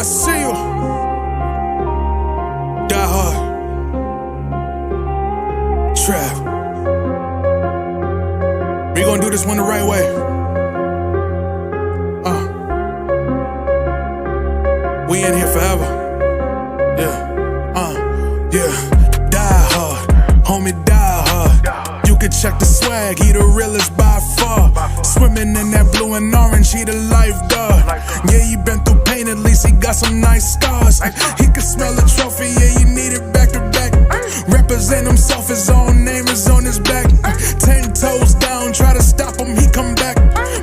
I see you. Die hard. Trap. We gonna do this one the right way. We in here forever. Yeah. Die hard. Homie, die hard. You can check the swag, he the realest by far. Swimming in that blue and orange, he the lifeguard. Yeah, he been through pain, at least he got some nice scars. He can smell a trophy, yeah, you need it back to back. Represent himself, his own name is on his back. 10 toes down, try to stop him, he come back.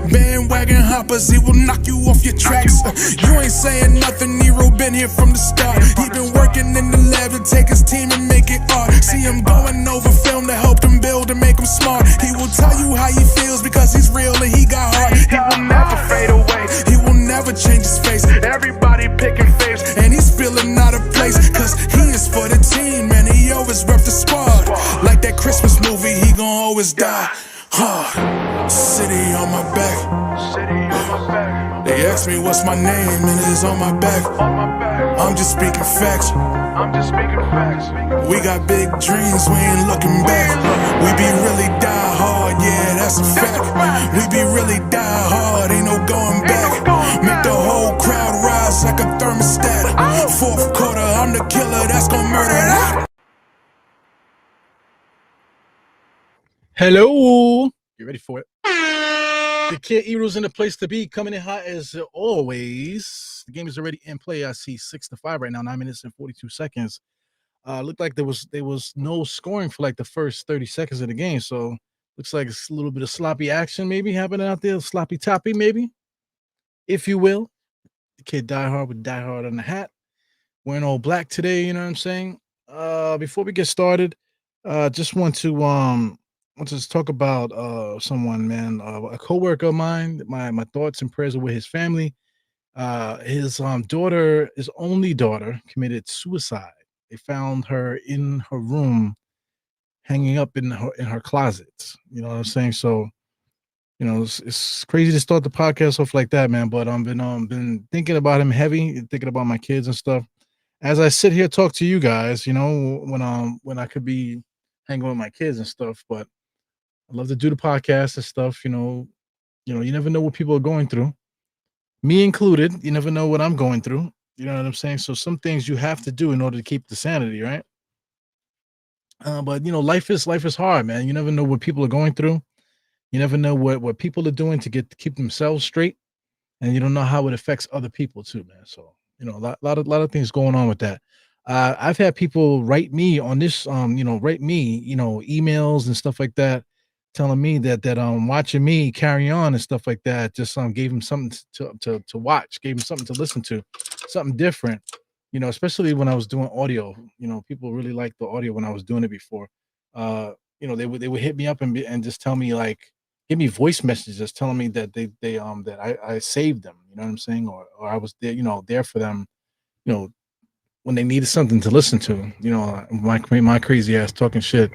Bandwagon hoppers, he will knock you off your tracks. You ain't saying nothing, Nero been here from the start. He been working in the lab to take his team and make it art. See him going over film to help him build and make him smart. He will tell you how he feels because he's real and he got heart. He will never fade away, he will never change his face. Everybody picking faves and he's feeling out of place. Cause he is for the team and he always rep the squad. Like that Christmas movie, he gon' always die hard. City on my back. They ask me what's my name and it's on my back. I'm just speaking facts. We got big dreams, we ain't looking back. We be really die hard, yeah, that's a fact. We be really die hard, ain't no going back. Make the whole crowd rise like a thermostat. Fourth quarter, I'm the killer that's gon' murder that. Hello. You ready for it? The Kid Ero's in the place to be, coming in hot as always. The game is already in play. I see 6-5 right now, 9 minutes and 42 seconds. Looked like there was no scoring for like the first 30 seconds of the game. So looks like it's a little bit of sloppy action maybe happening out there, sloppy toppy maybe, if you will. The Kid Die Hard with Die Hard on the hat. Wearing all black today, you know what I'm saying? Before we get started, just want to talk about someone, man, a coworker of mine. My thoughts and prayers are with his family. His daughter, his only daughter, committed suicide. They found her in her room, hanging up in her closet. You know what I'm saying? So, you know, it's crazy to start the podcast off like that, man. But I've been thinking about him heavy, thinking about my kids and stuff. As I sit here talk to you guys, you know, when I could be hanging with my kids and stuff, but I love to do the podcast and stuff. You know, you never know what people are going through, me included. You never know what I'm going through. You know what I'm saying? So some things you have to do in order to keep the sanity, right? But you know, life is hard, man. You never know what people are going through. You never know what people are doing to keep themselves straight, and you don't know how it affects other people too, man. So you know, a lot of things going on with that. I've had people write me on this, write me, emails and stuff like that, telling me that watching me carry on and stuff like that just gave him something to watch, gave him something to listen to, something different, you know, especially when I was doing audio. You know, people really liked the audio when I was doing it before. You know, they would hit me up and just tell me, like, give me voice messages telling me that that I saved them, you know what I'm saying, or I was there, there for them, when they needed something to listen to, my crazy ass talking shit,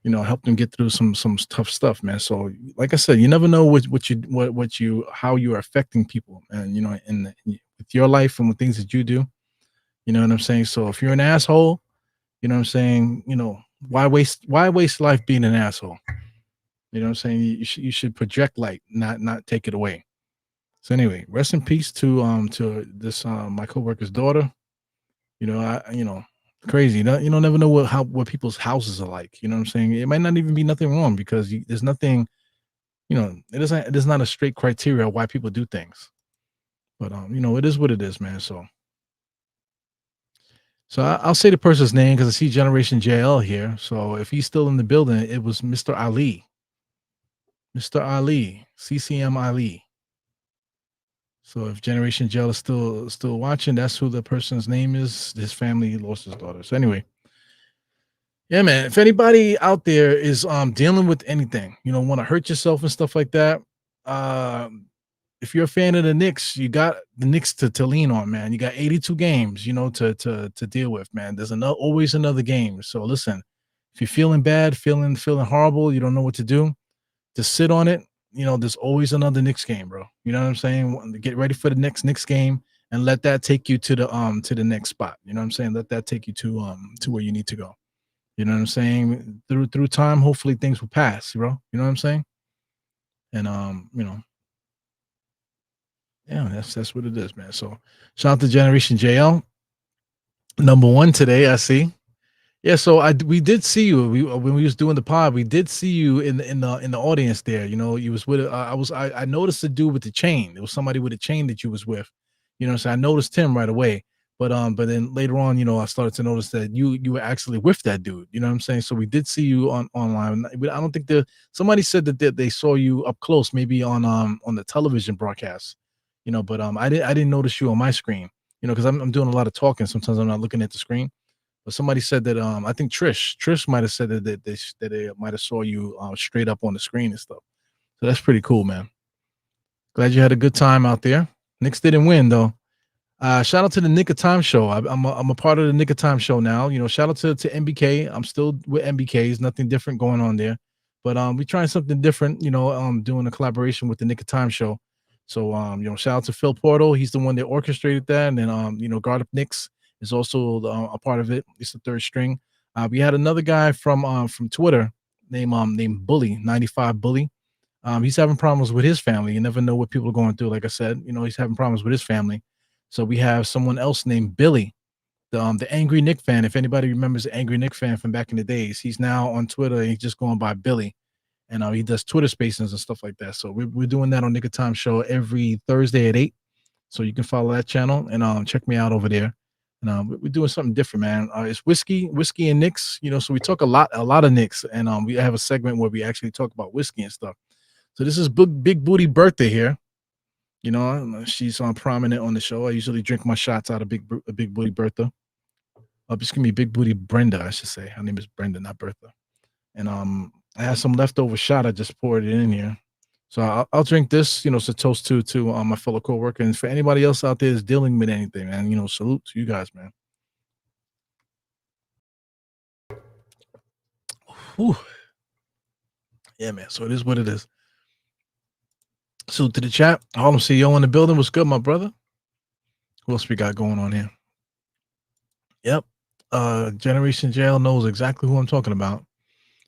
help them get through some tough stuff, man. So like I said, you never know how you are affecting people, and with your life and with things that you do, you know what I'm saying. So if you're an asshole, you know what I'm saying, why waste life being an asshole? You know what I'm saying? You should project light, not take it away. So anyway, rest in peace to this my coworker's daughter. Crazy. You never know what people's houses are like. You know what I'm saying? It might not even be nothing wrong because there's nothing, it is not a straight criteria why people do things. But it is what it is, man. So I'll say the person's name because I see Generation JL here. So if he's still in the building, it was Mr. Ali. Mr. Ali, CCM Ali. So if Generation JL is still watching, that's who the person's name is. His family lost his daughter. So anyway, yeah, man. If anybody out there is dealing with anything, want to hurt yourself and stuff like that, if you're a fan of the Knicks, you got the Knicks to lean on, man. You got 82 games, to deal with, man. There's always another game. So listen, if you're feeling bad, feeling horrible, you don't know what to do, just sit on it. There's always another Knicks game, bro. You know what I'm saying? Get ready for the next Knicks game and let that take you to the next spot. You know what I'm saying? Let that take you to where you need to go. You know what I'm saying? Through time, hopefully things will pass, bro. You know what I'm saying? And yeah, that's what it is, man. So shout out to Generation JL, number one today. I see. Yeah, so we did see you. When we was doing the pod, we did see you in the audience there. You know, you was with. I noticed the dude with the chain. It was somebody with a chain that you was with. You know, so I noticed him right away. But then later on, you know, I started to notice that you were actually with that dude. You know what I'm saying? So we did see you online. I don't think somebody said that they saw you up close, maybe on the television broadcast. You know, but I didn't notice you on my screen. You know, because I'm doing a lot of talking. Sometimes I'm not looking at the screen. But somebody said that I think Trish might have said that they might have saw you straight up on the screen and stuff. So that's pretty cool, man. Glad you had a good time out there. Knicks didn't win though. Shout out to the Nick of Time show. I'm a part of the Nick of Time show now. You know, shout out to MBK. I'm still with MBK's. Nothing different going on there, but we trying something different. You know, doing a collaboration with the Nick of Time show. So you know, shout out to Phil Portal. He's the one that orchestrated that, and then you know, Guard Up Knicks is also a part of it. It's the third string. We had another guy from Twitter named Bully 95 Bully. He's having problems with his family. You never know what people are going through. Like I said, you know, he's having problems with his family. So we have someone else named Billy, the Angry Nick fan. If anybody remembers the Angry Nick fan from back in the days, he's now on Twitter. He's just going by Billy, and he does Twitter Spaces and stuff like that. So we're doing that on Nick of Time show every Thursday at 8. So you can follow that channel and check me out over there. And we're doing something different, man. It's whiskey and Knicks. You know, so we talk a lot of Knicks, and we have a segment where we actually talk about whiskey and stuff. So this is Big Booty Birthday here. You know, she's prominent on the show. I usually drink my shots out of Big Booty Bertha. Just give me Big Booty Brenda, I should say. Her name is Brenda, not Bertha. And I had some leftover shot. I just poured it in here. So I'll drink this, you know, to toast to my fellow coworker. And for anybody else out there that's dealing with anything, man, you know, salute to you guys, man. Whew. Yeah, man. So it is what it is. Salute to the chat. Harlem CEO in the building. What's good, my brother? Who else we got going on here? Yep. Generation Jail knows exactly who I'm talking about.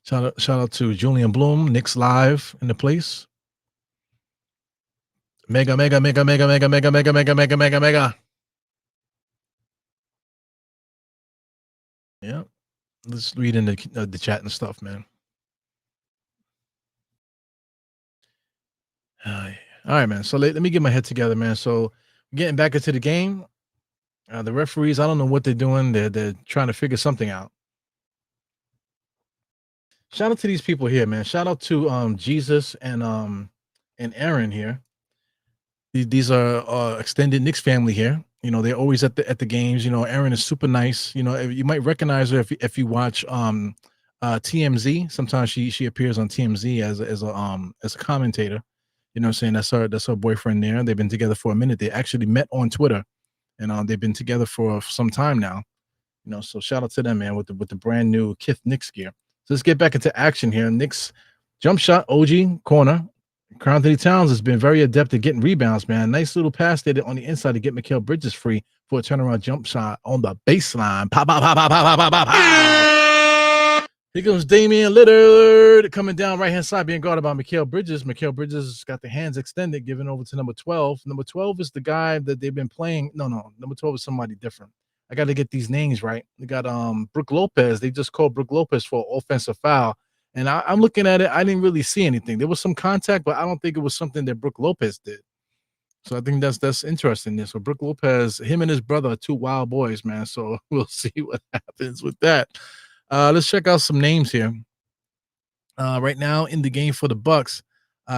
Shout out to Julian Bloom, Knicks Live in the place. Mega. Yeah. Let's read in the chat and stuff, man. All right, man. So let me get my head together, man. So getting back into the game. The referees, I don't know what they're doing. They're trying to figure something out. Shout out to these people here, man. Shout out to Jesus and Aaron here. These are extended Knicks family here. You know, they're always at the games. You know, Aaron is super nice. You know, you might recognize her if you watch TMZ. Sometimes she appears on TMZ as a commentator. You know what I'm saying? That's her boyfriend there. They've been together for a minute. They actually met on Twitter, and they've been together for some time now. You know, so shout out to them, man, with the brand new Kith Knicks gear. So let's get back into action here. Knicks jump shot, OG corner. Karl Anthony Towns has been very adept at getting rebounds, man. Nice little pass there on the inside to get Mikal Bridges free for a turnaround jump shot on the baseline. Pop. Here comes Damian Lillard coming down right-hand side, being guarded by Mikal Bridges. Mikal Bridges got the hands extended, giving over to number 12. Number 12 is the guy that they've been playing. No, number 12 is somebody different. I got to get these names right. They got Brook Lopez. They just called Brook Lopez for offensive foul. And I'm looking at it. I didn't really see anything. There was some contact, but I don't think it was something that Brook Lopez did. So I think that's interesting. So Brook Lopez, him and his brother are two wild boys, man. So we'll see what happens with that. Let's check out some names here. Right now in the game for the Bucks,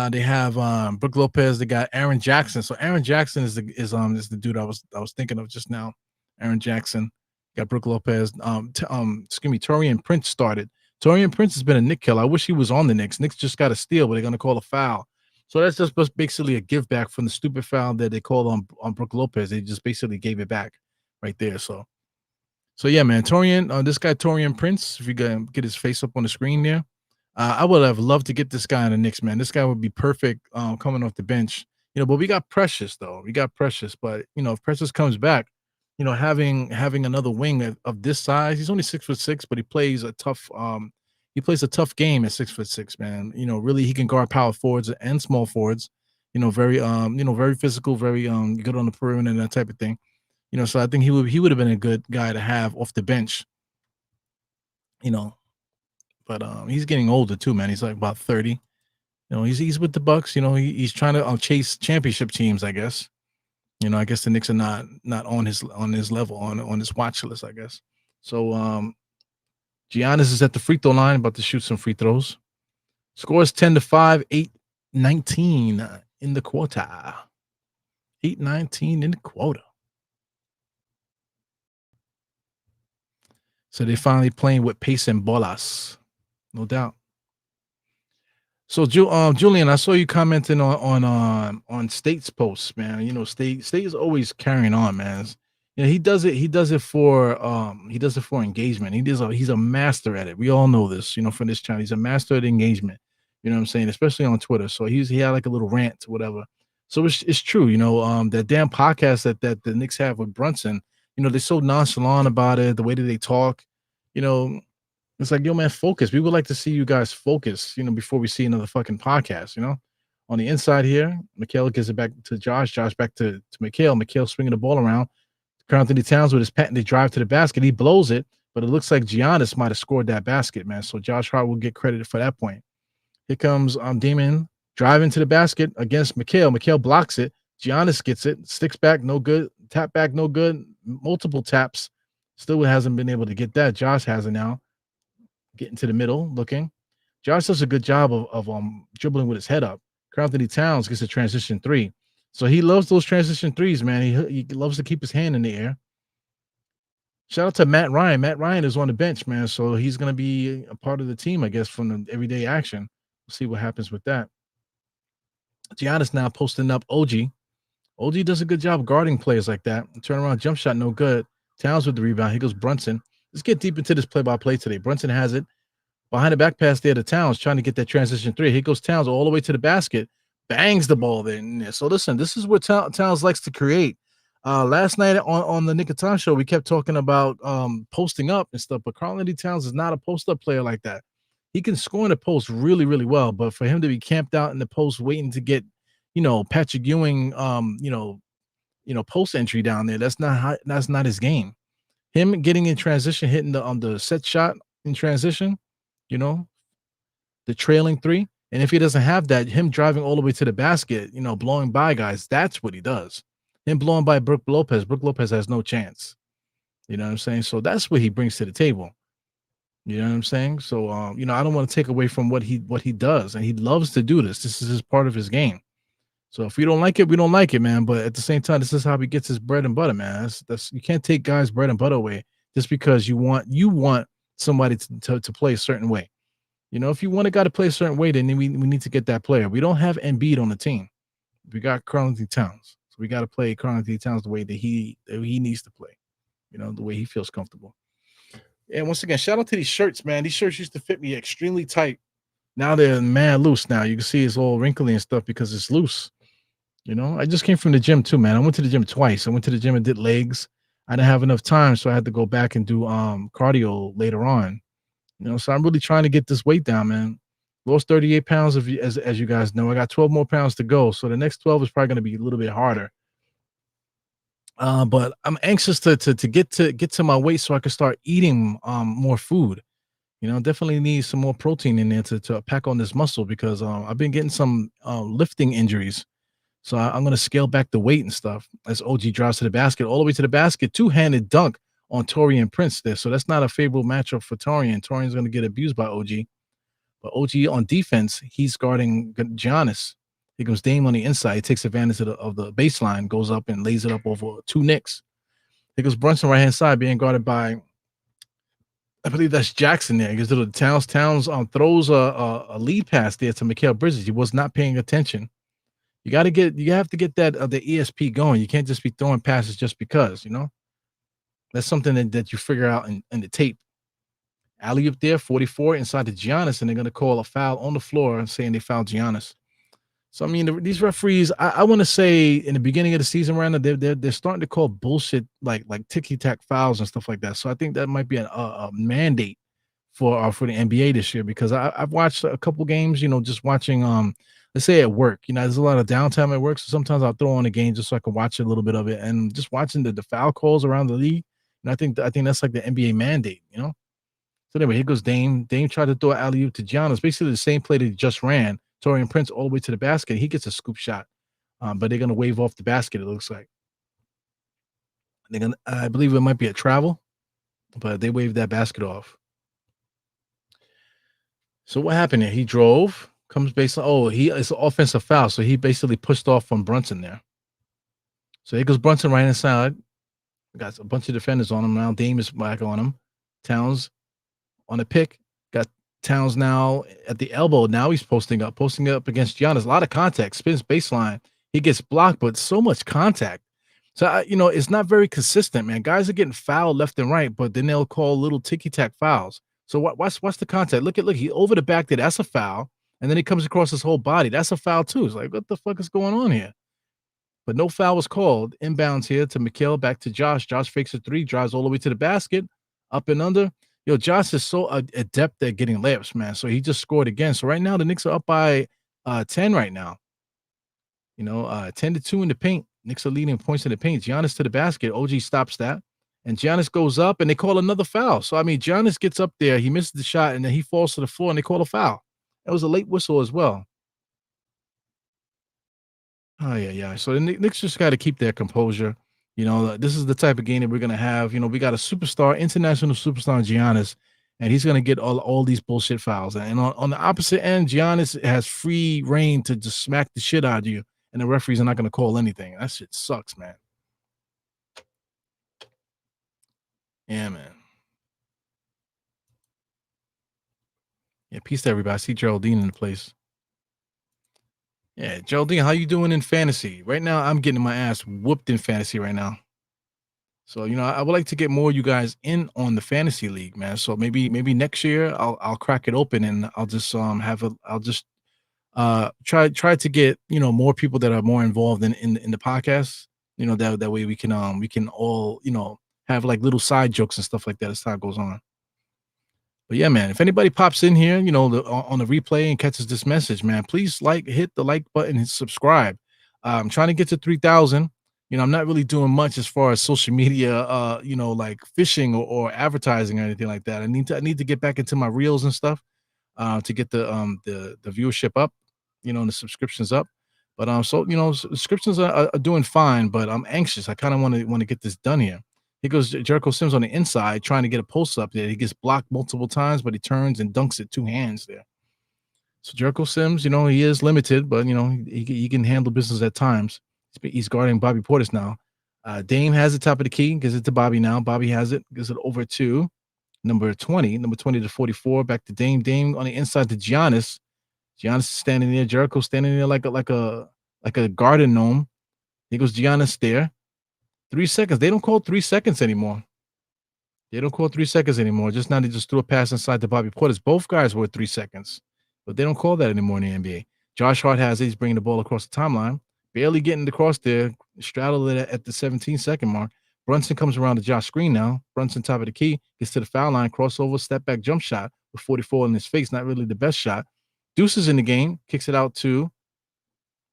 they have Brook Lopez. They got Aaron Jackson. So Aaron Jackson is the dude I was thinking of just now. Aaron Jackson got Brook Lopez. Taurean Prince started. Taurean Prince has been a Knick killer. I wish he was on the Knicks. Knicks just got a steal, but they're gonna call a foul. So that's just basically a give back from the stupid foul that they called on Brook Lopez. They just basically gave it back right there. So yeah, man. This guy Taurean Prince, if you get his face up on the screen there, I would have loved to get this guy in the Knicks, man. This guy would be perfect coming off the bench. But we got Precious though. We got Precious, but if Precious comes back, having another wing of this size, he's only 6'6", but he plays a tough game at 6'6", man. Really he can guard power forwards and small forwards. Very physical, very good on the perimeter and that type of thing. So I think he would have been a good guy to have off the bench. You know, but he's getting older too, man. He's like about 30. He's with the Bucks. He's trying to chase championship teams, I guess. I guess the Knicks are not on his level, on his watch list, I guess. So Giannis is at the free throw line, about to shoot some free throws. Scores 10-5, 8-19 in the quarter. 8-19 in the quarter. So they're finally playing with pace and bolas, no doubt. So, Julian, I saw you commenting on State's posts, man. State is always carrying on, man. He does it. He does it for engagement. He's a master at it. We all know this, from this channel. He's a master at engagement. You know what I'm saying, especially on Twitter. So he had like a little rant, whatever. So it's true, that damn podcast that the Knicks have with Brunson. They're so nonchalant about it, the way that they talk. It's like, yo, man, focus. We would like to see you guys focus, before we see another fucking podcast, On the inside here, Mikhail gives it back to Josh. Josh back to Mikhail. Mikhail swinging the ball around. Karl Anthony Towns with his patented drive to the basket. He blows it, but it looks like Giannis might have scored that basket, man. So Josh Hart will get credited for that point. Here comes Damon driving to the basket against Mikhail. Mikhail blocks it. Giannis gets it. Sticks back, no good. Tap back, no good. Multiple taps. Still hasn't been able to get that. Josh has it now. Getting to the middle, looking. Josh does a good job of dribbling with his head up. Karl Anthony Towns gets a transition three. So he loves those transition threes, man. He loves to keep his hand in the air. Shout out to Matt Ryan. Matt Ryan is on the bench, man. So he's going to be a part of the team, I guess, from the everyday action. We'll see what happens with that. Giannis now posting up OG. OG does a good job guarding players like that. Turnaround jump shot, no good. Towns with the rebound. Here goes Brunson. Let's get deep into this play-by-play today. Brunson has it. Behind the back pass there to Towns, trying to get that transition three. Here goes Towns all the way to the basket. Bangs the ball there. So listen, this is what Towns likes to create. Last night on the Nick of Time show, we kept talking about posting up and stuff, but Karl Anthony Towns is not a post-up player like that. He can score in the post really, really well, but for him to be camped out in the post waiting to get, Patrick Ewing, post entry down there, that's not his game. Him getting in transition, hitting the set shot in transition, the trailing three. And if he doesn't have that, him driving all the way to the basket, blowing by guys, that's what he does. Him blowing by Brook Lopez. Brook Lopez has no chance. You know what I'm saying? So that's what he brings to the table. You know what I'm saying? So, I don't want to take away from what he does. And he loves to do this. This is his part of his game. So if we don't like it, we don't like it, man. But at the same time, this is how he gets his bread and butter, man. That's you can't take guys' bread and butter away just because you want somebody to play a certain way. If you want a guy to play a certain way, then we need to get that player. We don't have Embiid on the team. We got Karl Anthony Towns. So we got to play Karl Anthony Towns the way that he needs to play, the way he feels comfortable. And once again, shout out to these shirts, man. These shirts used to fit me extremely tight. Now they're mad loose now. You can see it's all wrinkly and stuff because it's loose. I just came from the gym too, man. I went to the gym twice. I went to the gym and did legs. I didn't have enough time, so I had to go back and do cardio later on. So I'm really trying to get this weight down, man. Lost 38 pounds as you guys know. I got 12 more pounds to go. So the next 12 is probably going to be a little bit harder. But I'm anxious to get to my weight so I can start eating more food. Definitely need some more protein in there to pack on this muscle because I've been getting some lifting injuries. So I'm going to scale back the weight and stuff as OG drives to the basket, all the way to the basket, two-handed dunk on Taurean Prince there. So that's not a favorable matchup for Taurean. Taurean's going to get abused by OG. But OG on defense, he's guarding Giannis. Here comes Dame on the inside. He takes advantage of the baseline, goes up and lays it up over two Knicks. Here goes Brunson right-hand side being guarded by, I believe that's Jackson there. He goes to the Towns. Towns throws a lead pass there to Mikal Bridges. He was not paying attention. You have to get that the ESP going. You can't just be throwing passes just because, That's something that you figure out in the tape. Alley up there, 44 inside to Giannis, and they're going to call a foul on the floor saying they fouled Giannis. So I mean, these referees, I want to say in the beginning of the season, right now, they're starting to call bullshit like ticky tack fouls and stuff like that. So I think that might be a mandate for the NBA this year because I've watched a couple games, just watching let's say at work, there's a lot of downtime at work. So sometimes I'll throw on a game just so I can watch a little bit of it and just watching the foul calls around the league. And I think that's like the NBA mandate. So anyway, here goes Dame. Dame tried to throw an alley-oop to Giannis, basically the same play that he just ran. Torian Prince all the way to the basket. He gets a scoop shot, but they're gonna wave off the basket. It looks like I believe it might be a travel, but they waved that basket off. So what happened here? He drove, comes basically. Oh, it's an offensive foul. So he basically pushed off from Brunson there. So here goes Brunson right inside. Got a bunch of defenders on him now. Dame is back on him. Towns on a pick. Got Towns now at the elbow. Now he's posting up against Giannis. A lot of contact. Spins baseline. He gets blocked, but so much contact. So it's not very consistent, man. Guys are getting fouled left and right, but then they'll call little ticky tack fouls. So watch the contact. Look, he over the back there. That's a foul, and then he comes across his whole body. That's a foul too. It's like, what the fuck is going on here? But no foul was called. Inbounds here to Mikal, back to Josh. Josh fakes a three, drives all the way to the basket, up and under. Josh is so adept at getting layups, man. So he just scored again. So right now the Knicks are up by 10 right now. 10-2 in the paint. Knicks are leading points in the paint. Giannis to the basket. OG stops that. And Giannis goes up and they call another foul. So, I mean, Giannis gets up there. He misses the shot and then he falls to the floor and they call a foul. That was a late whistle as well. Oh, yeah. So the Knicks just got to keep their composure. This is the type of game that we're going to have. We got a superstar, international superstar, Giannis, and he's going to get all these bullshit fouls. And on the opposite end, Giannis has free reign to just smack the shit out of you, and the referees are not going to call anything. That shit sucks, man. Yeah, man. Yeah, peace to everybody. I see Geraldine in the place. Yeah, Geraldine, how you doing in fantasy? Right now, I'm getting my ass whooped in fantasy right now. So, I would like to get more of you guys in on the fantasy league, man. So maybe next year I'll crack it open and I'll just try to get, more people that are more involved in the podcast. That way we can all, have like little side jokes and stuff like that as time goes on. But yeah, man, if anybody pops in here, on the replay and catches this message, man, please hit the like button and subscribe. I'm trying to get to 3,000. I'm not really doing much as far as social media, like fishing or advertising or anything like that. I need to get back into my reels and stuff, to get the viewership up, and the subscriptions up. But subscriptions are doing fine, but I'm anxious. I kind of want to get this done here. He goes Jericho Sims on the inside trying to get a post up there. He gets blocked multiple times, but he turns and dunks it two hands there. So Jericho Sims, he is limited, but he can handle business at times. He's guarding Bobby Portis now. Dame has the top of the key, gives it to Bobby now. Bobby has it, gives it over to number 20 to 44. Back to Dame. Dame on the inside to Giannis. Giannis is standing there. Jericho standing there like a garden gnome. Here goes Giannis there. 3 seconds. They don't call 3 seconds anymore. Just now they just threw a pass inside to Bobby Portis. Both guys were 3 seconds, but they don't call that anymore in the NBA. Josh Hart has it. He's bringing the ball across the timeline. Barely getting across there. Straddled it at the 17-second mark. Brunson comes around the Josh screen now. Brunson top of the key. Gets to the foul line. Crossover. Step back jump shot with 44 in his face. Not really the best shot. Deuce is in the game. Kicks it out to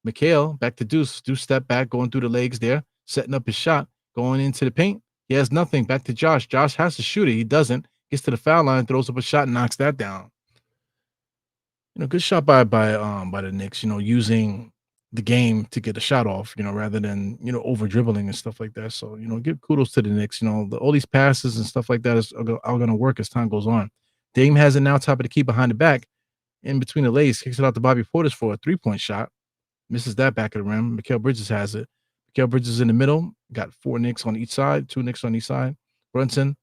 Mikal. Back to Deuce. Deuce step back. Going through the legs there. Setting up his shot. Going into the paint. He has nothing. Back to Josh. Josh has to shoot it. He doesn't. Gets to the foul line. Throws up a shot and knocks that down. Good shot by the Knicks, using the game to get a shot off, rather than, over dribbling and stuff like that. So, give kudos to the Knicks. All these passes and stuff like that are going to work as time goes on. Dame has it now, top of the key behind the back, in between the legs, kicks it out to Bobby Portis for a 3-point shot. Misses that back of the rim. Mikal Bridges has it. Mikal Bridges in the middle. Got 4 Knicks on each side, 2 Knicks on each side. Brunson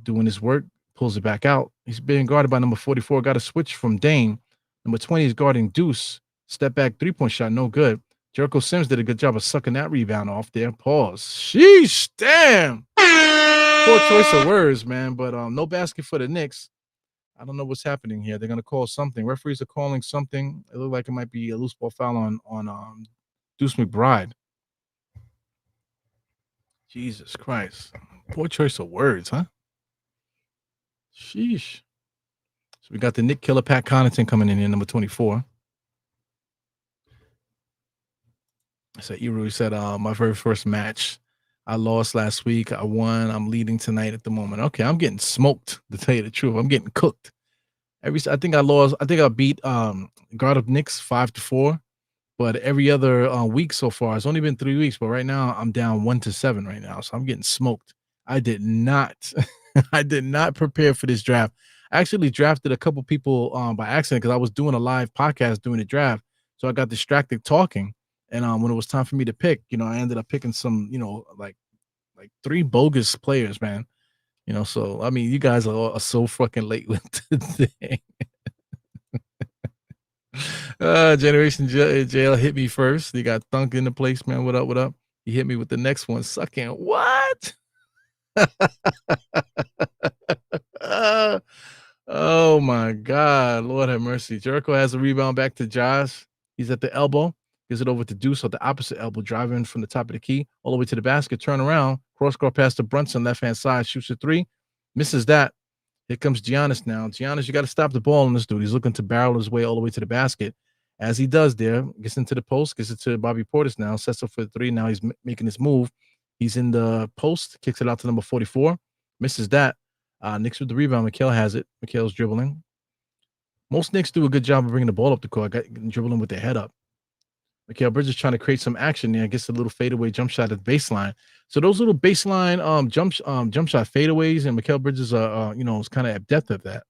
doing his work, pulls it back out. He's being guarded by number 44. Got a switch from Dame. Number 20 is guarding Deuce. Step back 3-point shot, no good. Jericho Sims did a good job of sucking that rebound off there. Pause. Sheesh, damn. Poor choice of words, man. But no basket for the Knicks. I don't know what's happening here. They're gonna call something. Referees are calling something. It looked like it might be a loose ball foul on Deuce McBride. Jesus Christ. Poor choice of words, huh? Sheesh. So we got the Nick Killer Pat Connaughton coming in here, number 24. So Eru said, my very first match. I lost last week. I won. I'm leading tonight at the moment. Okay, I'm getting smoked, to tell you the truth. I'm getting cooked. I think I lost. I think I beat guard of Knicks 5-4. But every other week so far, it's only been 3 weeks. But right now, I'm down 1-7 right now, so I'm getting smoked. I did not, I did not prepare for this draft. I actually drafted a couple people by accident because I was doing a live podcast during the draft, so I got distracted talking. And when it was time for me to pick, I ended up picking some, like 3 bogus players, man. So I mean, you guys are so fucking late with today. Generation Jail hit me first. They got Thunk in the place, man. What up? What up? He hit me with the next one. Sucking what? Oh my God. Lord have mercy. Jericho has a rebound back to Josh. He's at the elbow. Gives it over to Deuce at the opposite elbow, driving from the top of the key all the way to the basket. Turn around. Cross court pass to Brunson, left hand side. Shoots a 3. Misses that. Here comes Giannis now. Giannis, you got to stop the ball on this dude. He's looking to barrel his way all the way to the basket. As he does there, gets into the post, gets it to Bobby Portis now, sets up for the 3. Now he's making his move. He's in the post, kicks it out to number 44. Misses that. Knicks with the rebound. Mikhail has it. Mikhail's dribbling. Most Knicks do a good job of bringing the ball up the court, dribbling with their head up. Mikal Bridges trying to create some action there. Gets a little fadeaway jump shot at the baseline. So those little baseline jump shot fadeaways, and Mikal Bridges is kind of adept at that.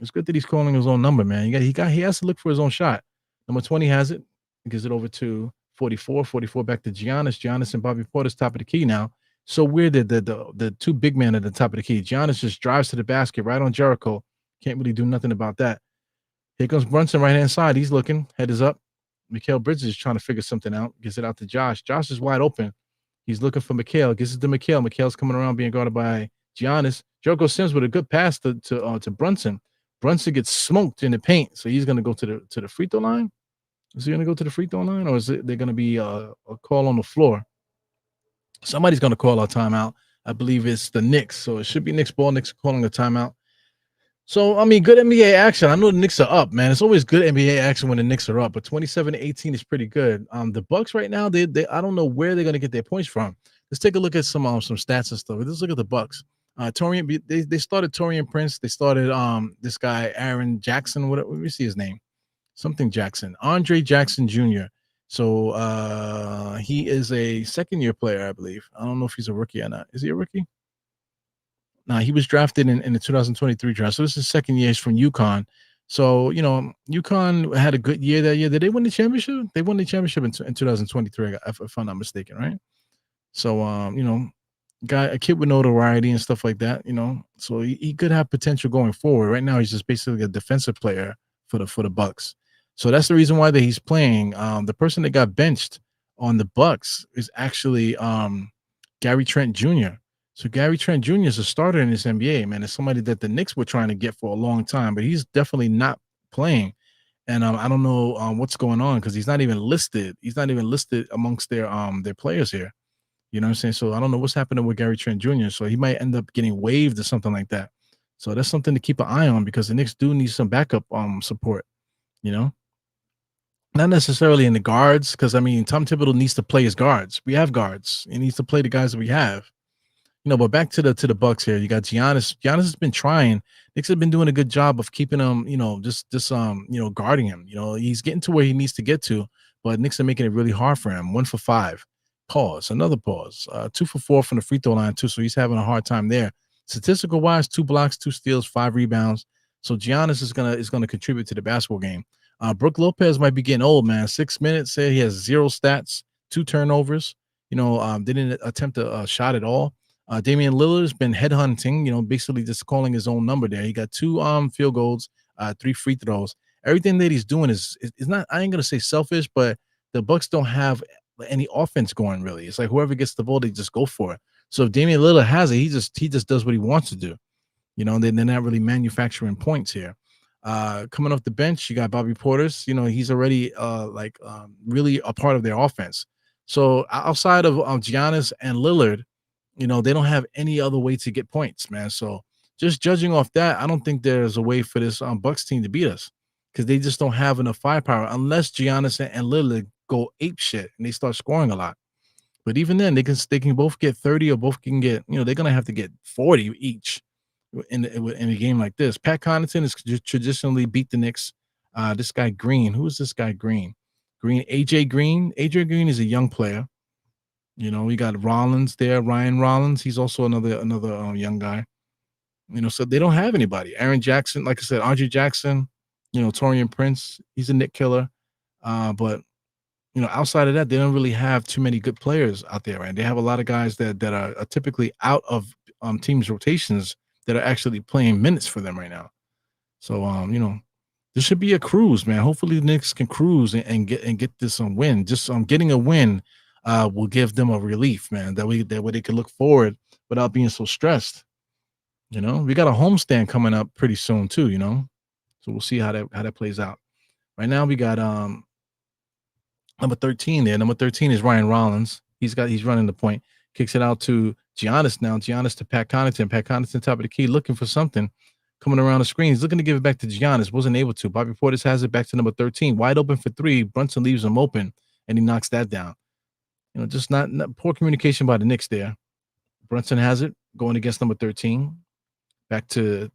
It's good that he's calling his own number, man. He has to look for his own shot. Number 20 has it. He gives it over to 44. 44 back to Giannis. Giannis and Bobby Portis top of the key now. So weird that the 2 big men at the top of the key. Giannis just drives to the basket right on Jericho. Can't really do nothing about that. Here comes Brunson right hand side. He's looking. Head is up. Mikal Bridges is trying to figure something out. Gives it out to Josh. Josh is wide open. He's looking for Mikal. Gives it to Mikal. Mikal's coming around being guarded by Giannis. Jericho Sims with a good pass to Brunson. Brunson gets smoked in the paint, so he's going to go to the free throw line. Is he going to go to the free throw line, or is there going to be a call on the floor? Somebody's going to call our timeout. I believe it's the Knicks, so it should be Knicks ball. Knicks calling the timeout. So, I mean, good NBA action. I know the Knicks are up, man. It's always good NBA action when the Knicks are up, but 27-18 is pretty good. The Bucks right now, they I don't know where they're going to get their points from. Let's take a look at some stats and stuff. Let's look at the Bucks. Torian, they started Torian Prince. They started this guy Aaron Jackson. Let me see his name. Something Jackson. Andre Jackson Jr. So he is a second-year player, I believe. I don't know if he's a rookie or not. Is he a rookie? No, he was drafted in the 2023 draft. So this is second year. He's from UConn. So, UConn had a good year that year. Did they win the championship? They won the championship in 2023, if I'm not mistaken, right? So, a kid with notoriety and stuff like that, so he could have potential going forward. Right now, he's just basically a defensive player for the Bucks. So that's the reason why that he's playing. The person that got benched on the Bucks is actually Gary Trent Jr. So Gary Trent Jr. is a starter in this NBA, man. It's somebody that the Knicks were trying to get for a long time, but he's definitely not playing. And I don't know what's going on because he's not even listed. He's not even listed amongst their players here. You know what I'm saying? So I don't know what's happening with Gary Trent Jr. So he might end up getting waived or something like that. So that's something to keep an eye on because the Knicks do need some backup support, Not necessarily in the guards, because I mean Tom Thibodeau needs to play his guards. We have guards. He needs to play the guys that we have. But back to the Bucks here. You got Giannis. Giannis has been trying. Knicks have been doing a good job of keeping him, just guarding him. He's getting to where he needs to get to, but Knicks are making it really hard for him. 1 for 5. Pause. Another pause. 2 for 4 from the free throw line too. So he's having a hard time there. Statistical wise, 2 blocks, 2 steals, 5 rebounds. So Giannis is gonna contribute to the basketball game. Brook Lopez might be getting old, man. 6 minutes. Said he has 0 stats, 2 turnovers. Didn't attempt a shot at all. Damian Lillard's been headhunting, basically just calling his own number there. He got 2 field goals, 3 free throws. Everything that he's doing is not, I ain't gonna say selfish, but the Bucks don't have any offense going really. It's like whoever gets the ball, they just go for it. So if Damian Lillard has it, he just does what he wants to do. They're not really manufacturing points here. Coming off the bench, you got Bobby Portis. He's already really a part of their offense. So outside of Giannis and Lillard, they don't have any other way to get points, man. So just judging off that, I don't think there's a way for this Bucks team to beat us because they just don't have enough firepower unless Giannis and Lillard go ape shit and they start scoring a lot. But even then, they can both get 30 or both can get, they're gonna have to get 40 each in a game like this. Pat Connaughton has traditionally beat the Knicks. This guy Green, who is this guy Green? AJ Green. AJ Green is a young player. We got Rollins there, Ryan Rollins. He's also another young guy. So they don't have anybody. Aaron Jackson, like I said, Andre Jackson. Torian Prince. He's a Knick killer. But outside of that, they don't really have too many good players out there, and they have a lot of guys that are typically out of teams' rotations that are actually playing minutes for them right now. So, this should be a cruise, man. Hopefully, the Knicks can cruise and get this win. Just getting a win will give them a relief, man. That way they can look forward without being so stressed. We got a homestand coming up pretty soon too. So we'll see how that plays out. Right now, we got number 13 there. Number 13 is Ryan Rollins. He's running the point. Kicks it out to Giannis now. Giannis to Pat Connaughton. Pat Connaughton top of the key, looking for something. Coming around the screen. He's looking to give it back to Giannis. Wasn't able to. Bobby Portis has it back to number 13. Wide open for three. Brunson leaves him open, and he knocks that down. Just not poor communication by the Knicks there. Brunson has it. Going against number 13. Back to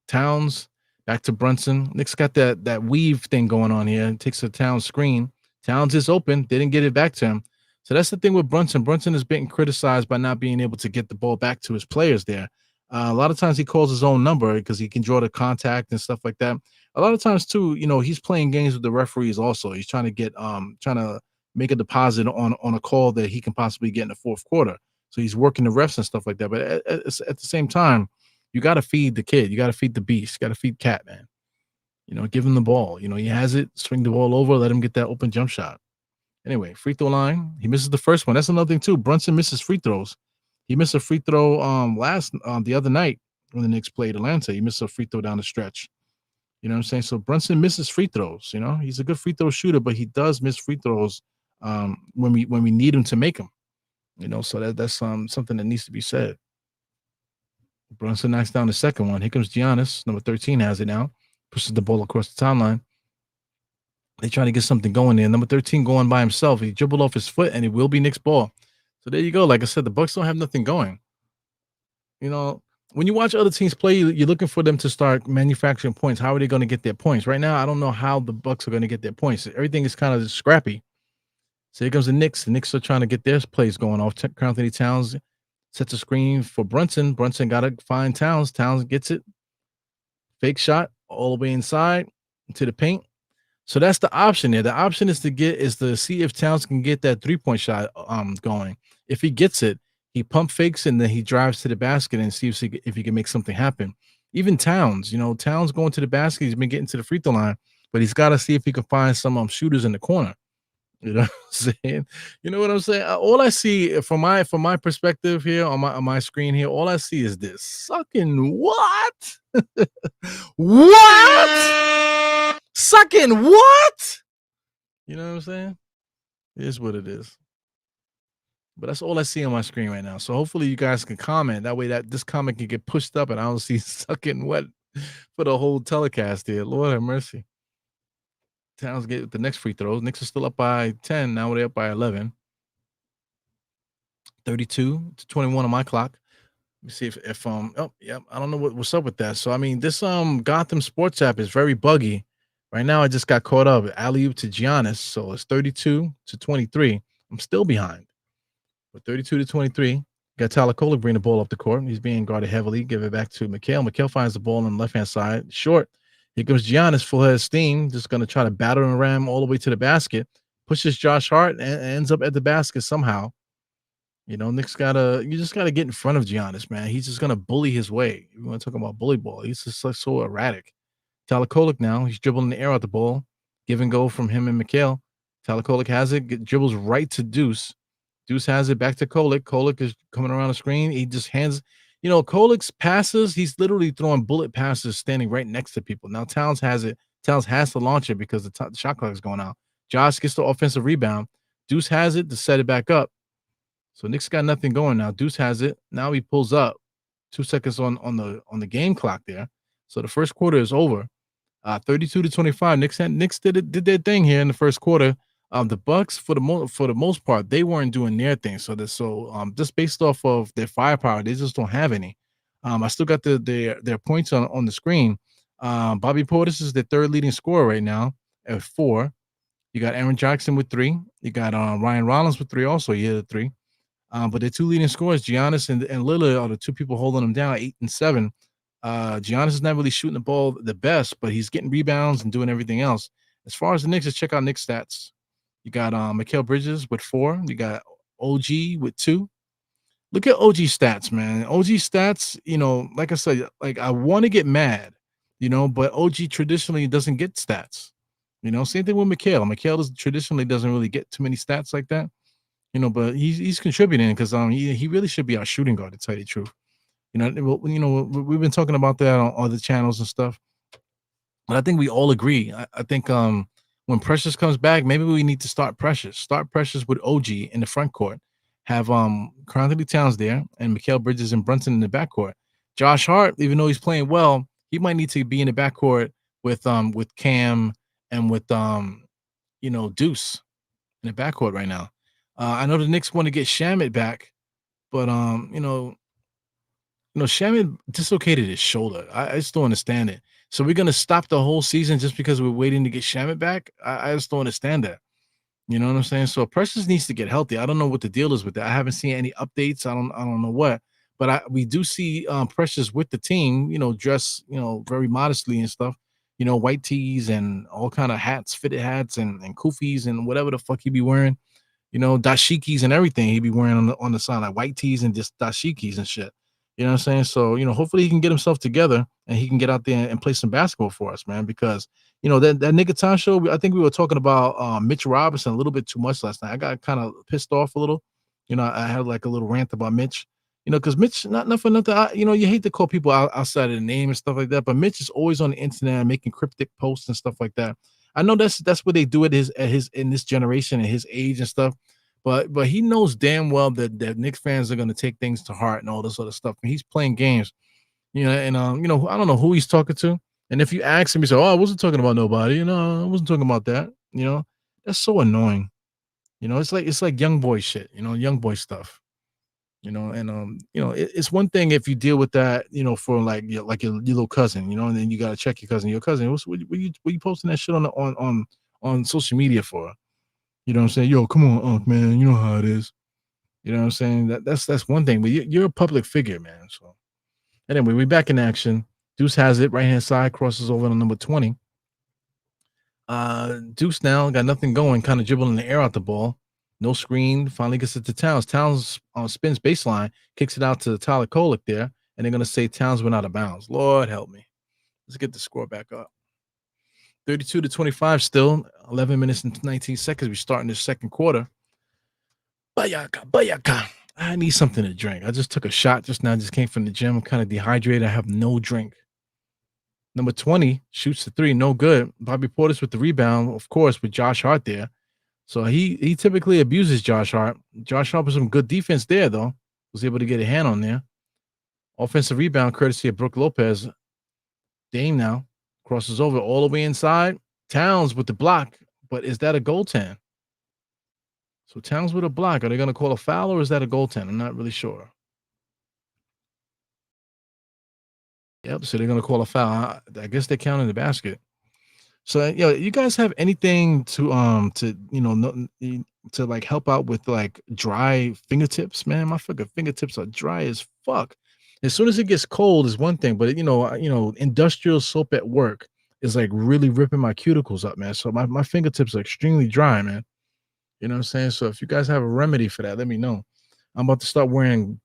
Towns. Back to Brunson. Knicks got that weave thing going on here. Takes a Towns screen. Towns is open. They didn't get it back to him. So that's the thing with Brunson. Brunson is being criticized by not being able to get the ball back to his players there. A lot of times he calls his own number because he can draw the contact and stuff like that. A lot of times too, he's playing games with the referees also. He's trying to make a deposit on a call that he can possibly get in the fourth quarter. So he's working the refs and stuff like that. But at the same time, you got to feed the kid. You got to feed the beast. You got to feed Cat, man. Give him the ball. He has it. Swing the ball over. Let him get that open jump shot. Anyway, free throw line. He misses the first one. That's another thing too. Brunson misses free throws. He missed a free throw the other night when the Knicks played Atlanta. He missed a free throw down the stretch. You know what I'm saying? So Brunson misses free throws. He's a good free throw shooter, but he does miss free throws when we need him to make them. So that's something that needs to be said. Brunson knocks down the second one. Here comes Giannis. Number 13 has it now. Pushes the ball across the timeline. They try to get something going there. Number 13 going by himself. He dribbled off his foot, and it will be Knicks ball. So there you go. Like I said, the Bucks don't have nothing going. When you watch other teams play, you're looking for them to start manufacturing points. How are they going to get their points? Right now, I don't know how the Bucks are going to get their points. Everything is kind of scrappy. So here comes the Knicks. The Knicks are trying to get their plays going off. Anthony Towns sets a screen for Brunson. Brunson got to find Towns. Towns gets it. Fake shot all the way inside into the paint. So that's the option there. The option is to see if Towns can get that 3-point shot going. If he gets it, he pump fakes and then he drives to the basket and see if he can make something happen. Even Towns, Towns going to the basket, he's been getting to the free throw line, but he's got to see if he can find some shooters in the corner. You know what I'm saying? You know what I'm saying? All I see from my perspective here on my screen here, all I see is this sucking what? What? Sucking what? You know what I'm saying? It is what it is. But that's all I see on my screen right now. So hopefully you guys can comment. That way that this comment can get pushed up and I don't see sucking what for the whole telecast here. Lord have mercy. Towns get the next free throws. Knicks are still up by 10. Now they're up by 11. 32-21 on my clock. Let me see if I don't know what's up with that. So I mean, this Gotham Sports app is very buggy. Right now I just got caught up. Alley-oop to Giannis. So it's 32-23. I'm still behind. But 32-23. Got Tyler Kolek bring the ball up the court. He's being guarded heavily. Give it back to Mikal. Mikal finds the ball on the left-hand side. Short. Here comes Giannis, full head of steam. Just going to try to batter and ram all the way to the basket. Pushes Josh Hart and ends up at the basket somehow. Knicks you just gotta get in front of Giannis, man. He's just gonna bully his way. You want to talk about bully ball? He's just like so erratic. Tyler Kolek now, he's dribbling the air out the ball. Give and go from him and Mikal. Tyler Kolek has it, dribbles right to Deuce. Deuce has it back to Kolek. Kolek is coming around the screen. He just hands Kolik's passes, he's literally throwing bullet passes standing right next to people. Now Towns has it. Towns has to launch it because the shot clock is going out. Josh gets the offensive rebound. Deuce has it to set it back up. So Knicks got nothing going now. Deuce has it. Now he pulls up. 2 seconds on the game clock there. So the first quarter is over. 32-25. Knicks did their thing here in the first quarter. The Bucks for the most part they weren't doing their thing. So just based off of their firepower, they just don't have any. I still got their points on the screen. Bobby Portis is the third leading scorer right now at 4. You got Aaron Jackson with 3. You got Ryan Rollins with 3 also. He had 3. But the two leading scorers, Giannis and Lillard, are the two people holding them down, 8 and 7. Giannis is not really shooting the ball the best, but he's getting rebounds and doing everything else. As far as the Knicks, let's check out Knicks stats. You got Mikal Bridges with 4. You got OG with 2. Look at OG stats, man. OG stats, like I said, like I want to get mad, but OG traditionally doesn't get stats. Same thing with Mikal. Mikal traditionally doesn't really get too many stats like that. But he's contributing because he really should be our shooting guard, to tell you the truth. We've been talking about that on other channels and stuff. But I think we all agree. I think when Precious comes back, maybe we need to start Precious. Start Precious with OG in the front court. Have Karl-Anthony Towns there and Mikal Bridges and Brunson in the backcourt. Josh Hart, even though he's playing well, he might need to be in the backcourt with Cam and with Deuce in the backcourt right now. I know the Knicks want to get Shamet back, but Shamet dislocated his shoulder. I just don't understand it. So we're gonna stop the whole season just because we're waiting to get Shamet back? I just don't understand that. You know what I'm saying? So Precious needs to get healthy. I don't know what the deal is with that. I haven't seen any updates. I don't know what, but we do see Precious with the team. Dress very modestly and stuff. White tees and all kind of hats, fitted hats and kufis and whatever the fuck he be wearing. Dashikis and everything he'd be wearing on the side, like white tees and just dashikis and shit. You know what I'm saying? So, hopefully he can get himself together and he can get out there and play some basketball for us, man. Because, that nigga time show, I think we were talking about Mitch Robinson a little bit too much last night. I got kind of pissed off a little. I had like a little rant about Mitch, because Mitch, not for nothing. You hate to call people outside of the name and stuff like that, but Mitch is always on the internet making cryptic posts and stuff like that. I know that's what they do at his in this generation and his age and stuff. But he knows damn well that Knicks fans are going to take things to heart and all this other stuff. And he's playing games, and I don't know who he's talking to. And if you ask him, he said, "Oh, I wasn't talking about nobody. I wasn't talking about that." That's so annoying. It's like young boy shit. Young boy stuff. It's one thing if you deal with that, for like your little cousin, and then you got to check your cousin. Your cousin, what you posting that shit on social media for? You know what I'm saying? Yo, come on, Unc, man. You know how it is. You know what I'm saying? That's one thing. But you're a public figure, man. So anyway, we're back in action. Deuce has it. Right-hand side crosses over to number 20. Deuce now got nothing going, kind of dribbling the air out the ball. No screen. Finally gets it to Towns. Towns spins baseline, kicks it out to Tyler Kolek there, and they're going to say Towns went out of bounds. Lord help me. Let's get the score back up. 32-25 still. 11 minutes and 19 seconds. We're starting the second quarter. Bayaka. I need something to drink. I just took a shot just now. Just came from the gym. I'm kind of dehydrated. I have no drink. Number 20 shoots the 3. No good. Bobby Portis with the rebound, of course, with Josh Hart there. So he typically abuses Josh Hart. Josh Hart with some good defense there, though. Was able to get a hand on there. Offensive rebound courtesy of Brook Lopez. Dame now crosses over all the way inside. Towns with the block. But is that a goaltend? So Towns with a block. Are they going to call a foul or is that a goaltend? I'm not really sure. Yep. So they're going to call a foul. I guess they count in the basket. So you guys have anything to like help out with like dry fingertips, man? My fucking fingertips are dry as fuck. As soon as it gets cold is one thing, but industrial soap at work is like really ripping my cuticles up, man. So my fingertips are extremely dry, man. You know what I'm saying? So if you guys have a remedy for that, let me know. I'm about to start wearing,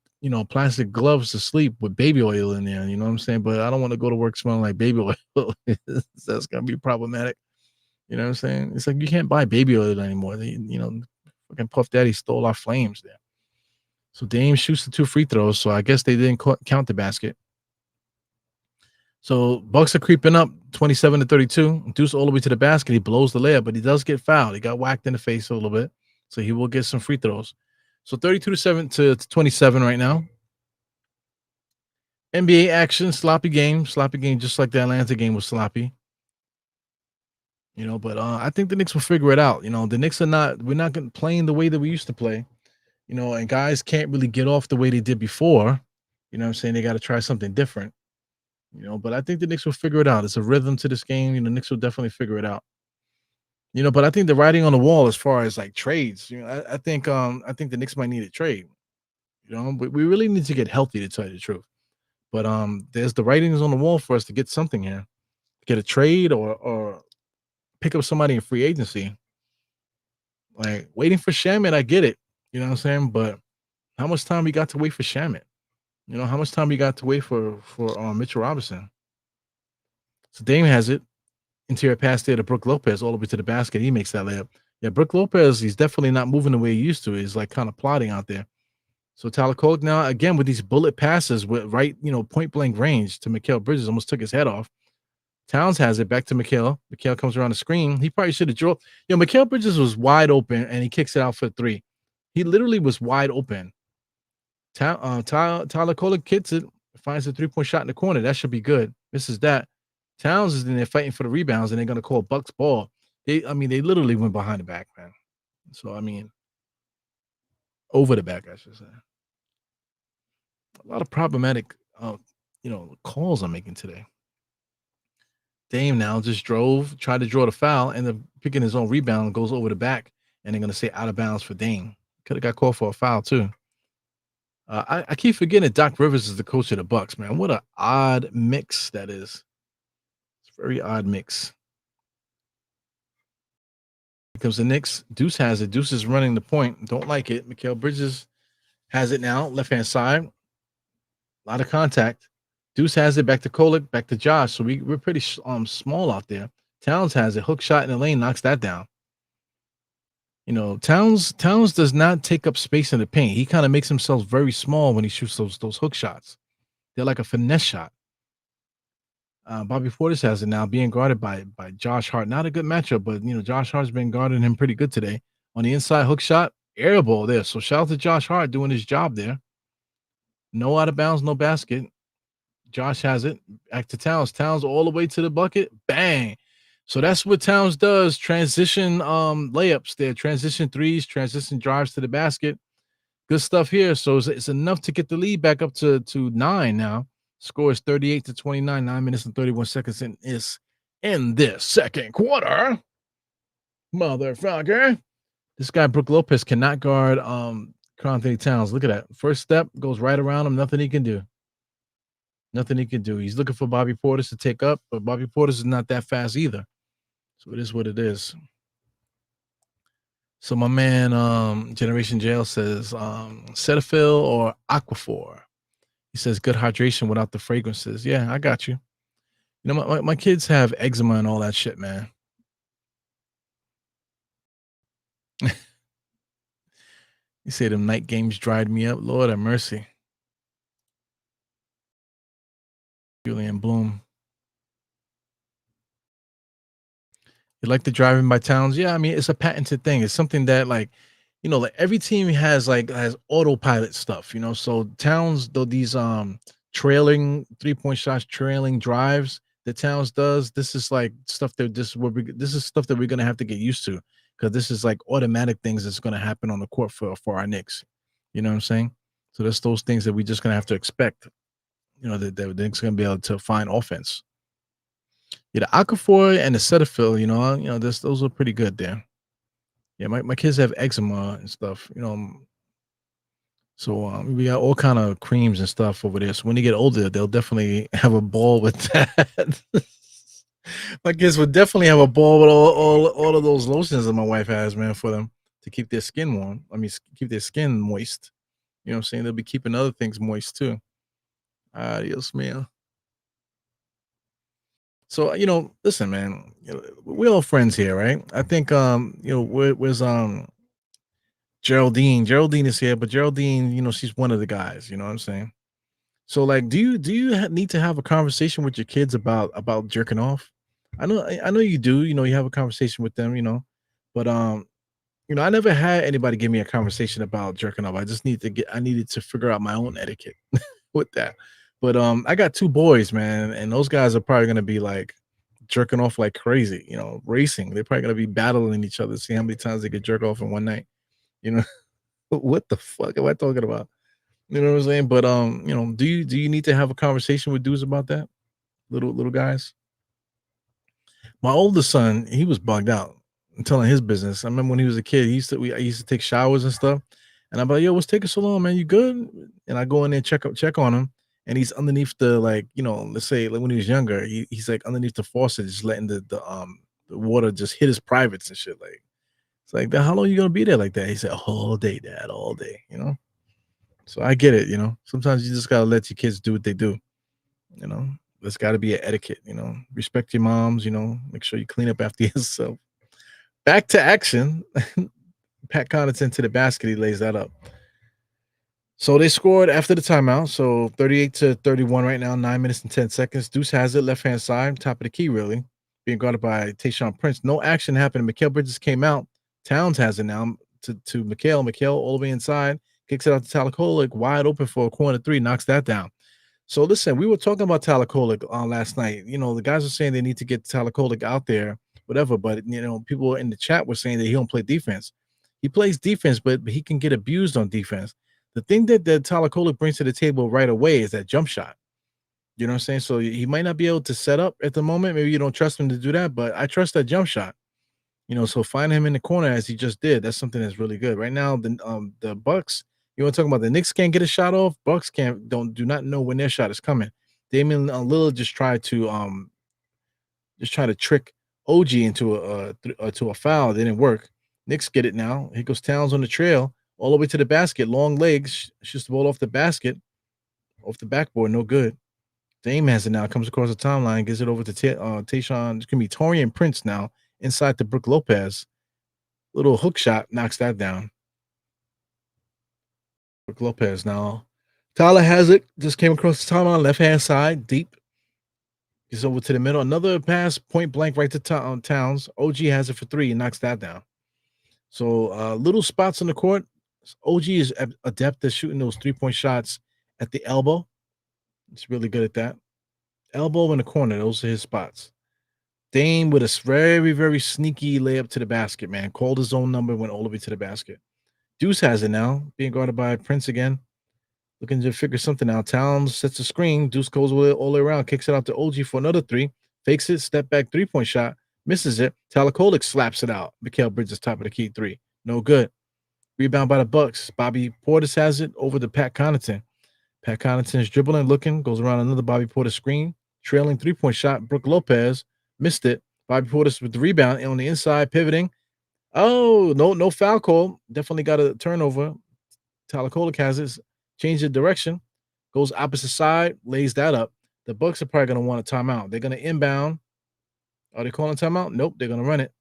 plastic gloves to sleep with baby oil in there. You know what I'm saying? But I don't want to go to work smelling like baby oil. That's going to be problematic. You know what I'm saying? It's like, you can't buy baby oil anymore. Fucking Puff Daddy stole our flames there. So Dame shoots the 2 free throws. So I guess they didn't count the basket. So Bucks are creeping up 27-32. Deuce all the way to the basket. He blows the layup, but he does get fouled. He got whacked in the face a little bit. So he will get some free throws. So 32-27 right now. NBA action, sloppy game, just like the Atlanta game was sloppy. But I think the Knicks will figure it out. The Knicks we're not playing the way that we used to play, and guys can't really get off the way they did before. You know what I'm saying? They got to try something different, but I think the Knicks will figure it out. It's a rhythm to this game. Knicks will definitely figure it out. But I think the writing on the wall as far as like trades, I think the Knicks might need a trade. We really need to get healthy to tell you the truth. But there's the writings on the wall for us to get something here. Get a trade or pick up somebody in free agency. Like waiting for Shamet, I get it. You know what I'm saying? But how much time we got to wait for Shamet? How much time we got to wait for Mitchell Robinson? So Dame has it. Interior pass there to Brook Lopez all the way to the basket. He makes that layup. Yeah, Brook Lopez, he's definitely not moving the way he used to. He's like kind of plodding out there. So Tyler Cole now again with these bullet passes with right, point blank range to Mikal Bridges, almost took his head off. Towns has it back to Mikal. Mikal comes around the screen. He probably should have drove. Mikal Bridges was wide open and he kicks it out for 3. He literally was wide open. Tyler Cole kicks it, finds a 3-point shot in the corner. That should be good. Misses that. Towns is in there fighting for the rebounds, and they're gonna call Bucks ball. They literally went behind the back, man. So over the back, I should say. A lot of problematic, calls I'm making today. Dame now just tried to draw the foul, and then picking his own rebound goes over the back, and they're gonna say out of bounds for Dame. Could have got called for a foul too. I keep forgetting that Doc Rivers is the coach of the Bucks, man. What an odd mix that is. It's a very odd mix. Here comes the Knicks. Deuce has it. Deuce is running the point. Don't like it. Mikal Bridges has it now. Left-hand side. A lot of contact. Deuce has it. Back to Kolek. Back to Josh. So we're pretty small out there. Towns has it. Hook shot in the lane. Knocks that down. Towns does not take up space in the paint. He kind of makes himself very small when he shoots those hook shots. They're like a finesse shot. Bobby Portis has it now, being guarded by Josh Hart. Not a good matchup, but Josh Hart's been guarding him pretty good today. On the inside hook shot, air ball there. So shout out to Josh Hart doing his job there. No out of bounds, no basket. Josh has it. Back to Towns. Towns all the way to the bucket. Bang. So that's what Towns does. Transition layups there. Transition threes, transition drives to the basket. Good stuff here. So it's enough to get the lead back up to 9 now. Score is 38-29, 9 minutes and 31 seconds in this second quarter. Motherfucker. This guy, Brook Lopez, cannot guard Karl-Anthony Towns. Look at that. First step goes right around him. Nothing he can do. Nothing he can do. He's looking for Bobby Portis to take up, but Bobby Portis is not that fast either. So it is what it is. So my man, Generation Jail says, Cetaphil or Aquaphor. He says good hydration without the fragrances. Yeah, I got you. My kids have eczema and all that shit, man. You say them night games dried me up. Lord have mercy. Julian Bloom. You like the driving by Towns? Yeah, it's a patented thing. It's something that like every team has autopilot stuff, So Towns, though these trailing 3-point shots, trailing drives that Towns does, this is like stuff that this is stuff that we're gonna have to get used to, because this is like automatic things that's gonna happen on the court for our Knicks. You know what I'm saying? So there's those things that we're just gonna have to expect. That the Knicks gonna be able to find offense. Yeah, the Okafor and the Cetaphil, those are pretty good there. Yeah, my kids have eczema and stuff, So we got all kind of creams and stuff over there. So when they get older, they'll definitely have a ball with that. My kids would definitely have a ball with all of those lotions that my wife has, man, for them to keep their skin warm. Keep their skin moist. You know what I'm saying? They'll be keeping other things moist too. Adios, man. So listen, man. We're all friends here, right? I think where's Geraldine is here, but Geraldine, she's one of the guys. You know what I'm saying? So, like, do you need to have a conversation with your kids about jerking off? I know you do. You have a conversation with them. But I never had anybody give me a conversation about jerking off. I needed to figure out my own etiquette with that. But I got two boys, man, and those guys are probably gonna be like jerking off like crazy. Racing. They're probably gonna be battling each other, see how many times they could jerk off in one night. You know, what the fuck am I talking about? You know what I'm saying? But do you need to have a conversation with dudes about that? Little guys? My oldest son, he was bugged out. I'm telling his business. I remember when he was a kid, I used to take showers and stuff. And I'm like, yo, what's taking so long, man? You good? And I go in there and check on him. And he's underneath the, like, let's say like when he was younger, he's like underneath the faucet, just letting the water just hit his privates and shit. Like, it's like, how long you gonna be there like that? He said, all day, dad, all day. So I get it. Sometimes you just gotta let your kids do what they do. You know, there's got to be an etiquette. Respect your moms. Make sure you clean up after yourself. Back to action. Pat Connaughton to the basket. He lays that up. So they scored after the timeout. So 38-31 right now. 9 minutes and 10 seconds. Deuce has it left hand side, top of the key really, being guarded by Tayshaun Prince. No action happened. Mikal Bridges came out. Towns has it now to Mikal. Mikal all the way inside. Kicks it out to Talakolik, wide open for a corner three, knocks that down. So listen, we were talking about Talakolik last night. The guys are saying they need to get Talakolik out there, whatever. But people in the chat were saying that he don't play defense. He plays defense, but he can get abused on defense. The thing that Talakolik brings to the table right away is that jump shot. You know what I'm saying? So he might not be able to set up at the moment. Maybe you don't trust him to do that, but I trust that jump shot. So find him in the corner as he just did. That's something that's really good. Right now, the Bucks. You want to talk about the Knicks can't get a shot off? Bucks do not know when their shot is coming. Damian Lillard just tried to trick OG into a foul. It didn't work. Knicks get it now. Here goes Towns on the trail all the way to the basket. Long legs, shoots the ball off the basket, off the backboard. No good. Dame has it now. Comes across the timeline, gives it over to Tayshaun. It's gonna be Torian Prince now inside to Brook Lopez. Little hook shot knocks that down. Brook Lopez now. Tyler has it. Just came across the timeline, left hand side, deep. He's over to the middle. Another pass, point blank, right to Towns. OG has it for three and knocks that down. So little spots on the court. OG is adept at shooting those 3-point shots at the elbow. It's really good at that. Elbow in the corner. Those are his spots. Dame with a very, very sneaky layup to the basket, man. Called his own number, went all the way to the basket. Deuce has it now, being guarded by Prince again. Looking to figure something out. Towns sets a screen. Deuce goes all the way around, kicks it out to OG for another three. Fakes it, step back 3-point shot. Misses it. Talakolik slaps it out. Mikal Bridges, top of the key three. No good. Rebound by the Bucks. Bobby Portis has it over to Pat Connaughton. Pat Connaughton is dribbling, looking, goes around another Bobby Portis screen. Trailing 3-point shot. Brook Lopez missed it. Bobby Portis with the rebound on the inside, pivoting. Oh, no foul call. Definitely got a turnover. Talakolik has it. Change the direction. Goes opposite side. Lays that up. The Bucks are probably going to want a timeout. They're going to inbound. Are they calling timeout? Nope. They're going to run it.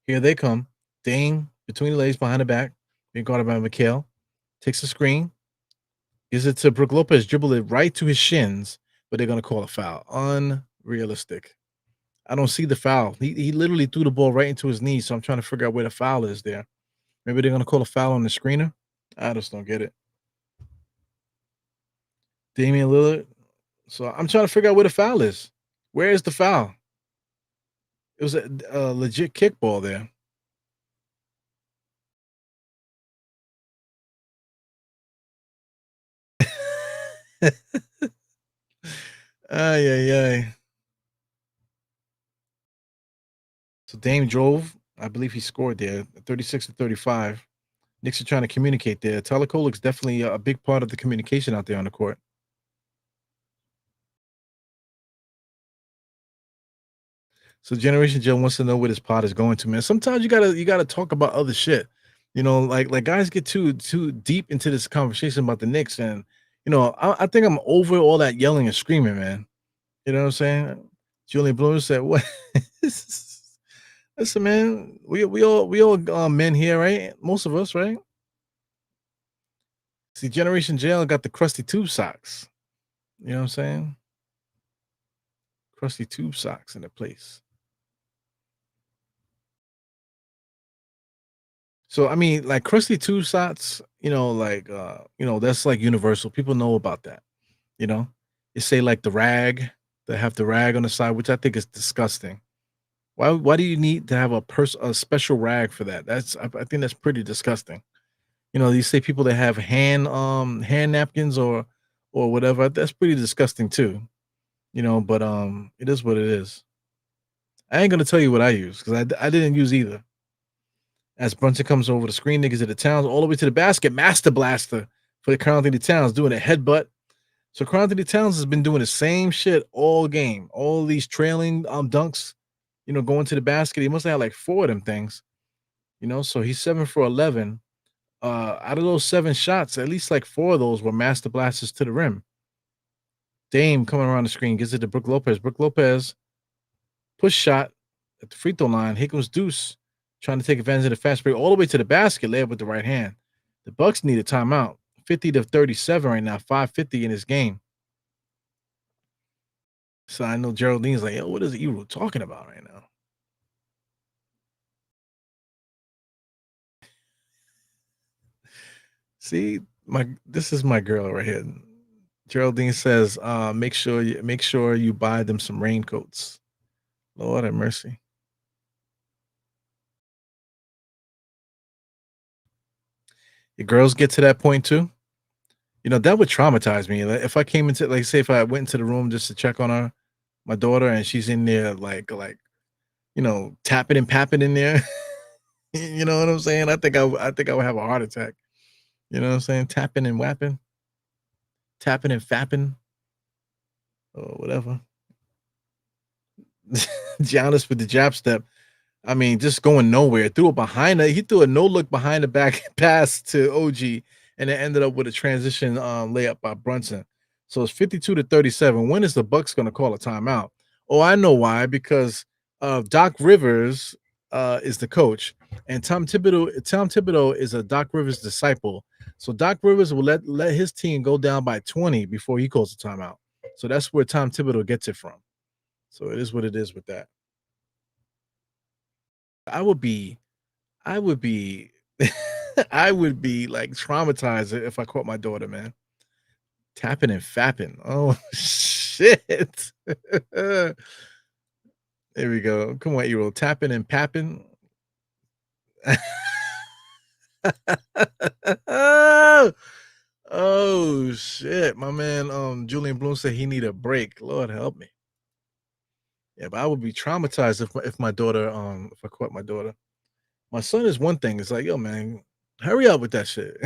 Here they come. Dame between the legs, behind the back. Being guarded by Mikal. Takes the screen. Gives it to Brook Lopez. Dribble it right to his shins. But they're going to call a foul. Unrealistic. I don't see the foul. He literally threw the ball right into his knee, so I'm trying to figure out where the foul is there. Maybe they're going to call a foul on the screener. I just don't get it. Damian Lillard. So I'm trying to figure out where the foul is. Where is the foul? It was a legit kickball there. Ay, ay, ay. So Dame drove. I believe he scored there, 36-35. Knicks are trying to communicate there. Talakolik's definitely a big part of the communication out there on the court. So Generation Joe wants to know where this pod is going to, man. Sometimes you gotta talk about other shit. Like guys get too deep into this conversation about the Knicks, and I think I'm over all that yelling and screaming, man. You know what I'm saying? Julian Bloom said, "What?" Listen, man, we all men here, right? Most of us, right? See, Generation Jail got the crusty tube socks. You know what I'm saying? Crusty tube socks in the place. So I mean, like crusty tube socks, that's like universal. People know about that. You know, you say like the rag, they have the rag on the side, which I think is disgusting. Why do you need to have a special rag for that? I think that's pretty disgusting. You say people that have hand napkins or whatever, that's pretty disgusting too. But it is what it is. I ain't gonna tell you what I use because I didn't use either. As Brunson comes over the screen, niggas at the Towns all the way to the basket, Master Blaster for the Carl Anthony Towns doing a headbutt. So Carl Anthony Towns has been doing the same shit all game, all these trailing dunks, going to the basket. He must have had like four of them things, so he's 7 for 11. Out of those 7 shots, at least like 4 of those were Master Blasters to the rim. Dame coming around the screen, gives it to Brook Lopez. Brook Lopez, push shot at the free throw line. Here comes Deuce, trying to take advantage of the fast break all the way to the basket, layup with the right hand. The Bucks need a timeout. 50-37 right now, 5:50 in this game. So I know Geraldine's like, yo, what is Ebro talking about right now? See, this is my girl right here. Geraldine says, make sure you buy them some raincoats. Lord have mercy. Your girls get to that point too. That would traumatize me. Like, if I came into, like, say, if I went into the room just to check on my daughter, and she's in there, tapping and papping in there. You know what I'm saying? I think I would have a heart attack. You know what I'm saying? Tapping and wapping, tapping and fapping, or whatever. Giannis with the jab step. I mean, just going nowhere. Threw it behind it. He threw a no look behind the back pass to OG, and it ended up with a transition layup by Brunson. So it's 52-37. When is the Bucks going to call a timeout? Oh, I know why. Because Doc Rivers is the coach, and Tom Thibodeau is a Doc Rivers disciple. So Doc Rivers will let his team go down by 20 before he calls a timeout. So that's where Tom Thibodeau gets it from. So it is what it is with that. I would be I would be I would be like traumatized if I caught my daughter, man. Tapping and fapping. Oh shit. There we go. Come on, Eero. Tapping and papping. Oh shit. My man Julian Bloom said he need a break. Lord help me. Yeah, but I would be traumatized if my daughter if I caught my daughter. My son is one thing. It's like, yo, man, hurry up with that shit.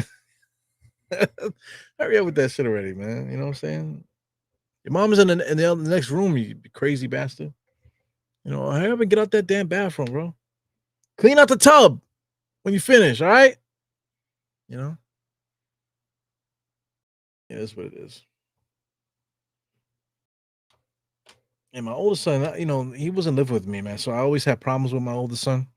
Hurry up with that shit already, man. You know what I'm saying? Your mom is in the next room, you crazy bastard. Hurry up and get out that damn bathroom, bro. Clean out the tub when you finish, all right? You know? Yeah, that's what it is. And my oldest son, he wasn't living with me, man. So I always had problems with my oldest son.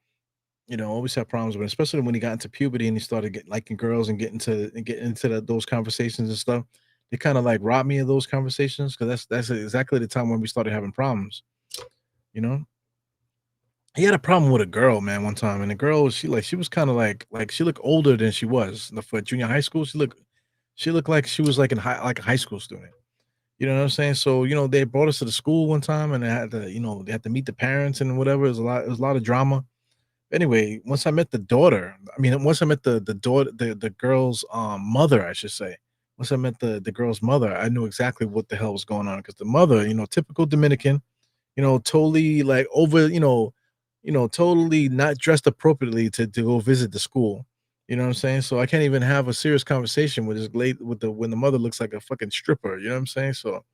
Always had problems with him, especially when he got into puberty and he started liking girls and getting into those conversations and stuff. They kind of like robbed me of those conversations because that's exactly the time when we started having problems. You know, he had a problem with a girl, man, one time, and the girl she was kind of like she looked older than she was for junior high school. She looked like she was like like a high school student. You know what I'm saying? So they brought us to the school one time, and they had to meet the parents and whatever. It was a lot of drama. Anyway, once I met the daughter, the girl's mother, I should say. Once I met the girl's mother, I knew exactly what the hell was going on because the mother, typical Dominican, totally like over, totally not dressed appropriately to go visit the school. You know what I'm saying? So I can't even have a serious conversation with this late with the when the mother looks like a fucking stripper. You know what I'm saying? So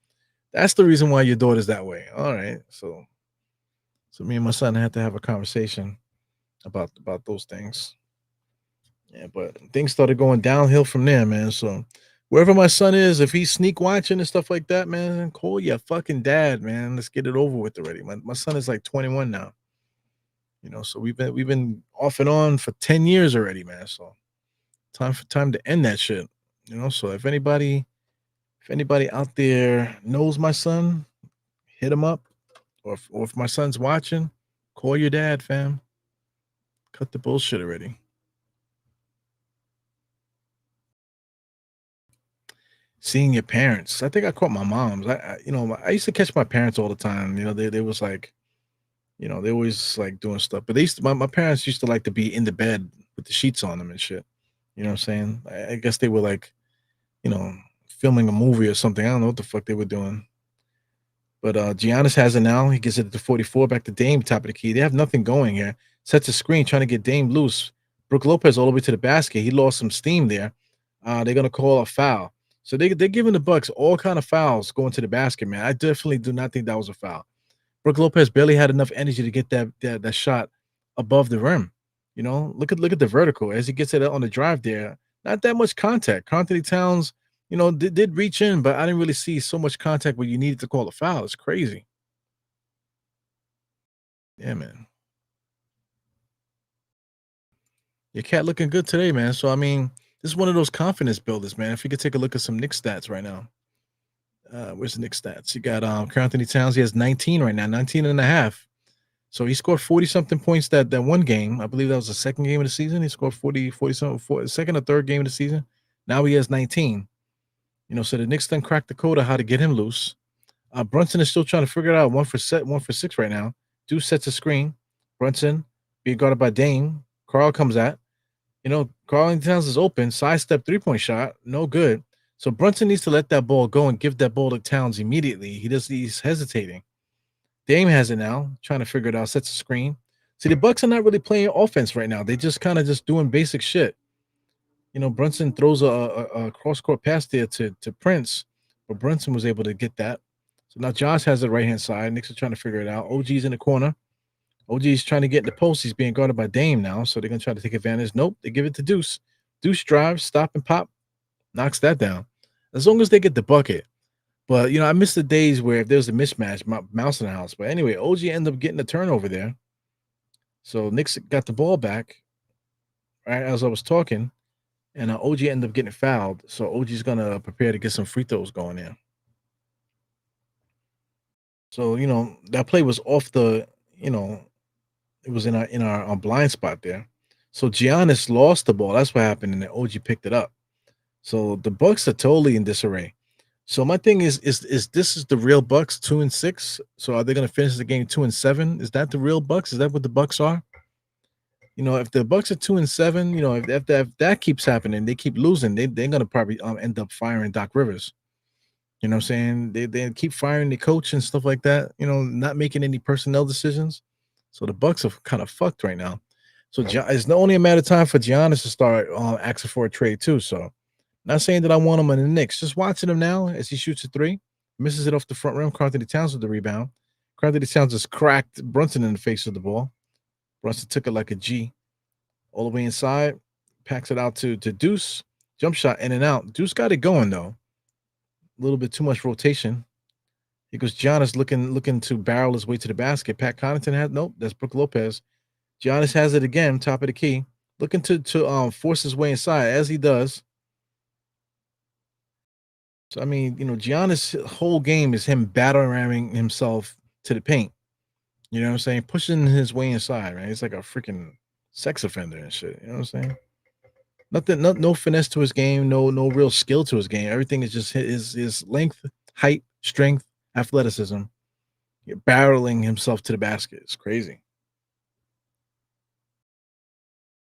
that's the reason why your daughter's that way. All right. So me and my son had to have a conversation about those things. Yeah, but things started going downhill from there, man. So wherever my son is, if he's sneak watching and stuff like that, man, call your fucking dad, man. Let's get it over with already. My son is like 21 now. So we've been off and on for 10 years already, man. So time to end that shit. So if anybody out there knows my son, hit him up. Or if my son's watching, call your dad, fam. Cut the bullshit already. Seeing your parents. I think I caught my mom's. I used to catch my parents all the time. They was like, they always like doing stuff. But my parents used to like to be in the bed with the sheets on them and shit. You know what I'm saying? I guess they were like, you know, filming a movie or something. I don't know what the fuck they were doing. But Giannis has it now. He gets it to 44, back to Dame, top of the key. They have nothing going here. Sets a screen, trying to get Dame loose. Brook Lopez all the way to the basket. He lost some steam there. They're gonna call a foul. So they're giving the Bucks all kind of fouls going to the basket, man. I definitely do not think that was a foul. Brook Lopez barely had enough energy to get that shot above the rim. Look at the vertical as he gets it on the drive there. Not that much contact. Anthony Towns, did reach in, but I didn't really see so much contact where you needed to call a foul. It's crazy. Yeah, man. Your cat looking good today, man. So I mean, this is one of those confidence builders, man. If you could take a look at some Knicks stats right now. Where's the Knicks stats? You got Karl Anthony Towns. He has 19 right now, 19 and a half. So he scored 40 something points that one game. I believe that was the second game of the season. He scored 40 something for second or third game of the season. Now he has 19. So the Knicks then cracked the code of how to get him loose. Brunson is still trying to figure it out. 1 for 6 right now. Deuce sets a screen. Brunson being guarded by Dame. Carl comes at. Carl Towns is open. Sidestep 3-point shot. No good. So Brunson needs to let that ball go and give that ball to Towns immediately. He's hesitating. Dame has it now, trying to figure it out. Sets a screen. See, the Bucks are not really playing offense right now. They just kind of just doing basic shit. Brunson throws a cross-court pass there to Prince, but Brunson was able to get that. So now Josh has the right-hand side. Knicks are trying to figure it out. OG's in the corner. OG's trying to get in the post. He's being guarded by Dame now, so they're going to try to take advantage. Nope, they give it to Deuce. Deuce drives, stop and pop, knocks that down. As long as they get the bucket. But, I miss the days where if there was a mismatch, mouse in the house. But anyway, OG ended up getting a turnover there. So Knicks got the ball back right as I was talking. And OG ended up getting fouled. So OG's going to prepare to get some free throws going there. So, that play was off the, it was in our blind spot there. So Giannis lost the ball. That's what happened. And then OG picked it up. So the Bucks are totally in disarray. So my thing is this is the real Bucks 2-6? So are they going to finish the game 2-7? Is that the real Bucks? Is that what the Bucks are? If the Bucks are 2-7, if that keeps happening, they keep losing. They're going to probably end up firing Doc Rivers. You know what I'm saying? They keep firing the coach and stuff like that. Not making any personnel decisions. So the Bucks are kind of fucked right now. So it's not only a matter of time for Giannis to start asking for a trade too. So. Not saying that I want him in the Knicks. Just watching him now as he shoots a three, misses it off the front rim. Karl Anthony Towns with the rebound. Karl Anthony Towns just cracked Brunson in the face of the ball. Brunson took it like a G. All the way inside, packs it out to Deuce. Jump shot in and out. Deuce got it going though. A little bit too much rotation. Here goes Giannis looking to barrel his way to the basket. Pat Connaughton has nope. That's Brook Lopez. Giannis has it again, top of the key, looking to force his way inside as he does. So, I mean, Giannis' whole game is him battering himself to the paint. You know what I'm saying? Pushing his way inside, right? He's like a freaking sex offender and shit. You know what I'm saying? No finesse to his game, no real skill to his game. Everything is just his length, height, strength, athleticism. Barreling himself to the basket. It's crazy.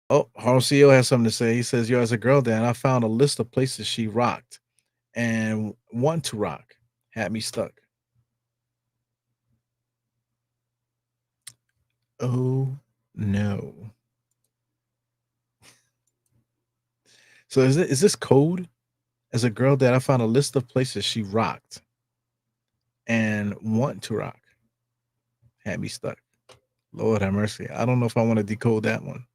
Oh, Harceo has something to say. He says, as a girl, Dan, I found a list of places she rocked and want to rock. Had me stuck. Oh no. So is this code? As a girl, that I found a list of places she rocked and want to rock. Had me stuck. Lord have mercy. I don't know if I want to decode that one.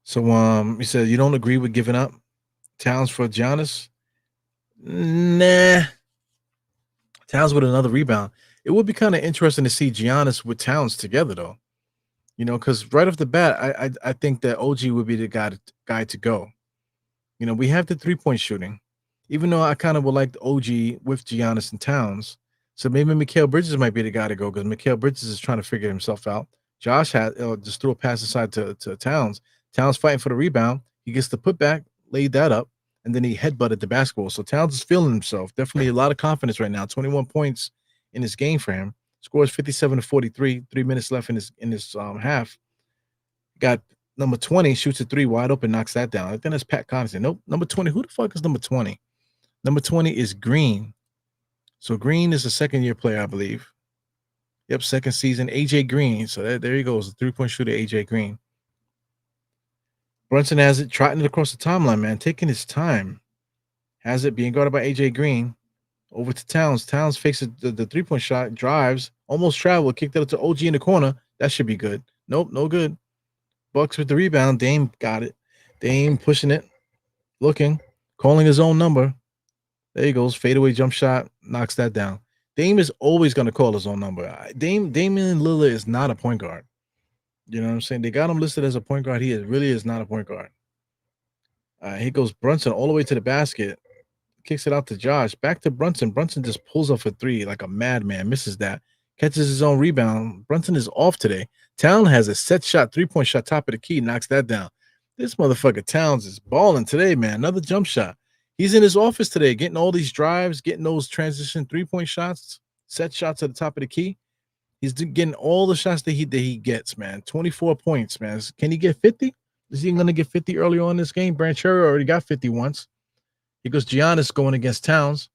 So you said you don't agree with giving up Towns for Giannis? Nah. Towns with another rebound. It would be kind of interesting to see Giannis with Towns together, though. Because right off the bat, I think that OG would be the guy to go. We have the 3-point shooting, even though I kind of would like the OG with Giannis and Towns. So maybe Mikal Bridges might be the guy to go because Mikal Bridges is trying to figure himself out. Josh had just threw a pass aside to Towns. Towns fighting for the rebound. He gets the putback, laid that up, and then he headbutted the basketball. So Towns is feeling himself. Definitely a lot of confidence right now. 21 points in this game for him. Scores 57 to 43. 3 minutes left in his half. Got number 20, shoots a three wide open, knocks that down. I think that's Pat Connaughton. Nope. Number 20. Who the fuck is number 20? Number 20 is Green. So Green is a second-year player, I believe. Yep, second season. AJ Green. So there he goes, the 3-point shooter, AJ Green. Brunson has it, trotting it across the timeline, man, taking his time. Has it being guarded by AJ Green. Over to Towns. Towns faces the 3-point shot, drives, almost traveled, kicked it up to OG in the corner. That should be good. Nope, no good. Bucks with the rebound. Dame got it. Dame pushing it, looking, calling his own number. There he goes. Fadeaway jump shot, knocks that down. Dame is always going to call his own number. Damian Lillard is not a point guard. You know what I'm saying? They got him listed as a point guard. He really is not a point guard. Here goes Brunson all the way to the basket. Kicks it out to Josh. Back to Brunson. Brunson just pulls up a three like a madman. Misses that. Catches his own rebound. Brunson is off today. Town has a set shot, 3-point shot, top of the key. Knocks that down. This motherfucker Towns is balling today, man. Another jump shot. He's in his office today, getting all these drives, getting those transition 3-point shots, set shots at the top of the key. He's getting all the shots that he gets, man. 24 points, man. Can he get 50? Is he going to get 50 early on in this game? Brancheri already got 50 once. He goes Giannis going against Towns.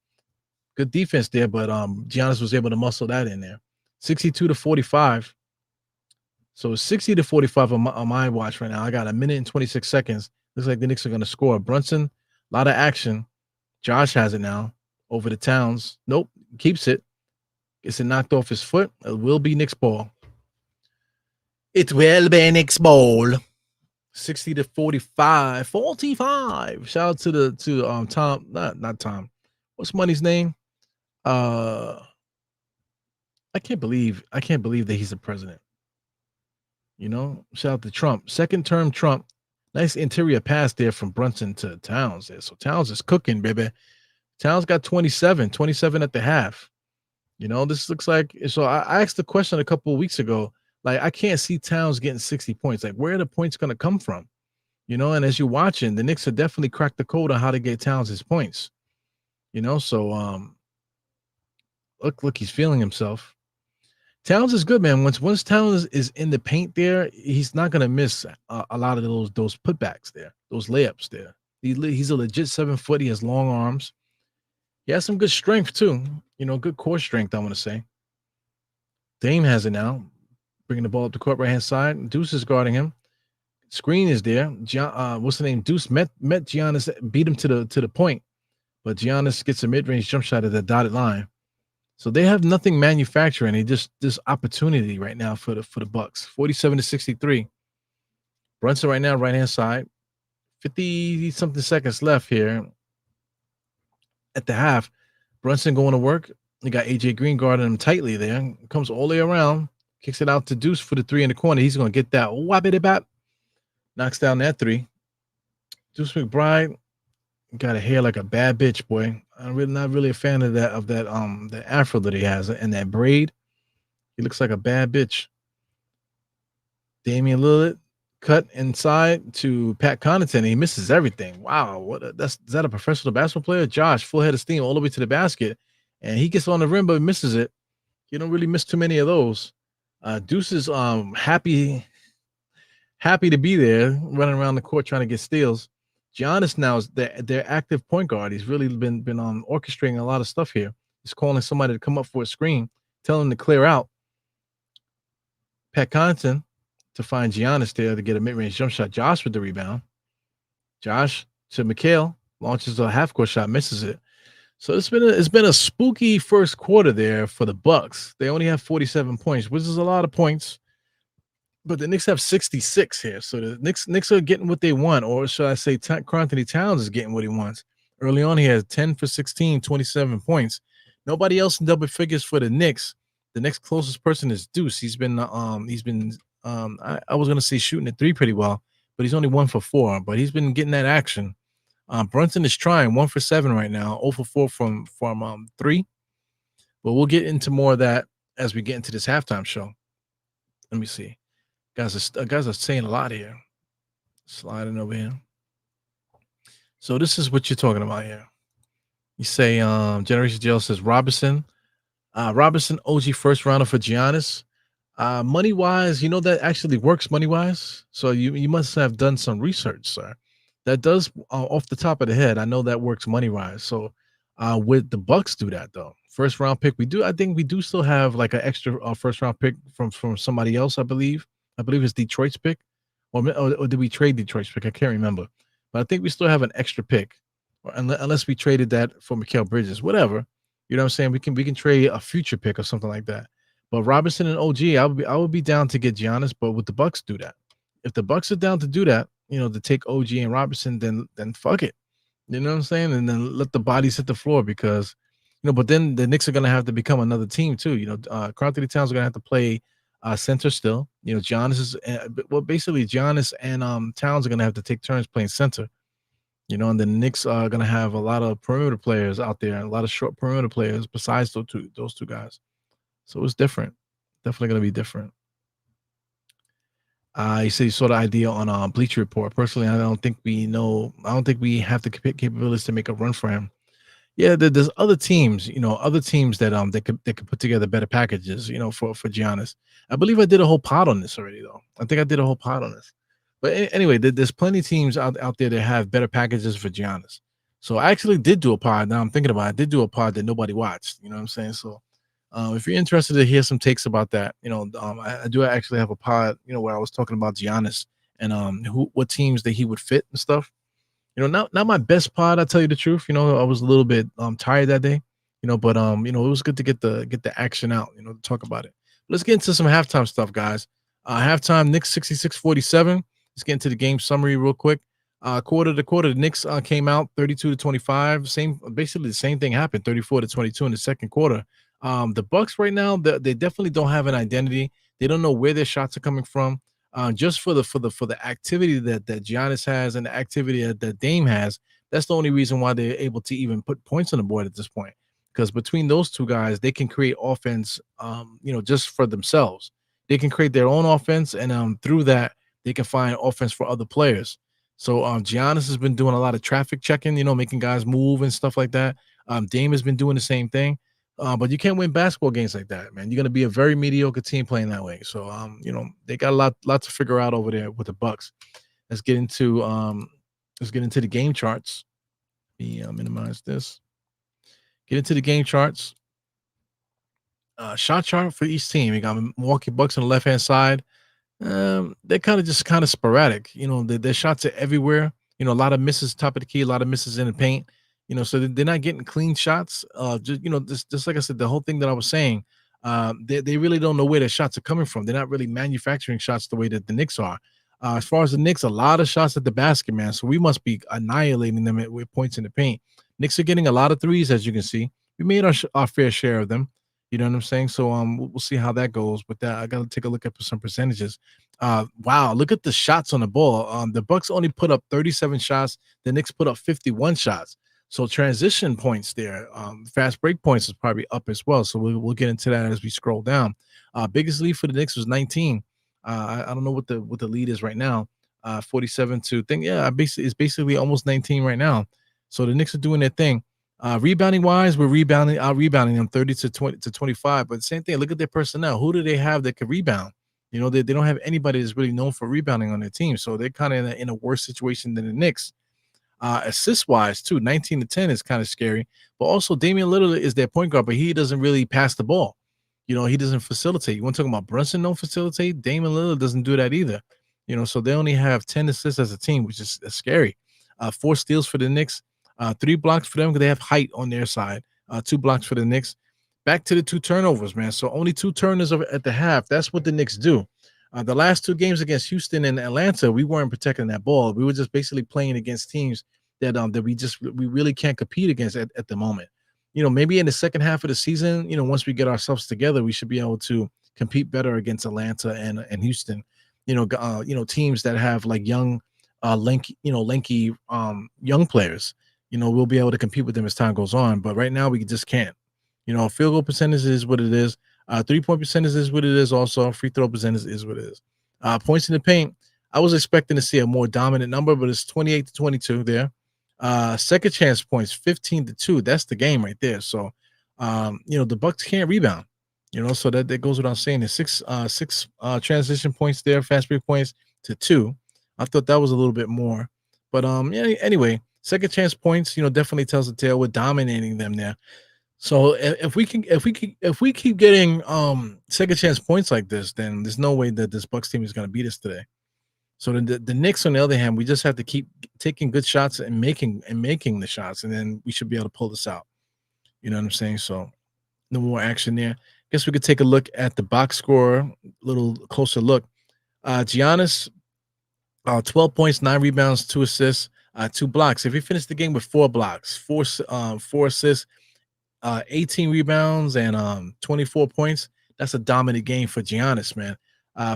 Good defense there, but Giannis was able to muscle that in there. 62 to 45. So 60 to 45 on my watch right now. I got a minute and 26 seconds. Looks like the Knicks are going to score. Brunson, a lot of action. Josh has it now over the Towns. Nope, keeps it. Gets it knocked off his foot. It will be Knicks ball. It will be Knicks ball. 60 to 45. 45. Shout out to Tom. Not Tom. What's Money's name? I can't believe that he's the president. Shout out to Trump. Second term Trump. Nice interior pass there from Brunson to Towns there. So Towns is cooking, baby. Towns got 27 at the half. This looks like, so I asked the question a couple of weeks ago, like, I can't see Towns getting 60 points. Like, where are the points going to come from? And as you're watching, the Knicks have definitely cracked the code on how to get Towns his points. So look, he's feeling himself. Towns is good, man. Once Towns is in the paint there, he's not going to miss a lot of those putbacks there, those layups there. He's a legit 7 foot. He has long arms. He has some good strength too. Good core strength, I want to say. Dame has it now. Bringing the ball up the court right-hand side. Deuce is guarding him. Screen is there. What's the name? Deuce met Giannis, beat him to the point. But Giannis gets a mid-range jump shot at the dotted line. So they have nothing manufacturing. They just this opportunity right now for the Bucks. 47 to 63. Brunson right now, right-hand side. 50-something seconds left here at the half. Brunson going to work. You got AJ Green guarding him tightly there. Comes all the way around. Kicks it out to Deuce for the three in the corner. He's going to get that wabbity-bap. Knocks down that three. Deuce McBride got a hair like a bad bitch, boy. I'm not really a fan of that the afro that he has and that braid. He looks like a bad bitch. Damian Lillard cut inside to Pat Connaughton. He misses everything. Wow, is that a professional basketball player? Josh, full head of steam all the way to the basket, and he gets on the rim but misses it. You don't really miss too many of those. Deuce is happy to be there, running around the court trying to get steals. Giannis now is their active point guard. He's really been orchestrating a lot of stuff here. He's calling somebody to come up for a screen, telling him to clear out. Pat Connaughton to find Giannis there to get a mid-range jump shot. Josh with the rebound. Josh to Mikal, launches a half-court shot, misses it. So it's been a spooky first quarter there for the Bucks. They only have 47 points, which is a lot of points. But the Knicks have 66 here. So the Knicks are getting what they want, or should I say Karl-Anthony Towns is getting what he wants. Early on, he has 10 for 16, 27 points. Nobody else in double figures for the Knicks. The next closest person is Deuce. I was gonna say shooting at three pretty well, but he's only 1 for 4. But he's been getting that action. Brunson is trying 1 for 7 right now, 0 for 4 from three. But we'll get into more of that as we get into this halftime show. Let me see. Guys are saying a lot here. Sliding over here. So this is what you're talking about here. You say Generation Jail says Robinson. Robinson OG first rounder for Giannis. Money wise, that actually works money wise. So you must have done some research, sir. That does off the top of the head. I know that works money wise. So with the Bucks do that though. First round pick, I think we do still have like an extra first round pick from somebody else. I believe it's Detroit's pick, or did we trade Detroit's pick? I can't remember, but I think we still have an extra pick, unless we traded that for Mikal Bridges, whatever. You know what I'm saying? We can trade a future pick or something like that. But Robinson and OG, I would be down to get Giannis, but would the Bucks do that? If the Bucks are down to do that, to take OG and Robinson, then fuck it. You know what I'm saying? And then let the bodies hit the floor because, but then the Knicks are gonna have to become another team too. Karl Anthony Towns are gonna have to play center still. Giannis is basically Giannis and Towns are gonna have to take turns playing center. And then the Knicks are gonna have a lot of perimeter players out there, a lot of short perimeter players besides those two guys. So it's different. Definitely going to be different. You said you saw the idea on Bleacher Report. Personally, I don't think we have the capabilities to make a run for him. Yeah, there's other teams, that they could put together better packages, for Giannis. I believe I did a whole pod on this already, though. I think I did a whole pod on this. But anyway, there's plenty of teams out there that have better packages for Giannis. So I actually did do a pod. Now I'm thinking about it. I did do a pod that nobody watched. You know what I'm saying? So if you're interested to hear some takes about that, I do actually have a pod, where I was talking about Giannis and what teams that he would fit and stuff. Not my best pod, I tell you the truth. I was a little bit tired that day, but it was good to get the action out, to talk about it. Let's get into some halftime stuff, guys. Halftime, Knicks 66-47. Let's get into the game summary real quick. Quarter to quarter, the Knicks came out 32-25. Basically the same thing happened, 34-22 in the second quarter. The Bucks right now, they definitely don't have an identity. They don't know where their shots are coming from. Just for the activity that Giannis has and the activity that Dame has, that's the only reason why they're able to even put points on the board at this point. Because between those two guys, they can create offense, just for themselves. They can create their own offense, and through that, they can find offense for other players. So Giannis has been doing a lot of traffic checking, making guys move and stuff like that. Dame has been doing the same thing. But you can't win basketball games like that, man. You're gonna be a very mediocre team playing that way. So they got a lot to figure out over there with the Bucks. Let's get into the game charts. Let me minimize this. Get into the game charts. Shot chart for each team. We got Milwaukee Bucks on the left hand side. They're kind of sporadic. Their shots are everywhere. A lot of misses top of the key, a lot of misses in the paint. So they're not getting clean shots. Just like I said, the whole thing that I was saying, they really don't know where their shots are coming from. They're not really manufacturing shots the way that the Knicks are. As far as the Knicks, a lot of shots at the basket, man. So we must be annihilating them with points in the paint. Knicks are getting a lot of threes, as you can see. We made our fair share of them. You know what I'm saying? So we'll see how that goes. But I got to take a look at some percentages. Wow, look at the shots on the ball. The Bucks only put up 37 shots. The Knicks put up 51 shots. So transition points there, fast break points is probably up as well. So we'll get into that as we scroll down. Biggest lead for the Knicks was 19. I don't know what the lead is right now. 47 to thing. Yeah, it's basically almost 19 right now. So the Knicks are doing their thing. Rebounding wise, we're rebounding them 30 to 20 to 25. But same thing. Look at their personnel. Who do they have that can rebound? They don't have anybody that's really known for rebounding on their team. So they're kind of in a worse situation than the Knicks. Assist wise too, 19 to 10 is kind of scary, but also Damian Lillard is their point guard, but he doesn't really pass the ball. He doesn't facilitate. You want to talk about Brunson don't facilitate? Damian Lillard doesn't do that either. So they only have 10 assists as a team, which is scary. 4 steals for the Knicks, 3 blocks for them because they have height on their side. 2 blocks for the Knicks. Back to the 2 turnovers, man. So only 2 turnovers at the half. That's what the Knicks do. The last 2 games against Houston and Atlanta, we weren't protecting that ball. We were just basically playing against teams that we really can't compete against at the moment. maybe in the second half of the season, once we get ourselves together, we should be able to compete better against Atlanta and Houston. Teams that have like young, lanky, young players. We'll be able to compete with them as time goes on. But right now, we just can't. Field goal percentage is what it is. 3-point percentage is what it is. Also, free throw percentage is what it is. Points in the paint. I was expecting to see a more dominant number, but it's 28-22 there. Second chance points, 15-2. That's the game right there. So, the Bucks can't rebound. So that goes without saying. There's six transition points there, fast break points to 2. I thought that was a little bit more, but yeah. Anyway, second chance points, definitely tells the tale. We're dominating them there. So if we keep getting second chance points like this, then there's no way that this Bucks team is going to beat us today. So the Knicks, on the other hand, we just have to keep taking good shots and making the shots, and then we should be able to pull this out. You know what I'm saying? So no more action there. Guess we could take a look at the box score, a little closer look. Giannis, 12 points, 9 rebounds, 2 assists, 2 blocks. If he finished the game with 4 blocks, 4 assists, 18 rebounds, and 24 points, that's a dominant game for Giannis, man.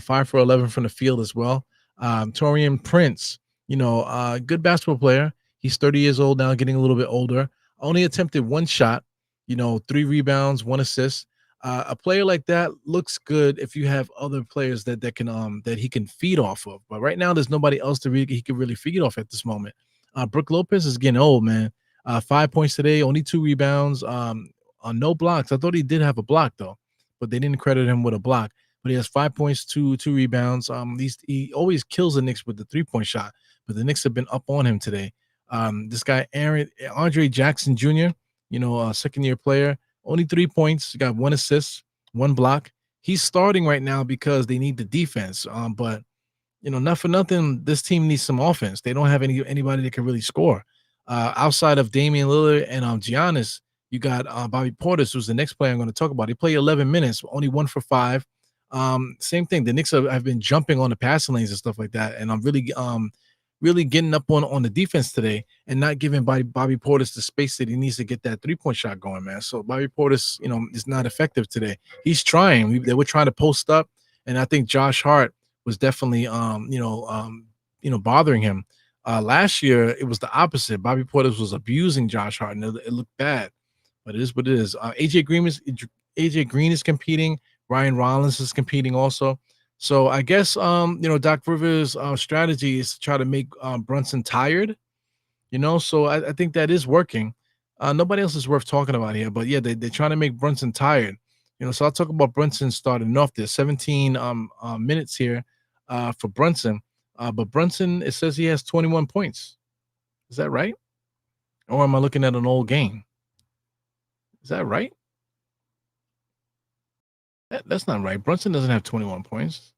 5 for 11 from the field as well. Torian Prince, good basketball player. He's 30 years old now, getting a little bit older. Only attempted 1 shot, 3 rebounds, 1 assist. A player like that looks good if you have other players that can that he can feed off of. But right now, there's nobody else he can really feed off at this moment. Brook Lopez is getting old, man. 5 points today, only 2 rebounds, on no blocks. I thought he did have a block though, but they didn't credit him with a block. But he has 5 points, two rebounds. He always kills the Knicks with the 3-point shot, but the Knicks have been up on him today. This guy Andre Jackson Jr., second-year player, only 3 points, got 1 assist, 1 block. He's starting right now because they need the defense. But not for nothing, this team needs some offense. They don't have anybody that can really score. Outside of Damian Lillard and Giannis, you got Bobby Portis, who's the next player I'm going to talk about. He played 11 minutes, only 1 for 5. Same thing. The Knicks have been jumping on the passing lanes and stuff like that, and I'm really getting up on the defense today and not giving Bobby Portis the space that he needs to get that 3-point shot going, man. So Bobby Portis, is not effective today. He's trying. They were trying to post up, and I think Josh Hart was definitely bothering him. Last year it was the opposite. Bobby Portis was abusing Josh Hart, and it looked bad, but it is what it is. AJ Green is competing. Ryan Rollins is competing also. So I guess Doc Rivers' strategy is to try to make Brunson tired. So I think that is working. Nobody else is worth talking about here, but yeah, they're trying to make Brunson tired. So I'll talk about Brunson starting off. There's 17 minutes here for Brunson. But Brunson, it says he has 21 points. Is that right? Or am I looking at an old game? Is that right? That's not right. Brunson doesn't have 21 points.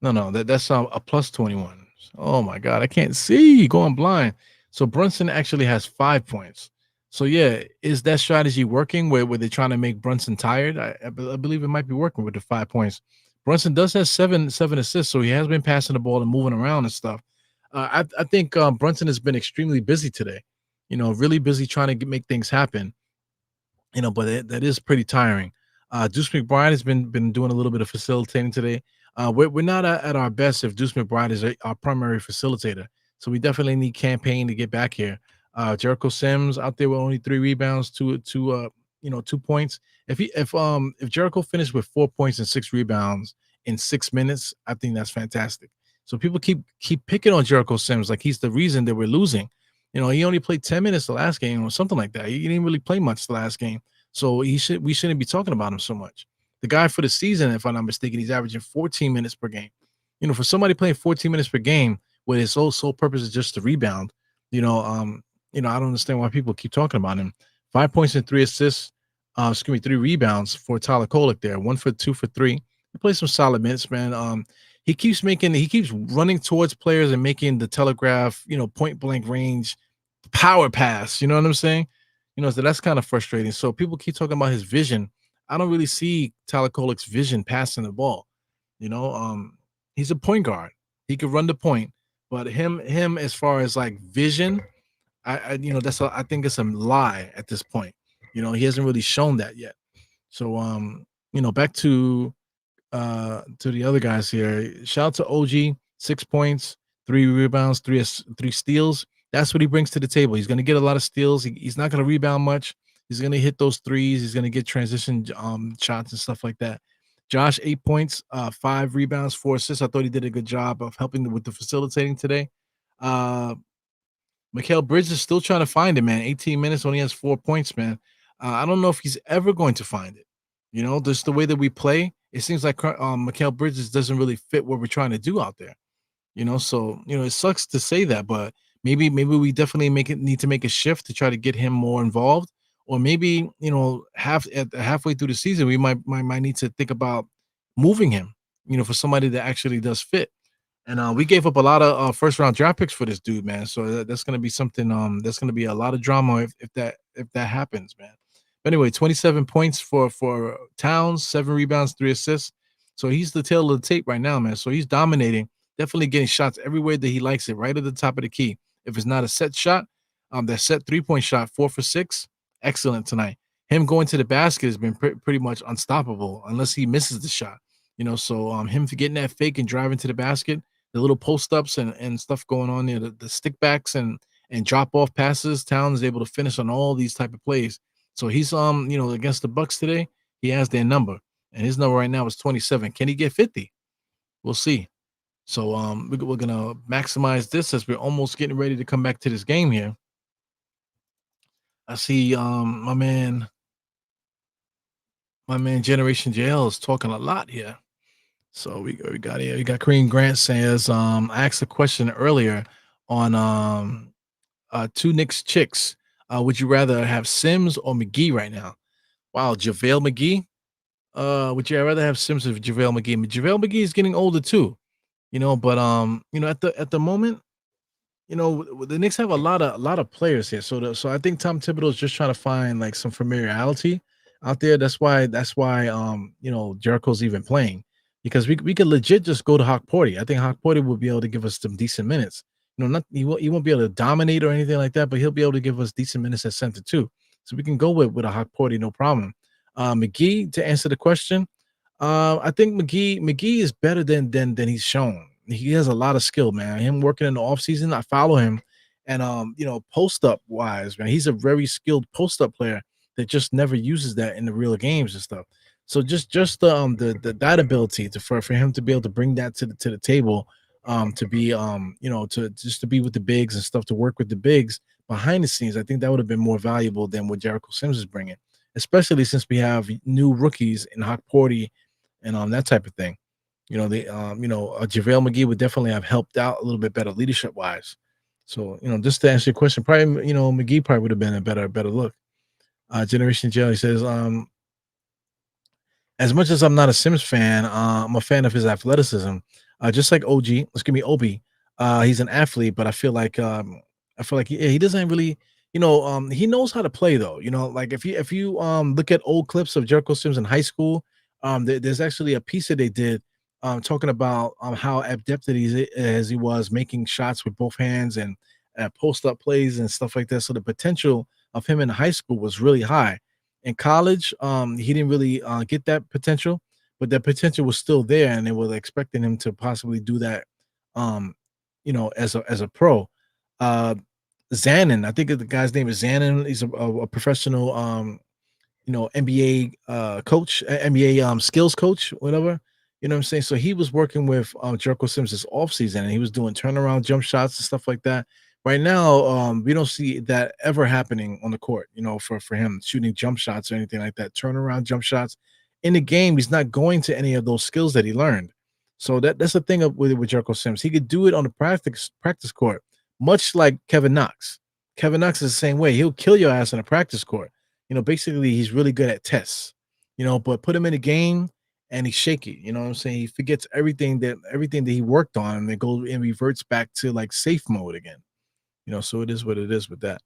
No, that's a plus 21. Oh my God, I can't see, going blind. So Brunson actually has 5 points. So yeah, is that strategy working where they're trying to make Brunson tired? I believe it might be working with the 5 points. Brunson does have seven assists, so he has been passing the ball and moving around and stuff. I think Brunson has been extremely busy today. Really busy trying to make things happen. But that is pretty tiring. Deuce McBride has been doing a little bit of facilitating today. We're not at our best if Deuce McBride is our primary facilitator. So we definitely need campaign to get back here. Jericho Sims out there with only 3 rebounds, 2 points. If Jericho finished with 4 points and 6 rebounds in 6 minutes, I think that's fantastic. So people keep picking on Jericho Sims like he's the reason that we're losing. He only played 10 minutes the last game or something like that. He didn't really play much the last game. So we shouldn't be talking about him so much. The guy for the season, if I'm not mistaken, he's averaging 14 minutes per game. For somebody playing 14 minutes per game where his sole purpose is just to rebound, I don't understand why people keep talking about him. 5 points and 3 assists, 3 rebounds for Tyler Kolek there. 1 for 2 for 3. He plays some solid minutes, man. He keeps running towards players and making the telegraph, point blank range power pass. You know what I'm saying? So that's kind of frustrating. So people keep talking about his vision. I don't really see Tyler Kolek's vision passing the ball. He's a point guard. He could run the point, but him as far as like vision, I think it's a lie at this point. He hasn't really shown that yet. So back to the other guys here. Shout out to OG, 6 points, 3 rebounds, three steals. That's what he brings to the table. He's going to get a lot of steals. He's not going to rebound much. He's going to hit those threes. He's going to get transition shots and stuff like that. Josh, 8 points, 5 rebounds, 4 assists. I thought he did a good job of helping with the facilitating today. Mikal Bridges is still trying to find it, man. 18 minutes, only has 4 points, man. I don't know if he's ever going to find it. Just the way that we play, it seems like Mikal Bridges doesn't really fit what we're trying to do out there. So it sucks to say that, but maybe we definitely need to make a shift to try to get him more involved, or maybe halfway through the season we might need to think about moving him, for somebody that actually does fit. And we gave up a lot of first round draft picks for this dude, man. So that's gonna be something. That's gonna be a lot of drama if that happens, man. But anyway, 27 points for Towns, 7 rebounds, 3 assists. So he's the tail of the tape right now, man. So he's dominating, definitely getting shots everywhere that he likes it, right at the top of the key. If it's not a set shot, that set 3-point shot, 4 for 6, excellent tonight. Him going to the basket has been pretty much unstoppable unless he misses the shot. So him getting that fake and driving to the basket, the little post ups and stuff going on there, the stick backs and drop off passes. Towns is able to finish on all these type of plays. So he's against the Bucks today, he has their number, and his number right now is 27. Can he get 50? We'll see. So we're gonna maximize this as we're almost getting ready to come back to this game here. I see my man Generation JL is talking a lot here. So we got here. We got Kareem Grant says, I asked a question earlier on two Knicks chicks. Would you rather have Sims or McGee right now? Wow, JaVale McGee. Would you rather have Sims or JaVale McGee? JaVale McGee is getting older too, but at the moment, the Knicks have a lot of players here. So I think Tom Thibodeau is just trying to find like some familiarity out there. That's why Jericho's even playing, because we could legit just go to Hawk Porty. I think Hawk Porty will be able to give us some decent minutes. He won't be able to dominate or anything like that, but he'll be able to give us decent minutes at center too. So we can go with a Hawk Porty, no problem. McGee, to answer the question, I think McGee is better than he's shown. He has a lot of skill, man. Him working in the offseason, I follow him, and post up wise, man, he's a very skilled post up player that just never uses that in the real games and stuff. So just the that ability for him to be able to bring that to the table, to be to be with the bigs and stuff, to work with the bigs behind the scenes, I think that would have been more valuable than what Jericho Sims is bringing, especially since we have new rookies in Hawk Porty and that type of thing. JaVale McGee would definitely have helped out a little bit better leadership wise. So, just to answer your question, probably, McGee probably would have been a better look. Generation Jelly says, as much as I'm not a Sims fan, I'm a fan of his athleticism. Just like OG, let's give me Obi. He's an athlete, but I feel like he doesn't really, he knows how to play though. Like if you look at old clips of Jericho Sims in high school, there's actually a piece that they did talking about how adept as he was making shots with both hands and post up plays and stuff like that. So the potential of him in high school was really high. In college, he didn't really get that potential, but that potential was still there, and they were expecting him to possibly do that, as a pro. Zanin, I think the guy's name is Zanin. He's a professional, NBA coach, NBA skills coach, whatever. You know what I'm saying? So he was working with Jericho Sims this offseason, and he was doing turnaround jump shots and stuff like that. Right now, we don't see that ever happening on the court, for him shooting jump shots or anything like that. Turnaround jump shots. In the game, he's not going to any of those skills that he learned. So that's the thing with Jericho Sims. He could do it on the practice court, much like Kevin Knox. Kevin Knox is the same way. He'll kill your ass on a practice court. Basically he's really good at tests, but put him in a game and he's shaky. You know what I'm saying? He forgets everything that he worked on, and it goes and reverts back to like safe mode again. So it is what it is with that.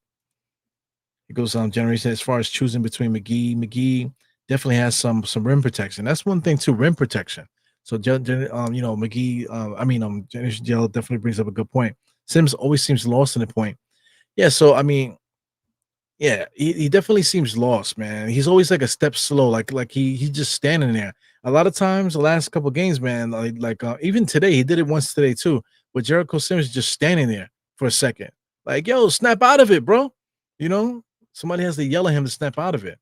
It goes on generation as far as choosing between McGee definitely has some rim protection. That's one thing too, rim protection. So McGee, Generation Gel definitely brings up a good point. Sims always seems lost in the point. Yeah, so I mean, Yeah, he definitely seems lost, man. He's always like a step slow, like he's just standing there. A lot of times, the last couple games, man, even today, he did it once today too. But Jericho Sims just standing there for a second, like, yo, snap out of it, bro. You know, somebody has to yell at him to snap out of it.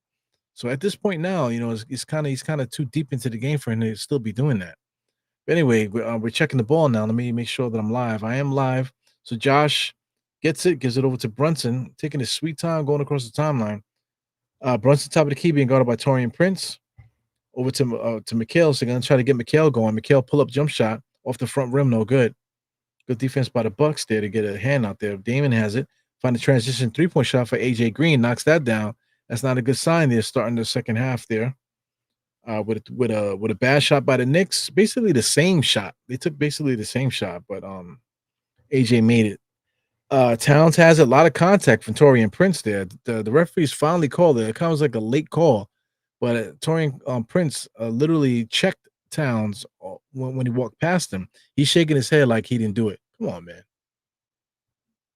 So at this point now, he's kind of too deep into the game for him to still be doing that. But anyway, we're checking the ball now. Let me make sure that I'm live. I am live. So Josh gets it, gives it over to Brunson, taking his sweet time going across the timeline. Brunson top of the key being guarded by Torian Prince. Over to McHale. So gonna try to get McHale going. McHale pull up jump shot off the front rim, no good. Good defense by the Bucks there to get a hand out there. Damon has it. Find a transition 3-point shot for AJ Green. Knocks that down. That's not a good sign there. Starting the second half there. With a bad shot by the Knicks, basically the same shot. They took basically the same shot, but AJ made it. Towns has a lot of contact from Torian Prince there. The referees finally called it. It kind of was like a late call, but Torian Prince literally checked Towns when he walked past him. He's shaking his head like he didn't do it. Come on, man.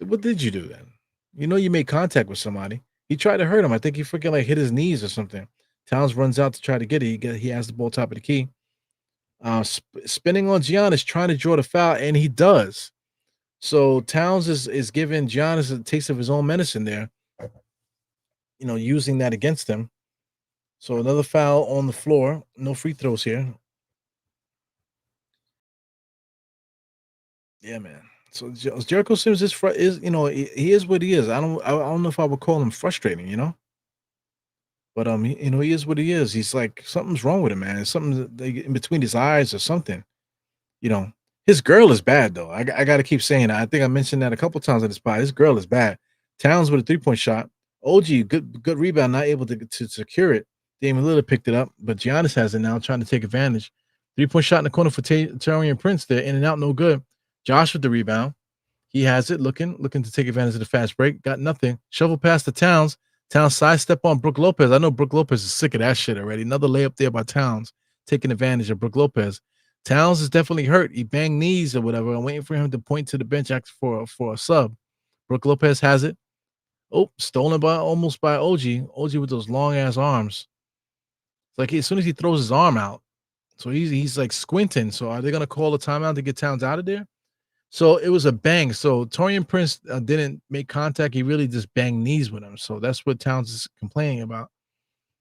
What did you do then? You know you made contact with somebody. He tried to hurt him. I think he freaking like hit his knees or something. Towns runs out to try to get it. He has the ball top of the key. Spinning on Giannis, trying to draw the foul, and he does. So Towns is giving Giannis a taste of his own medicine there. Using that against him. So another foul on the floor. No free throws here. Yeah, man. So Jericho Sims is he is what he is. I don't know if I would call him frustrating, but he is what he is. He's like something's wrong with him, man. Something in between his eyes or something. You know, his girl is bad though. I got to keep saying that. I think I mentioned that a couple times in the spot. His girl is bad. Towns with a 3-point shot. OG good rebound, not able to secure it. Damian Lillard picked it up, but Giannis has it now, trying to take advantage. 3-point shot in the corner for Taurean Prince there, in and out, no good. Josh with the rebound. He has it, looking to take advantage of the fast break. Got nothing. Shovel pass to Towns. Towns sidestep on Brook Lopez. I know Brook Lopez is sick of that shit already. Another layup there by Towns, taking advantage of Brook Lopez. Towns is definitely hurt. He banged knees or whatever. I'm waiting for him to point to the bench for a sub. Brook Lopez has it. Oh, stolen almost by OG. OG with those long ass arms. It's like as soon as he throws his arm out, so he's like squinting. So are they gonna call a timeout to get Towns out of there? So it was a bang. So Torian Prince didn't make contact. He really just banged knees with him. So that's what Towns is complaining about.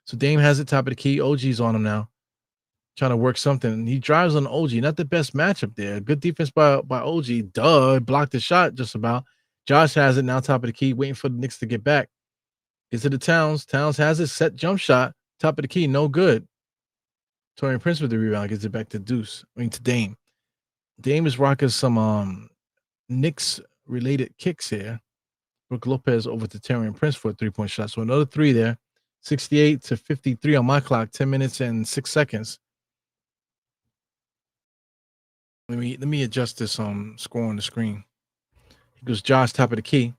So Dame has it top of the key. OG's on him now, trying to work something. He drives on OG. Not the best matchup there. Good defense by OG. Blocked the shot just about. Josh has it now top of the key, waiting for the Knicks to get back. Gets it to Towns. Towns has it. Set jump shot. Top of the key. No good. Torian Prince with the rebound. Gets it back to to Dame. Dame is rocking some Knicks related kicks here. Brook Lopez over to Torian Prince for a 3-point shot. So another three there. 68-53 on my clock. 10 minutes and 6 seconds. Let me adjust this score on the screen. He goes Josh top of the key.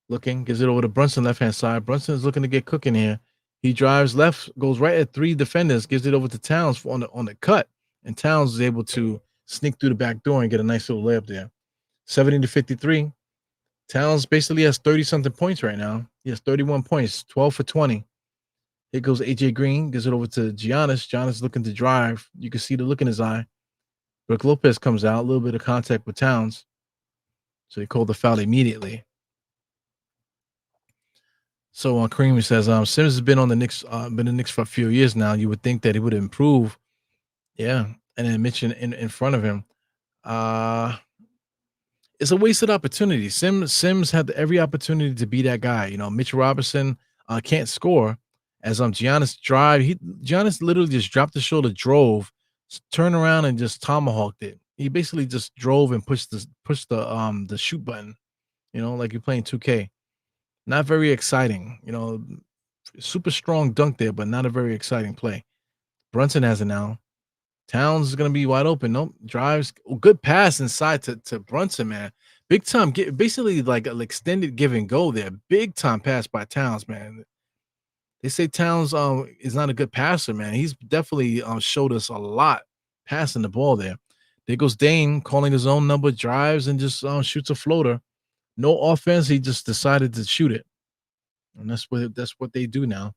Looking, gives it over to Brunson left hand side. Brunson is looking to get cooking here. He drives left, goes right at 3 defenders, gives it over to Towns on the cut, and Towns is able to sneak through the back door and get a nice little layup there. 70-53. Towns basically has 30-something points right now. He has 31 points, 12 for 20. Here goes AJ Green, gives it over to Giannis. Giannis looking to drive. You can see the look in his eye. Brook Lopez comes out, a little bit of contact with Towns. So he called the foul immediately. So Kareem says, Sims has been on the Knicks, for a few years now. You would think that he would improve. Yeah. And then Mitch in front of him. It's a wasted opportunity. Sims had every opportunity to be that guy. Mitch Robinson can't score. As Giannis Giannis literally just dropped the shoulder, drove, turned around and just tomahawked it. He basically just drove and pushed the shoot button, like you're playing 2K. Not very exciting, super strong dunk there, but not a very exciting play. Brunson has it now. Towns is going to be wide open. Nope. Drives. Good pass inside to Brunson, man. Big time. Basically like an extended give and go there. Big time pass by Towns, man. They say Towns is not a good passer, man. He's definitely showed us a lot passing the ball there. There goes Dame calling his own number, drives and just shoots a floater. No offense. He just decided to shoot it. and that's what they do now.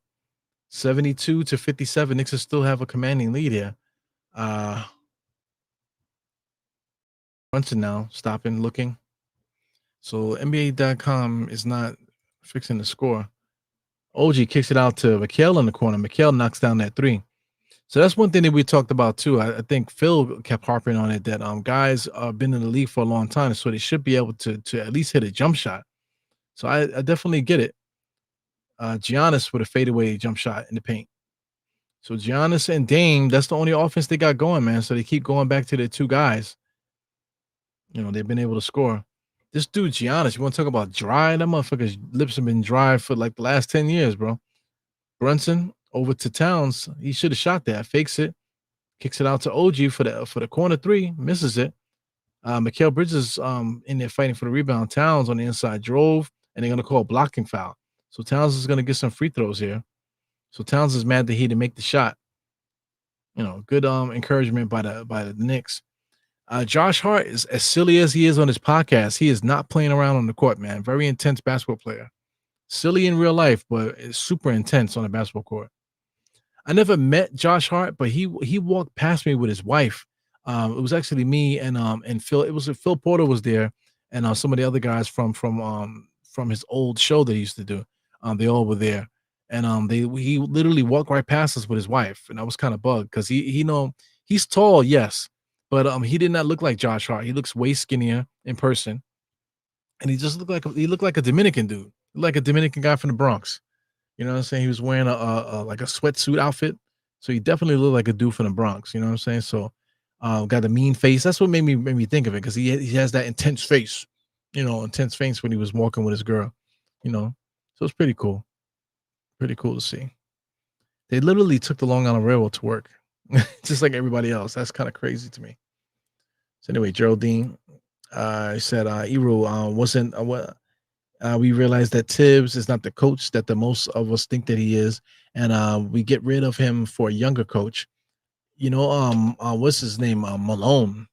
72-57. Knicks still have a commanding lead here. Uh Brunson now stopping, looking. So NBA.com is not fixing the score. OG kicks it out to Mikal in the corner. Mikal knocks down that three. So that's one thing that we talked about too. I think Phil kept harping on it that guys been in the league for a long time, so they should be able to at least hit a jump shot. So I definitely get it. Giannis with a fadeaway jump shot in the paint. So Giannis and Dame, that's the only offense they got going, man. So they keep going back to their two guys. They've been able to score. This dude Giannis, you want to talk about dry? That motherfucker's lips have been dry for like the last 10 years, bro. Brunson over to Towns. He should have shot that. Fakes it, kicks it out to OG for the corner three, misses it. Mikal Bridges in there fighting for the rebound. Towns on the inside drove, and they're gonna call a blocking foul. So Towns is gonna get some free throws here. So Towns is mad that he didn't make the shot. Good encouragement by the Knicks. Josh Hart is as silly as he is on his podcast. He is not playing around on the court, man. Very intense basketball player. Silly in real life, but it's super intense on the basketball court. I never met Josh Hart, but he walked past me with his wife. It was actually me and Phil. It was Phil Porter was there, and some of the other guys from his old show that he used to do. They all were there, and he literally walked right past us with his wife, and I was kind of bugged because he's tall, yes, but he did not look like Josh Hart. He looks way skinnier in person, and he looked like a Dominican dude, like a Dominican guy from the Bronx. You know what I'm saying? He was wearing a like a sweatsuit outfit. So he definitely looked like a dude from the Bronx. You know what I'm saying? So got a mean face. That's what made me think of it because he has that intense face, intense face when he was walking with his girl, you know. So it's pretty cool. Pretty cool to see. They literally took the Long Island Railroad to work, just like everybody else. That's kind of crazy to me. So anyway, Geraldine said Eru wasn't what we realized that Tibbs is not the coach that the most of us think that he is, and we get rid of him for a younger coach. What's his name? Malone.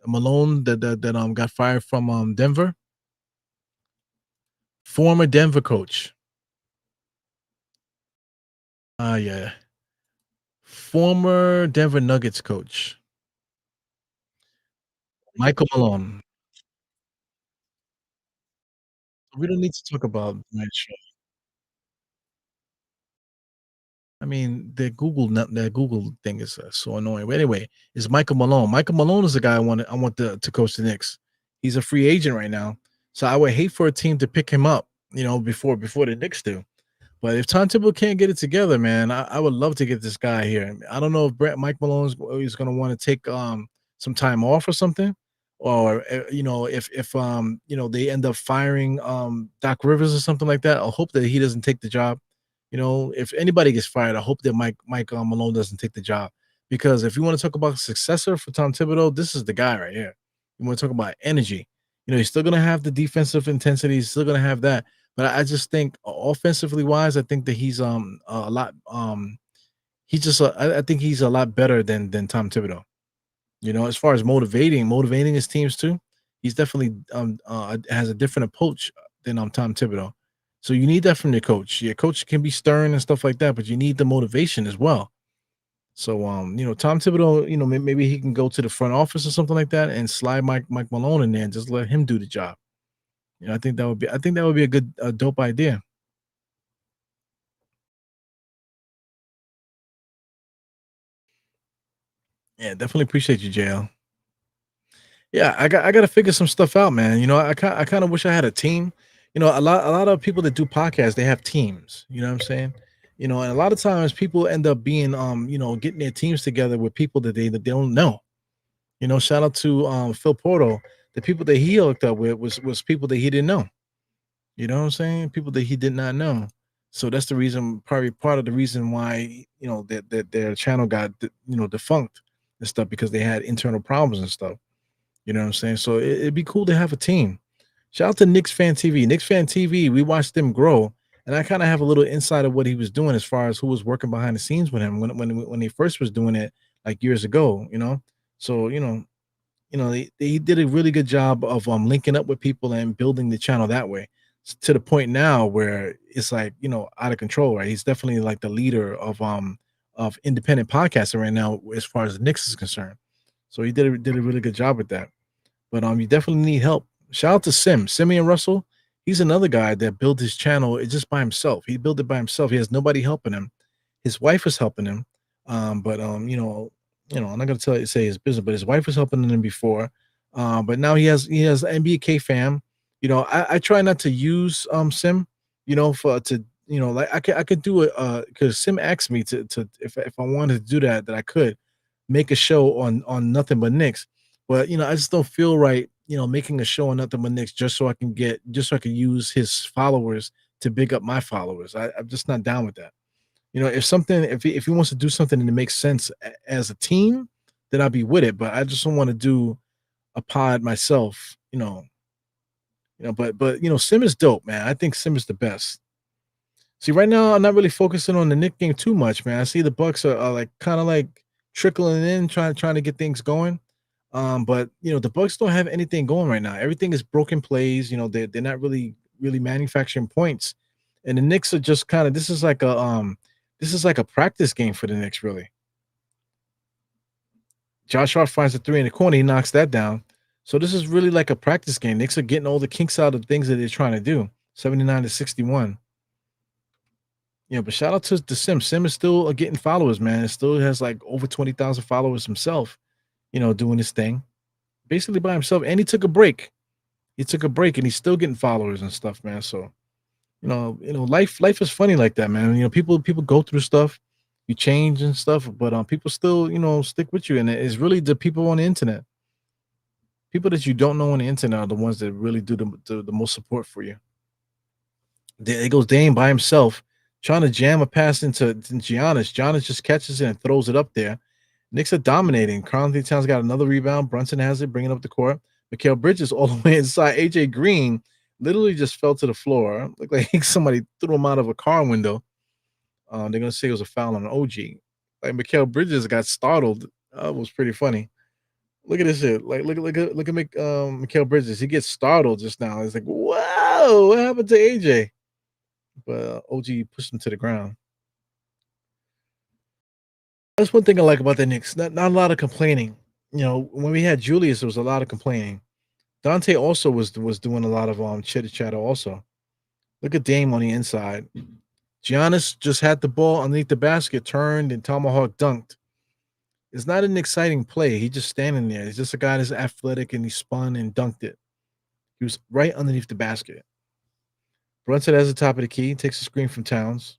Malone that got fired from Denver. Former Denver coach. Yeah. Former Denver Nuggets coach. Michael Malone. We don't need to talk about that. I mean, their Google thing is so annoying. But anyway, it's Michael Malone. Michael Malone is the guy I want to coach the Knicks. He's a free agent right now, so I would hate for a team to pick him up, before the Knicks do. But if Tom Thibodeau can't get it together, man, I would love to get this guy here. I don't know if Mike Malone is going to want to take some time off or something, or if they end up firing Doc Rivers or something like that. I hope that he doesn't take the job. If anybody gets fired, I hope that Mike Malone doesn't take the job, because if you want to talk about a successor for Tom Thibodeau, this is the guy right here. You want to talk about energy. He's still going to have the defensive intensity. He's still going to have that. But I just think offensively wise, I think that he's a lot he's just I think he's a lot better than Tom Thibodeau. As far as motivating his teams too, he's definitely has a different approach than Tom Thibodeau. So you need that from your coach. Your coach can be stern and stuff like that, but you need the motivation as well. So Tom Thibodeau, maybe he can go to the front office or something like that and slide Mike Malone in there and just let him do the job. I think that would be a good, dope idea. Yeah, definitely appreciate you, JL. Yeah, I got to figure some stuff out, man. I kind of wish I had a team. A lot of people that do podcasts, they have teams. You know what I'm saying? And a lot of times people end up being getting their teams together with people that they don't know. Shout out to Phil Porto. The people that he hooked up with was people that he didn't know. You know what I'm saying? People that he did not know. So that's the reason, probably part of the reason why, that their channel got, defunct and stuff, because they had internal problems and stuff. You know what I'm saying? So it'd be cool to have a team. Shout out to Knicks Fan TV. Knicks Fan TV, we watched them grow. And I kind of have a little insight of what he was doing as far as who was working behind the scenes with him when he first was doing it like years ago. So, he did a really good job of linking up with people and building the channel that way. to the point now where it's like, out of control, right? He's definitely like the leader of independent podcasting right now as far as the Knicks is concerned. So he did a really good job with that. But you definitely need help. Shout out to Simeon Russell. He's another guy that built his channel just by himself. He built it by himself. He has nobody helping him. His wife is helping him. But I'm not gonna say his business, but his wife was helping him before. But now he has NBA fam. I try not to use Sim, for to like I could do it because Sim asked me to if I wanted to do that I could make a show on nothing but Knicks. But I just don't feel right, making a show on nothing but Knicks just so I can use his followers to big up my followers. I'm just not down with that. If he wants to do something and it makes sense as a team, then I'll be with it. But I just don't want to do a pod myself, but Sim is dope, man. I think Sim is the best. See, right now I'm not really focusing on the Nick game too much, man. I see the Bucks are like kind of like trickling in, trying to get things going. But the Bucks don't have anything going right now. Everything is broken plays. They're not really manufacturing points, and the Knicks are just kind of this is like a practice game for the Knicks, really. Josh Hart finds a three in the corner, he knocks that down. So this is really like a practice game. Knicks are getting all the kinks out of things that they're trying to do. 79-61. But shout out to Sim. Sim is still getting followers, man. It still has like over 20,000 followers himself, doing his thing basically by himself. And he took a break. He took a break and he's still getting followers and stuff, man. So, life is funny like that, man. People go through stuff, you change and stuff, but people still, stick with you. And it's really the people on the internet. People that you don't know on the internet are the ones that really do the most support for you. It goes Dame by himself, trying to jam a pass into Giannis. Giannis just catches it and throws it up there. Knicks are dominating. Karl-Anthony Towns got another rebound. Brunson has it, bringing up the court. Mikal Bridges all the way inside. AJ Green literally just fell to the floor. Looked like somebody threw him out of a car window. They're gonna say it was a foul on an OG. Like Mikal Bridges got startled. It was pretty funny. Look at this shit. Like look at Mikal Bridges. He gets startled just now. It's like, whoa, what happened to AJ? But OG pushed him to the ground. That's one thing I like about the Knicks. Not a lot of complaining. When we had Julius, there was a lot of complaining. Dante also was doing a lot of chitter chatter also. Look at Dame on the inside. Giannis just had the ball underneath the basket, turned and tomahawk dunked. It's not an exciting play. He's just standing there. He's just a guy that's athletic and he spun and dunked it. He was right underneath the basket. Brunson has the top of the key, takes a screen from Towns.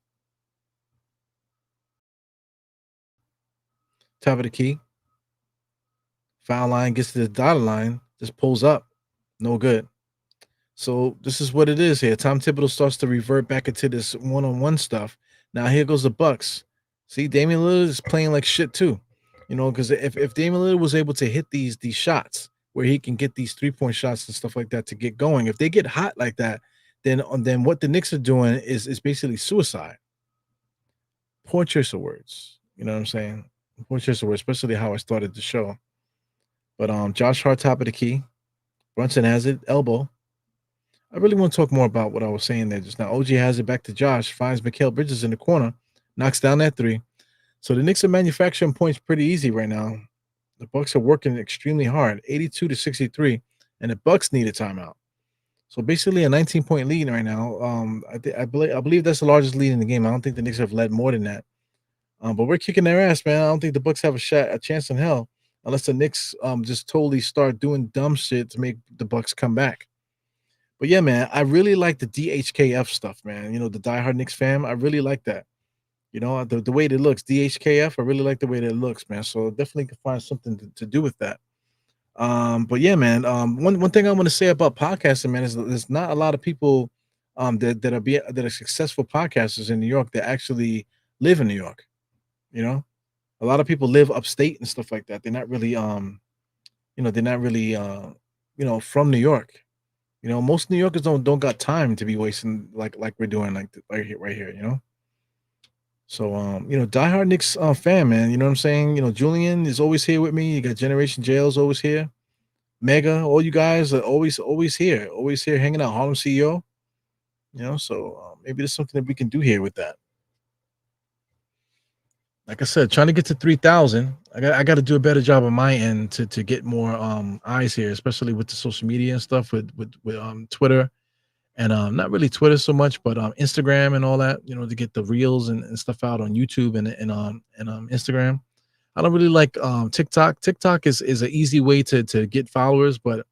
Top of the key. Foul line, gets to the dotted line, just pulls up. No good. So this is what it is here. Tom Thibodeau starts to revert back into this one-on-one stuff. Now here goes the Bucks. See, Damian Lillard is playing like shit too. Because if Damian Lillard was able to hit these shots where he can get these 3-point shots and stuff like that to get going, if they get hot like that, then what the Knicks are doing is basically suicide. Poor choice of words. You know what I'm saying? Poor choice of words, especially how I started the show. But Josh Hart, top of the key. Brunson has it, elbow. I really want to talk more about what I was saying there just now. OG has it back to Josh, finds Mikal Bridges in the corner, knocks down that three. So the Knicks are manufacturing points pretty easy right now. The Bucks are working extremely hard, 82-63, and the Bucks need a timeout. So basically a 19-point lead right now. I believe that's the largest lead in the game. I don't think the Knicks have led more than that. But we're kicking their ass, man. I don't think the Bucks have a chance in hell unless the Knicks just totally start doing dumb shit to make the Bucks come back. But yeah, man, I really like the DHKF stuff, man. The diehard Knicks fam. I really like that. The way it looks, DHKF. I really like the way that it looks, man. So definitely can find something to do with that. But yeah, man. One thing I want to say about podcasting, man, is there's not a lot of people that are successful podcasters in New York that actually live in New York. A lot of people live upstate and stuff like that. They're not really from New York. Most New Yorkers don't got time to be wasting like we're doing like right here. So diehard Knicks fan, man. You know what I'm saying? Julian is always here with me. You got Generation Jail's always here. Mega, all you guys are always here hanging out. Harlem CEO. So maybe there's something that we can do here with that. Like I said, trying to get to 3,000. I got to do a better job on my end to get more eyes here, especially with the social media and stuff with Twitter and not really Twitter so much, but Instagram and all that. To get the reels and stuff out on YouTube and Instagram. I don't really like TikTok. TikTok is an easy way to get followers, but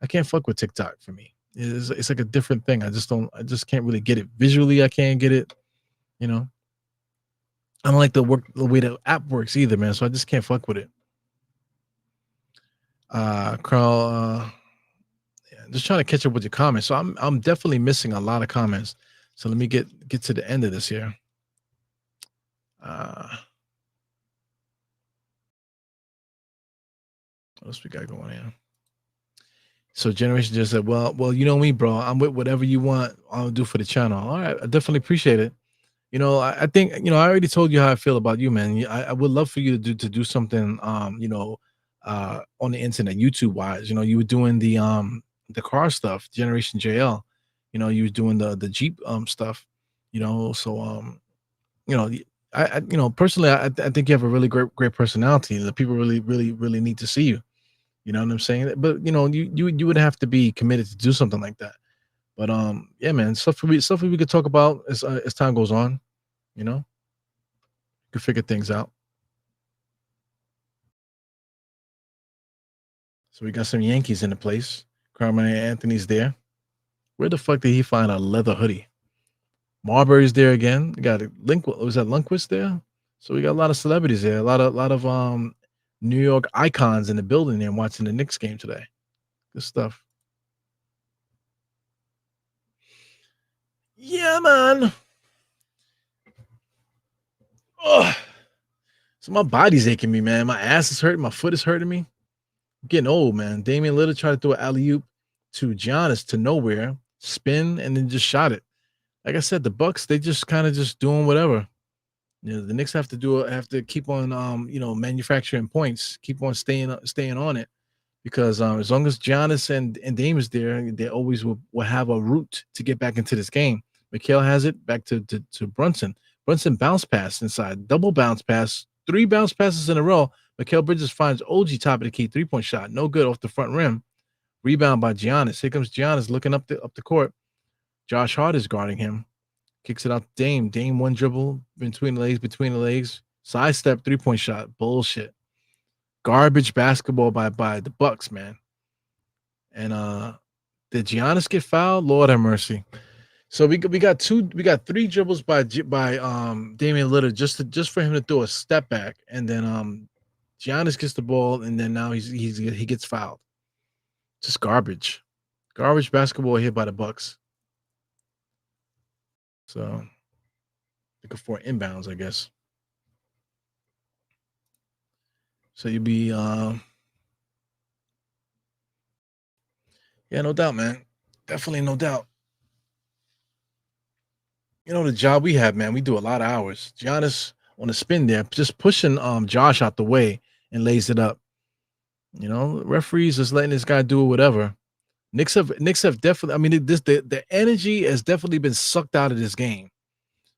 I can't fuck with TikTok for me. It's like a different thing. I just can't really get it visually. I can't get it. You know, I don't like the way the app works either, man. So I just can't fuck with it. Carl, yeah, just trying to catch up with your comments. So I'm definitely missing a lot of comments. So let me get to the end of this here. What else we got going on? So Generation just said, well, you know me, bro. I'm with whatever you want. I'll do for the channel. All right, I definitely appreciate it. I think I already told you how I feel about you, man. I would love for you to do something, on the internet, YouTube wise. You were doing the car stuff, Generation JL. You were doing the Jeep stuff. So personally, I think you have a really great personality. The people really really really need to see you. You know what I'm saying? But you would have to be committed to do something like that. But yeah, man, stuff we could talk about as time goes on. You know, could figure things out. So we got some Yankees in the place. Carmen Anthony's there. Where the fuck did he find a leather hoodie? Marbury's there again. We got was that Lundqvist there? So we got a lot of celebrities there. A lot of New York icons in the building there watching the Knicks game today. Good stuff. Yeah, man. Ugh. So my body's aching me, man. My ass is hurting. My foot is hurting me. I'm getting old, man. Damian Lillard tried to throw an alley-oop to Giannis to nowhere, spin, and then just shot it. Like I said, the Bucks, they just kind of just doing whatever. The Knicks have to keep on manufacturing points, keep on staying on it. Because as long as Giannis and Dame is there, they always will have a route to get back into this game. Mikhail has it back to Brunson. Brunson bounce pass inside, double bounce pass, 3 bounce passes in a row. Mikhail Bridges finds OG top of the key, 3-point shot, no good off the front rim. Rebound by Giannis. Here comes Giannis looking up the court. Josh Hart is guarding him. Kicks it out to Dame. Dame one dribble between the legs. Sidestep 3-point shot. Bullshit. Garbage basketball by the Bucks, man. And did Giannis get fouled? Lord have mercy. So we got 3 dribbles by Damian Lillard just for him to throw a step back, and then Giannis gets the ball, and then now he gets fouled. Just garbage basketball here by the Bucks. So looking for inbounds, I guess. So you'd be yeah, no doubt, man. Definitely no doubt. The job we have, man, we do a lot of hours. Giannis on the spin there, just pushing Josh out the way and lays it up. Referees just letting this guy do whatever. Knicks have definitely. I mean, the energy has definitely been sucked out of this game.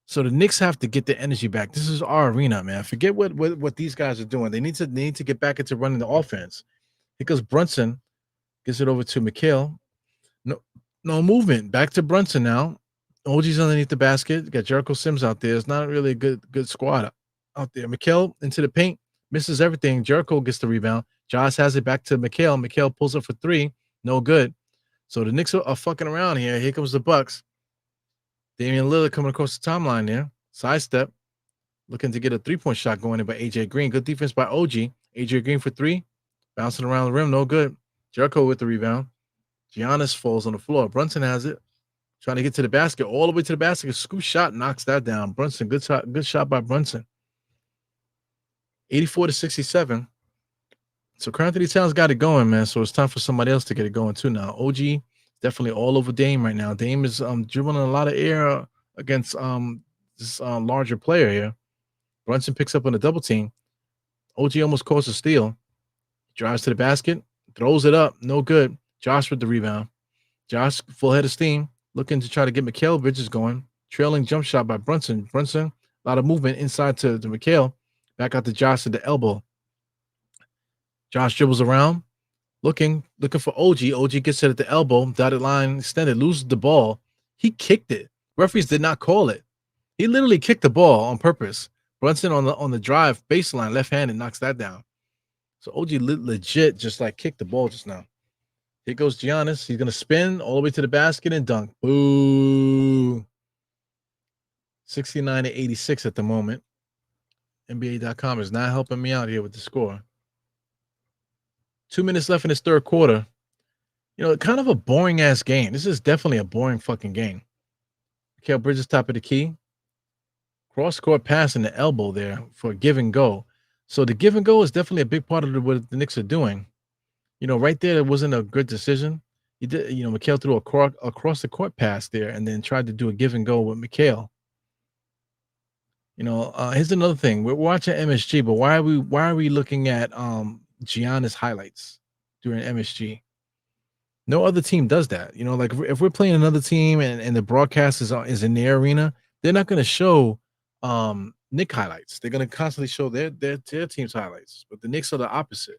So the Knicks have to get the energy back. This is our arena, man. Forget what these guys are doing. They need to get back into running the offense. Because Brunson gets it over to Mikhail. No movement. Back to Brunson now. OG's underneath the basket. Got Jericho Sims out there. It's not really a good squad out there. Mikhail into the paint. Misses everything. Jericho gets the rebound. Josh has it back to Mikhail. Mikhail pulls up for 3. No good. So the Knicks are fucking around here. Here comes the Bucks. Damian Lillard coming across the timeline there. Sidestep. Looking to get a 3-point shot going in by AJ Green. Good defense by OG. AJ Green for 3. Bouncing around the rim. No good. Jericho with the rebound. Giannis falls on the floor. Brunson has it. Trying to get to the basket. All the way to the basket. Scoop shot knocks that down. Brunson. Good shot by Brunson. 84-67. So Anthony Towns got it going, man. So it's time for somebody else to get it going too now. OG definitely all over Dame right now. Dame is dribbling a lot of air against this larger player here. Brunson picks up on a double team. OG almost causes a steal. Drives to the basket, throws it up, no good. Josh with the rebound. Josh full head of steam. looking to try to get Mikal Bridges going. Trailing jump shot by Brunson. Brunson, a lot of movement inside to Mikal. Back out to Josh at the elbow. Josh dribbles around, looking for OG. OG gets it at the elbow, dotted line extended, loses the ball. He kicked it. Referees did not call it. He literally kicked the ball on purpose. Brunson on the drive baseline, left-handed, knocks that down. So OG legit just like kicked the ball just now. Here goes Giannis. He's gonna spin all the way to the basket and dunk. Boo. 69-86 at the moment. NBA.com is not helping me out here with the score. 2 minutes left in this third quarter. Kind of a boring ass game. This is definitely a boring fucking game. Mikal Bridges top of the key. Cross court pass in the elbow there for a give and go. So the give and go is definitely a big part of what the Knicks are doing. Right there, it wasn't a good decision. He did, Mikal threw across the court pass there and then tried to do a give and go with Mikal. Here's another thing. We're watching MSG, but why are we looking at Giannis highlights during MSG? No other team does that. Like if we're playing another team and the broadcast is in their arena, they're not going to show Knick highlights. They're going to constantly show their team's highlights. But the Knicks are the opposite.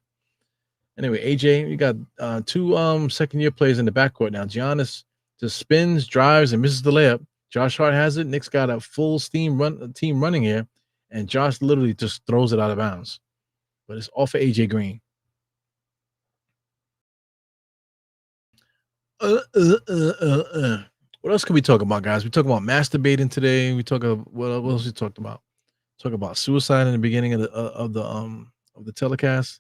Anyway, AJ, you got two second-year players in the backcourt now. Giannis just spins, drives, and misses the layup. Josh Hart has it. Knicks got a full team running here, and Josh literally just throws it out of bounds. But it's off of AJ Green. What else can we talk about, guys? We talk about masturbating today. We talk about what else we talked about? Talk about suicide in the beginning of the telecast.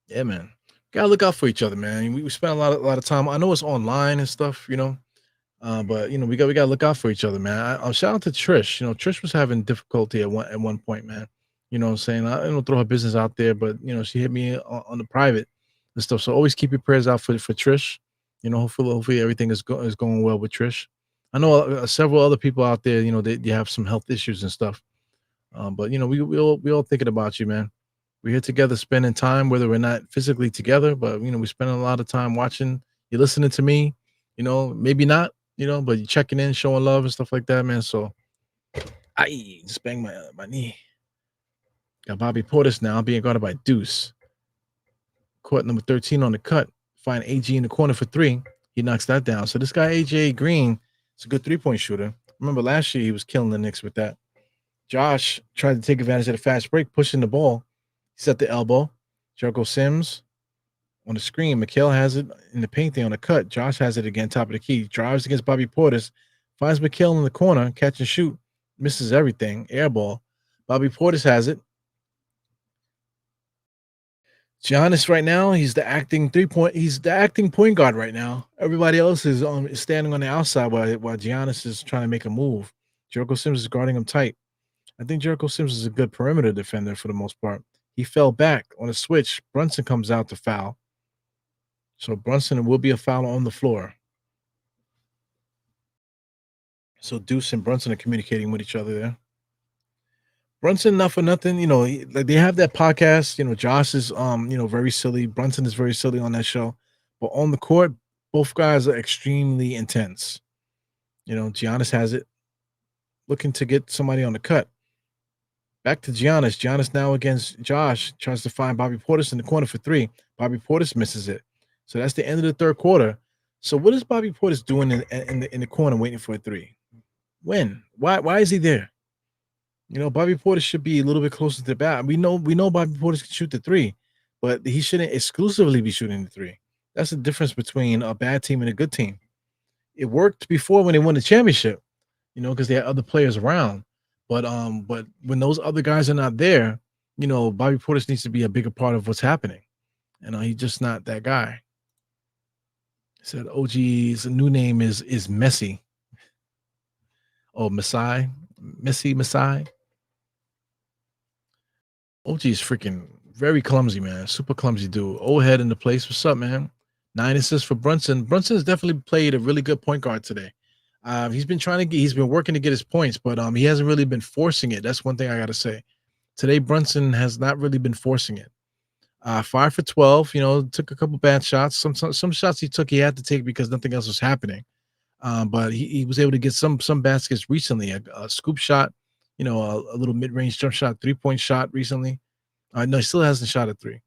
Yeah, man. Gotta look out for each other, man. We spend a lot of time. I know it's online and stuff, but we gotta look out for each other, man. I'll shout out to Trish. Trish was having difficulty at one point, man. What I'm saying? I don't throw her business out there, but she hit me on the private and stuff. So always keep your prayers out for Trish. Hopefully everything is going well with Trish. I know several other people out there. They have some health issues and stuff. But we all thinking about you, man. We're here together, spending time, whether we're not physically together, but we spend a lot of time watching. You're listening to me, maybe not, but you're checking in, showing love and stuff like that, man. So I just banged my knee. Got Bobby Portis now being guarded by Deuce. Court number 13 on the cut. Find AG in the corner for three. He knocks that down. So this guy, AJ Green, is a good three-point shooter. Remember last year he was killing the Knicks with that. Josh tried to take advantage of the fast break, pushing the ball. He's at the elbow. Jericho Sims on the screen. Mikal has it in the paint there on the cut. Josh has it again, top of the key. Drives against Bobby Portis. Finds Mikal in the corner. Catch and shoot. Misses everything. Air ball. Bobby Portis has it. Giannis right now, he's the acting point guard right now. Everybody else is standing on the outside while Giannis is trying to make a move. Jericho Sims is guarding him tight. I think Jericho Sims is a good perimeter defender for the most part. He fell back on a switch. Brunson comes out to foul. So Brunson will be a foul on the floor. So Deuce and Brunson are communicating with each other there. Brunson, not for nothing, like they have that podcast. Josh is very silly. Brunson is very silly on that show. But on the court, both guys are extremely intense. Giannis has it. Looking to get somebody on the cut. Back to Giannis. Giannis now against Josh. Tries to find Bobby Portis in the corner for three. Bobby Portis misses it. So that's the end of the third quarter. So what is Bobby Portis doing in the corner waiting for a three? When? Why is he there? Bobby Portis should be a little bit closer to the bat. We know Bobby Portis can shoot the three, but he shouldn't exclusively be shooting the three. That's the difference between a bad team and a good team. It worked before when they won the championship, because they had other players around. But when those other guys are not there, Bobby Portis needs to be a bigger part of what's happening. He's just not that guy. He said OG's new name is Messi. Oh, Messi. OG's freaking very clumsy, man. Super clumsy dude. Old head in the place. What's up, man? 9 assists for Brunson. Brunson's definitely played a really good point guard today. He's been working to get his points, but he hasn't really been forcing it. That's one thing I gotta say. Today, Brunson has not really been forcing it. 5 for 12. Took a couple bad shots. Some shots he had to take because nothing else was happening. But he was able to get some baskets recently. A scoop shot, a little mid range jump shot, 3-point shot recently. No, he still hasn't shot at three,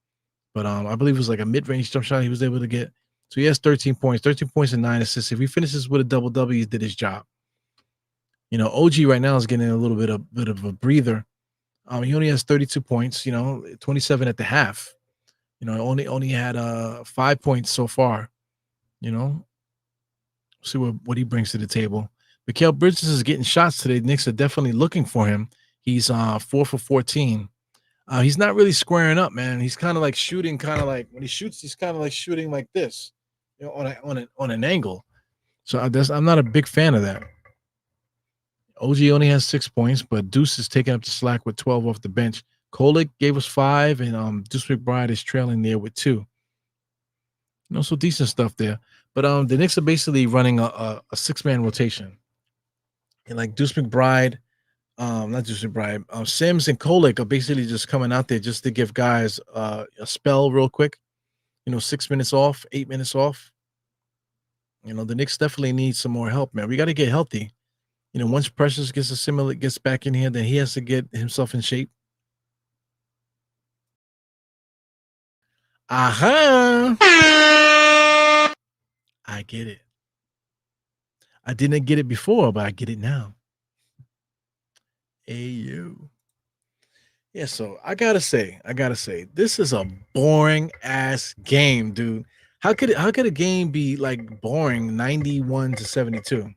but I believe it was like a mid range jump shot he was able to get. So he has 13 points and 9 assists. If he finishes with a double double, he did his job. OG right now is getting a little bit of a breather. He only has 32 points. 27 at the half. Only had 5 points so far. See what he brings to the table. Mikal Bridges is getting shots today. Knicks are definitely looking for him. He's 4 for 14. He's not really squaring up, man. He's kind of like shooting, kind of like when he shoots, he's kind of like shooting like this, on an angle. So I'm not a big fan of that. OG only has 6 points, but Deuce is taking up the slack with 12 off the bench. Kolek gave us 5, and Deuce McBride is trailing there with 2. So decent stuff there. But the Knicks are basically running a 6-man rotation. And like Deuce McBride, not Deuce McBride, Sims and Kolek are basically just coming out there just to give guys a spell real quick. 6 minutes off, 8 minutes off. The Knicks definitely need some more help, man. We got to get healthy. Once Precious gets back in here, then he has to get himself in shape. Aha! I get it. I didn't get it before, but I get it now. Hey, you. Yeah, so I gotta say, this is a boring ass game, dude. How could a game be like boring 91-72?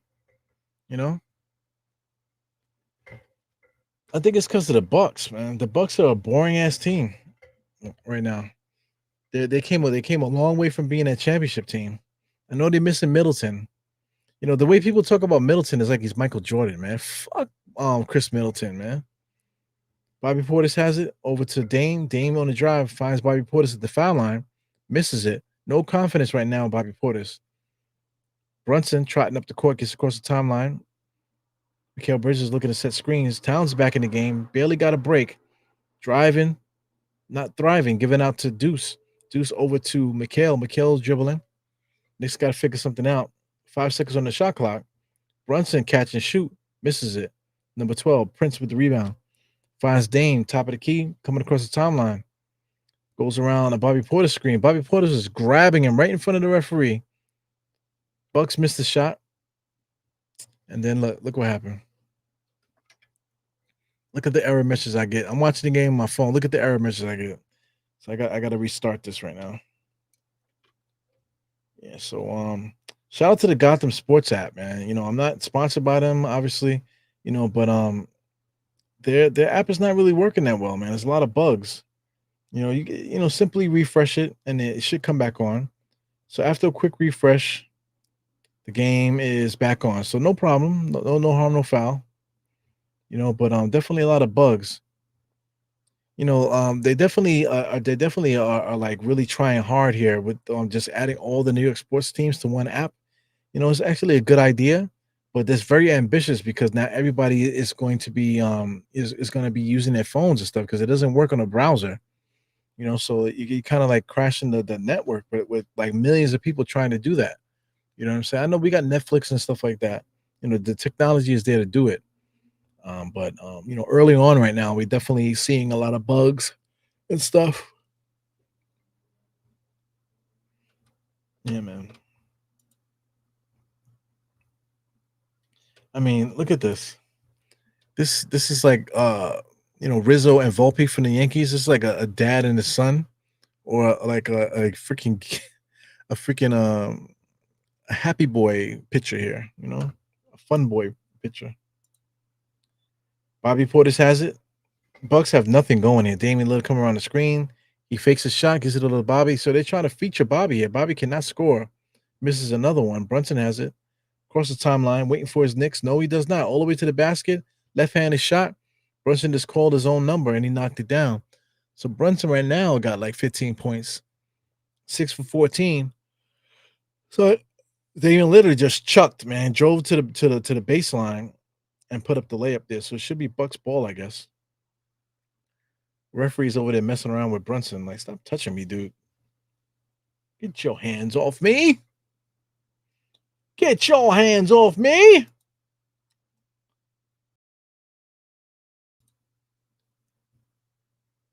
You know? I think it's because of the Bucks, man. The Bucks are a boring ass team right now. They came a long way from being a championship team. I know they're missing Middleton. The way people talk about Middleton is like he's Michael Jordan, man. Fuck Chris Middleton, man. Bobby Portis has it over to Dame. Dame on the drive finds Bobby Portis at the foul line, misses it. No confidence right now in Bobby Portis. Brunson trotting up the court, gets across the timeline. Mikal Bridges looking to set screens. Towns back in the game, barely got a break. Driving, not thriving, giving out to Deuce. Deuce over to Mikal. Mikal's dribbling. Knicks got to figure something out. 5 seconds on the shot clock. Brunson catch and shoot, misses it. Number 12, Prince with the rebound. Finds Dame, top of the key, coming across the timeline. Goes around a Bobby Portis screen. Bobby Portis is grabbing him right in front of the referee. Bucks missed the shot. And then look what happened. Look at the error messages I get. I'm watching the game on my phone. Look at the error messages I get. So I got to restart this right now. Yeah, so shout out to the Gotham Sports app, man. I'm not sponsored by them, obviously, but their app is not really working that well, man. There's a lot of bugs. You simply refresh it and it should come back on. So after a quick refresh, the game is back on. So no problem, no harm, no foul. But definitely a lot of bugs. They definitely are like really trying hard here with just adding all the New York sports teams to one app. It's actually a good idea, but it's very ambitious because now everybody is going to be is going to be using their phones and stuff because it doesn't work on a browser. So you kind of like crashing the network, but with like millions of people trying to do that. You know what I'm saying? I know we got Netflix and stuff like that. The technology is there to do it. But early on right now, we're definitely seeing a lot of bugs and stuff. Yeah, man. I mean, look at this. This is like Rizzo and Volpe from the Yankees. This is like a dad and a son, or like a freaking a happy boy picture here. A fun boy picture. Bobby Portis has it. Bucks have nothing going here. Damian Lillard come around the screen. He fakes a shot, gives it a little Bobby. So they're trying to feature Bobby here. Bobby cannot score. Misses another one. Brunson has it. Across the timeline, waiting for his Knicks. No, he does not. All the way to the basket. Left-handed shot. Brunson just called his own number and he knocked it down. So Brunson right now got like 15 points. 6 for 14. So Damian Lillard just chucked, man. Drove to the baseline and put up the layup there. So it should be Bucks ball, I guess. Referee's over there messing around with Brunson. Like, stop touching me, dude. Get your hands off me. Get your hands off me.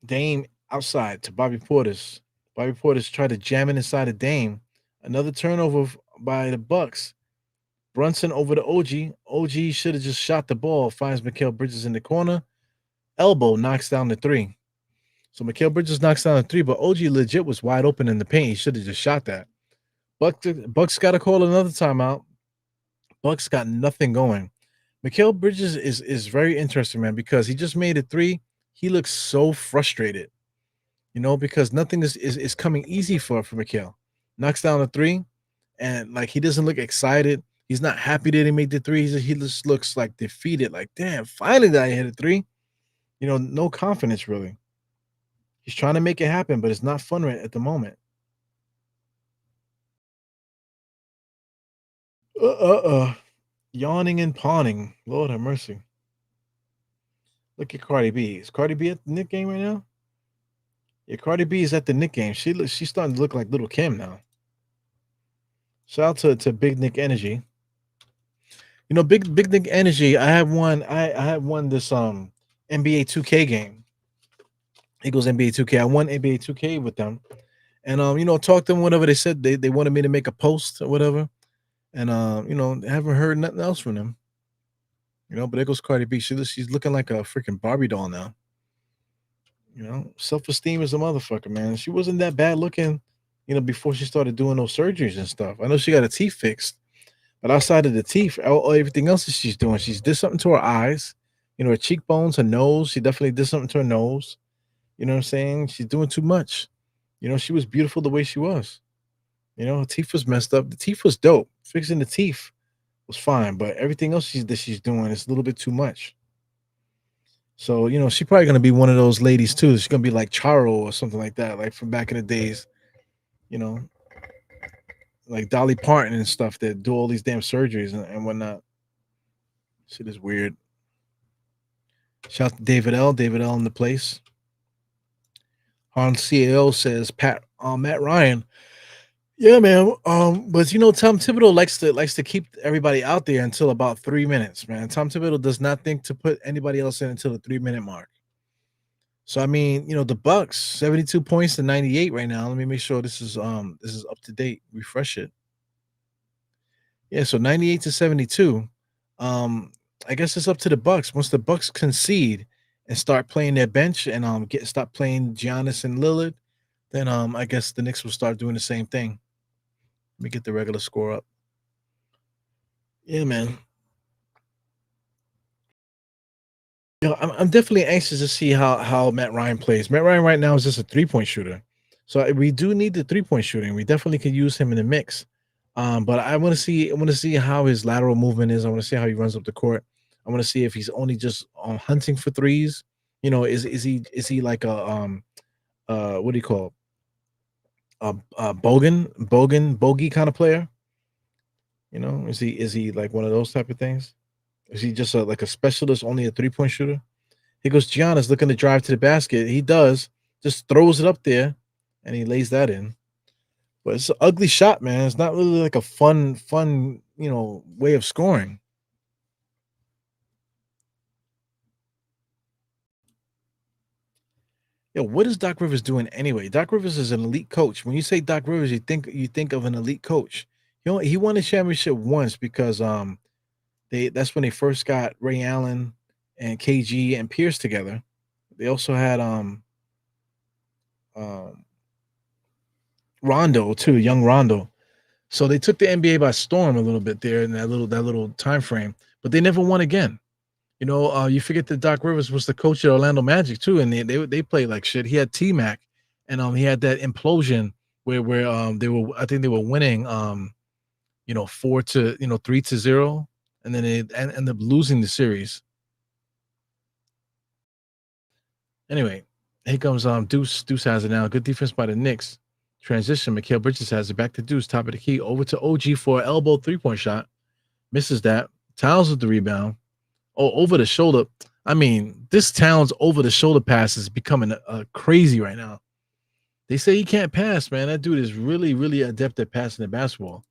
Dame outside to Bobby Portis. Bobby Portis tried to jam it inside of Dame. Another turnover by the Bucks. Brunson over to OG. OG should have just shot the ball. Finds Mikal Bridges in the corner. Elbow knocks down the three. So Mikal Bridges knocks down the three, but OG legit was wide open in the paint. He should have just shot that. Bucks got to call another timeout. Bucks got nothing going. Mikal Bridges is very interesting, man, because he just made a three. He looks so frustrated, because nothing is coming easy for Mikal. Knocks down a three, and like he doesn't look excited. He's not happy that he made the three. He just looks like defeated. Like, damn, finally that I hit a three. No confidence really. He's trying to make it happen, but it's not fun right at the moment. Yawning and pawning. Lord have mercy. Look at Cardi B. Is Cardi B at the Knicks game right now? Yeah, Cardi B is at the Knicks game. She's starting to look like Little Kim now. Shout out to Big Nick Energy. Big Nick Energy. I have won this NBA 2K game. Eagles NBA 2K. I won NBA 2K with them. And talked to them, whatever. They said they wanted me to make a post or whatever. And haven't heard nothing else from them. But there goes Cardi B. She's looking like a freaking Barbie doll now. Self-esteem is a motherfucker, man. She wasn't that bad looking, before she started doing those surgeries and stuff. I know she got her teeth fixed, but outside of the teeth, everything else that she's doing, she's did something to her eyes, her cheekbones, her nose. She definitely did something to her nose. You know what I'm saying? She's doing too much. She was beautiful the way she was. Her teeth was messed up. The teeth was dope. Fixing the teeth was fine, but everything else she's doing is a little bit too much. So, she's probably gonna be one of those ladies too. She's gonna be like Charo or something like that, like from back in the days, like Dolly Parton and stuff that do all these damn surgeries and whatnot. Shit is weird. Shout out to David L. David L. in the place. On CAO says Matt Ryan. Yeah, man. But Tom Thibodeau likes to keep everybody out there until about 3 minutes, man. Tom Thibodeau does not think to put anybody else in until the 3-minute mark. So I mean, the Bucks 72 points to 98 right now. Let me make sure this is up to date. Refresh it. Yeah, so 98 to 72. I guess it's up to the Bucks. Once the Bucks concede and start playing their bench and stop playing Giannis and Lillard, then I guess the Knicks will start doing the same thing. Let me get the regular score up. Yeah, man. I'm definitely anxious to see how Matt Ryan plays. Matt Ryan right now is just a 3-point shooter, so we do need the 3-point shooting. We definitely could use him in the mix. But I want to see how his lateral movement is. I want to see how he runs up the court. I want to see if he's only just hunting for threes. Is he like a what do you call a bogey kind of player? Is he like one of those type of things? Is he just like a specialist, only a 3-point shooter? He goes, Giannis looking to drive to the basket. He does, just throws it up there, and he lays that in. But it's an ugly shot, man. It's not really like a fun, way of scoring. Yo, what is Doc Rivers doing anyway? Doc Rivers is an elite coach. When you say Doc Rivers, you think of an elite coach. He won a championship once because that's when they first got Ray Allen and KG and Pierce together. They also had Rondo too, young Rondo. So they took the NBA by storm a little bit there in that little time frame, but they never won again. You forget that Doc Rivers was the coach at Orlando Magic too, and they played like shit. He had T-Mac, and he had that implosion where I think they were winning 3-0, and then they ended up losing the series. Anyway, here comes Deuce. Deuce has it now. Good defense by the Knicks. Transition. Mikal Bridges has it back to Deuce. Top of the key. Over to OG for an elbow 3-point shot. Misses that. Tiles with the rebound. Oh, over the shoulder. I mean, this town's over-the-shoulder pass is becoming crazy right now. They say he can't pass, man. That dude is really, really adept at passing the basketball.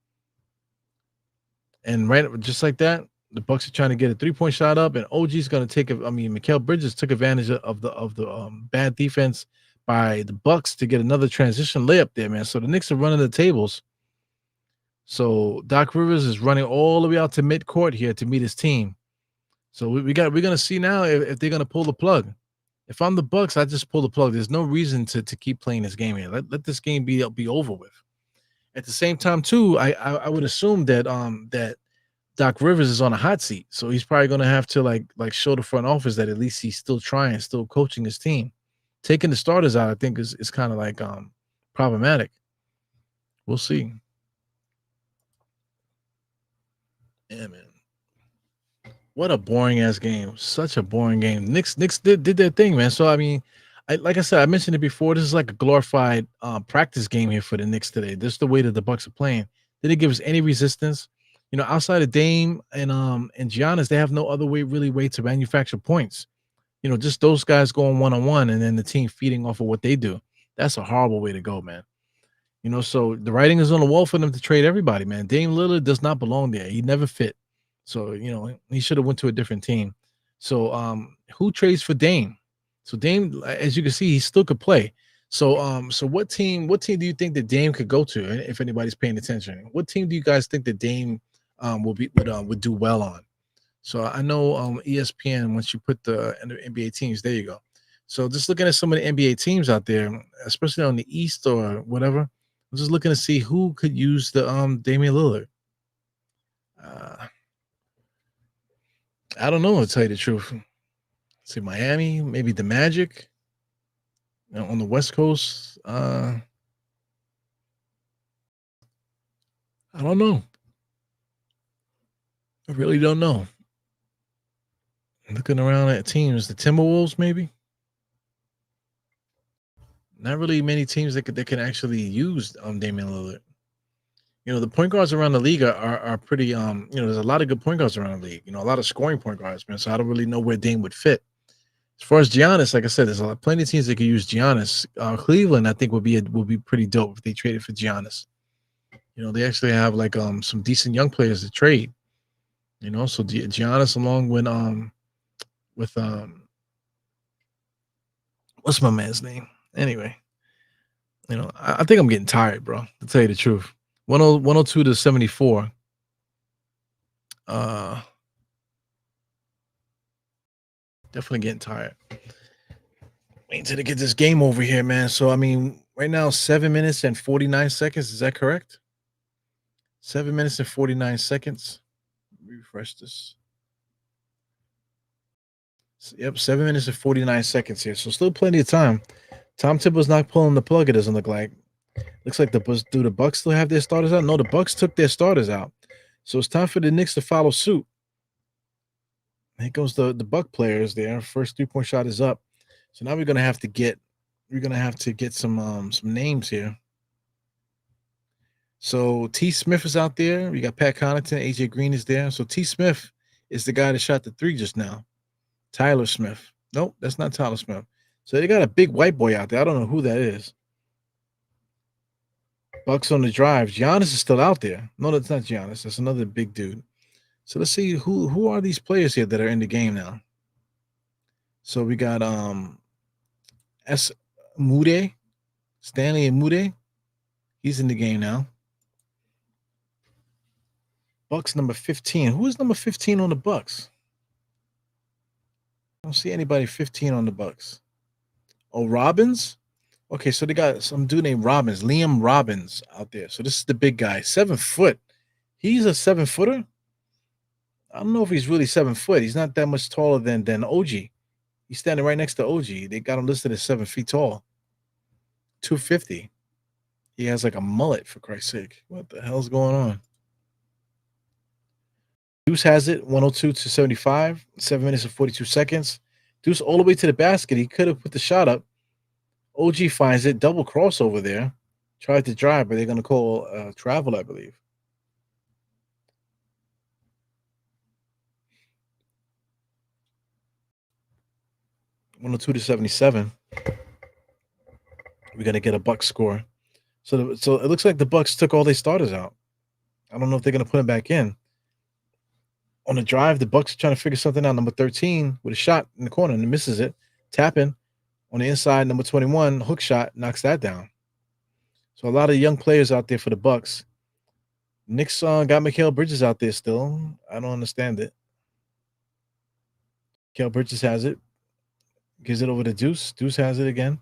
And right, just like that, the Bucks are trying to get a three-point shot up, and OG's going to take. I mean, Mikal Bridges took advantage of the bad defense by the Bucks to get another transition layup there, man. So the Knicks are running the tables. So Doc Rivers is running all the way out to midcourt here to meet his team. So we're gonna see now if they're gonna pull the plug. If I'm the Bucks, I just pull the plug. There's no reason to keep playing this game here. Let this game be over with. At the same time, too, I would assume that that Doc Rivers is on a hot seat, so he's probably gonna have to like show the front office that at least he's still trying, still coaching his team. Taking the starters out, I think is kind of like problematic. We'll see. Yeah, man. What a boring ass game. Such a boring game. Knicks did their thing, man. So I mean, like I said, I mentioned it before. This is like a glorified practice game here for the Knicks today. This is the way that the Bucks are playing. They didn't give us any resistance. You know, outside of Dame and Giannis, they have no other way to manufacture points. You know, just those guys going one-on-one and then the team feeding off of what they do. That's a horrible way to go, man. You know, so the writing is on the wall for them to trade everybody, man. Dame Lillard does not belong there. He never fit. So, you know, he should have went to a different team. So, who trades for Dame? So Dame, as you can see, he still could play. So, so what team do you think that Dame could go to if anybody's paying attention? What team do you guys think that Dame would do well on? So I know ESPN, once you put the NBA teams, there you go. So just looking at some of the NBA teams out there, especially on the East or whatever, I'm just looking to see who could use the Damian Lillard. I don't know, to tell you the truth. See Miami, maybe the Magic, you know, on the West Coast. I don't know. I really don't know. Looking around at teams, the Timberwolves, maybe. Not really many teams that can actually use Damian Lillard. You know, the point guards around the league are pretty you know, there's a lot of good point guards around the league, you know, a lot of scoring point guards, man. So I don't really know where Dame would fit. As far as Giannis, like I said, there's plenty of teams that could use Giannis. Cleveland, I think, would be pretty dope if they traded for Giannis. You know, they actually have like some decent young players to trade. You know, so Giannis along with what's my man's name? Anyway, you know, I think I'm getting tired, bro. To tell you the truth, 102 to 74. Uh, Definitely getting tired. Waiting till to get this game over here, man. So I mean, right now 7 minutes and 49 seconds. Is that correct? 7 minutes and 49 seconds. Refresh this. Yep, 7 minutes and 49 seconds here. So still plenty of time. Tom Thibodeau's not pulling the plug. It doesn't look like. Looks like do the Bucks still have their starters out? No, the Bucks took their starters out. So it's time for the Knicks to follow suit. Here goes the Buck players there. First 3-point shot is up. So now we're gonna have to get some names here. So T. Smith is out there. We got Pat Connaughton, AJ Green is there. So T. Smith is the guy that shot the three just now. Tyler Smith. Nope, that's not Tyler Smith. So they got a big white boy out there. I don't know who that is. Bucks on the drive. Giannis is still out there. No, that's not Giannis. That's another big dude. So let's see who are these players here that are in the game now. So we got S. Mude, Stanley and Mude. He's in the game now. Bucks number 15. Who is number 15 on the Bucks? I don't see anybody 15 on the Bucks. Oh, Robbins? Okay, so they got some dude named Robbins, Liam Robbins out there. So this is the big guy, 7 foot. He's a 7-footer. I don't know if he's really 7 foot. He's not that much taller than OG. He's standing right next to OG. They got him listed as 7 feet tall. 250. He has like a mullet, for Christ's sake. What the hell's going on? Deuce has it, 102 to 75, 7 minutes and 42 seconds. Deuce all the way to the basket. He could have put the shot up. OG finds it, double crossover there. Tried to drive, but they're going to call travel, I believe. 102-77. We're gonna get a Bucks score. So it looks like the Bucks took all their starters out. I don't know if they're gonna put them back in. On the drive, the Bucks are trying to figure something out. Number 13 with a shot in the corner and misses it. Tapping on the inside, number 21, hook shot, knocks that down. So a lot of young players out there for the Bucks. Knicks got Mikal Bridges out there still. I don't understand it. Mikal Bridges has it. Gives it over to Deuce. Deuce has it again.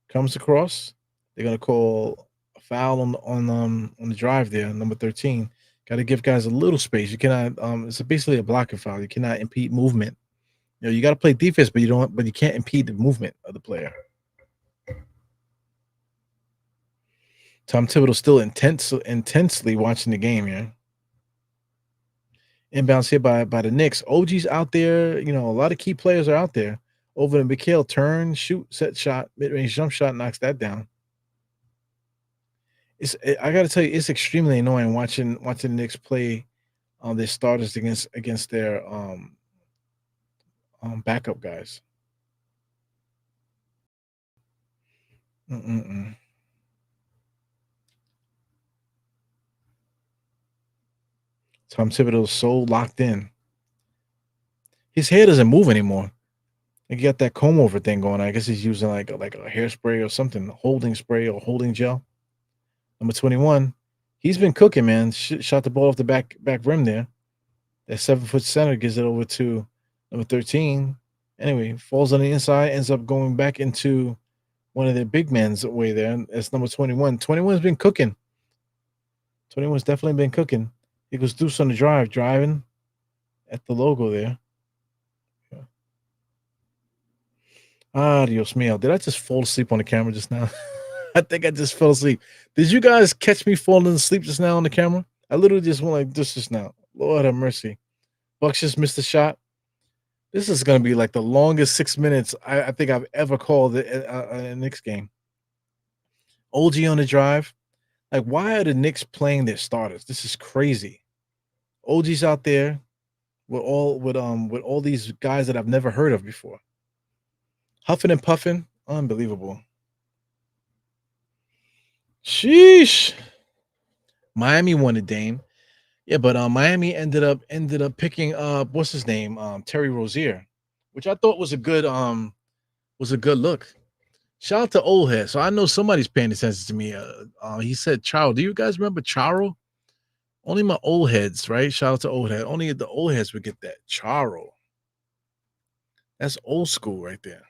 Comes across. They're gonna call a foul on the drive there, number 13. Got to give guys a little space. You cannot. It's basically a blocking foul. You cannot impede movement. You know, you got to play defense, but you can't impede the movement of the player. Tom Thibodeau still intensely watching the game here. Inbounds here by the Knicks. OG's out there. You know, a lot of key players are out there. Over to Mikal, turn, shoot, set shot, mid-range jump shot, knocks that down. I got to tell you, it's extremely annoying watching the Knicks play their starters against their backup guys. Tom Thibodeau's so locked in. His hair doesn't move anymore. He got that comb over thing going on. I guess he's using like a hairspray or something, holding spray or holding gel. Number 21, he's been cooking, man. Shot the ball off the back rim there. That 7-foot center gives it over to number 13. Anyway, falls on the inside, ends up going back into one of their big men's away there. That's number 21. 21's been cooking. 21's definitely been cooking. He goes Deuce on the drive, driving at the logo there. Dios mío. Did I just fall asleep on the camera just now? I think I just fell asleep. Did you guys catch me falling asleep just now on the camera? I literally just went like this just now. Lord have mercy. Bucks just missed a shot. This is going to be like the longest 6 minutes I think I've ever called a Knicks game. OG on the drive. Like, why are the Knicks playing their starters? This is crazy. OG's out there with all these guys that I've never heard of before. Huffing and puffing. Unbelievable. Sheesh. Miami wanted Dame. Yeah, but Miami ended up picking what's his name? Terry Rozier, which I thought was a good look. Shout out to Old Head. So I know somebody's paying attention to me. He said Charo. Do you guys remember Charo? Only my old heads, right? Shout out to Old Head. Only the old heads would get that. Charo. That's old school right there.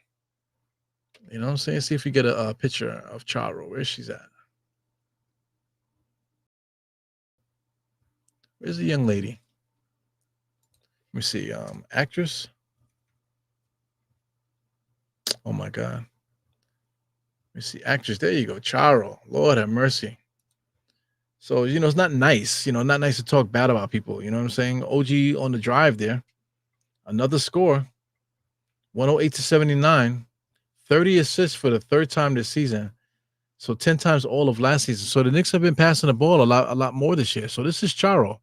You know what I'm saying? See if we get a picture of Charo. Where she's at. Where's the young lady? Let me see. Actress. Oh my God. Let me see. Actress. There you go. Charo. Lord have mercy. So, you know, it's not nice. You know, not nice to talk bad about people. You know what I'm saying? OG on the drive there. Another score. 108-79. 30 assists for the third time this season. So 10 times all of last season. So the Knicks have been passing the ball a lot more this year. So this is Charo.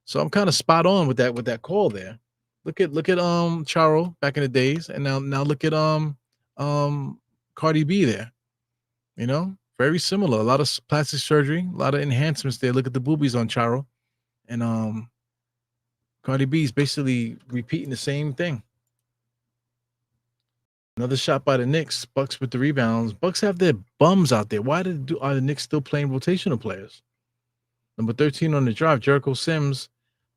So I'm kind of spot on with that call there. Look at Charo back in the days, and now look at Cardi B there. You know, very similar. A lot of plastic surgery, a lot of enhancements there. Look at the boobies on Charo, and Cardi B is basically repeating the same thing. Another shot by the Knicks. Bucks with the rebounds. Bucks have their bums out there. Why are the Knicks still playing rotational players? Number 13 on the drive, Jericho Sims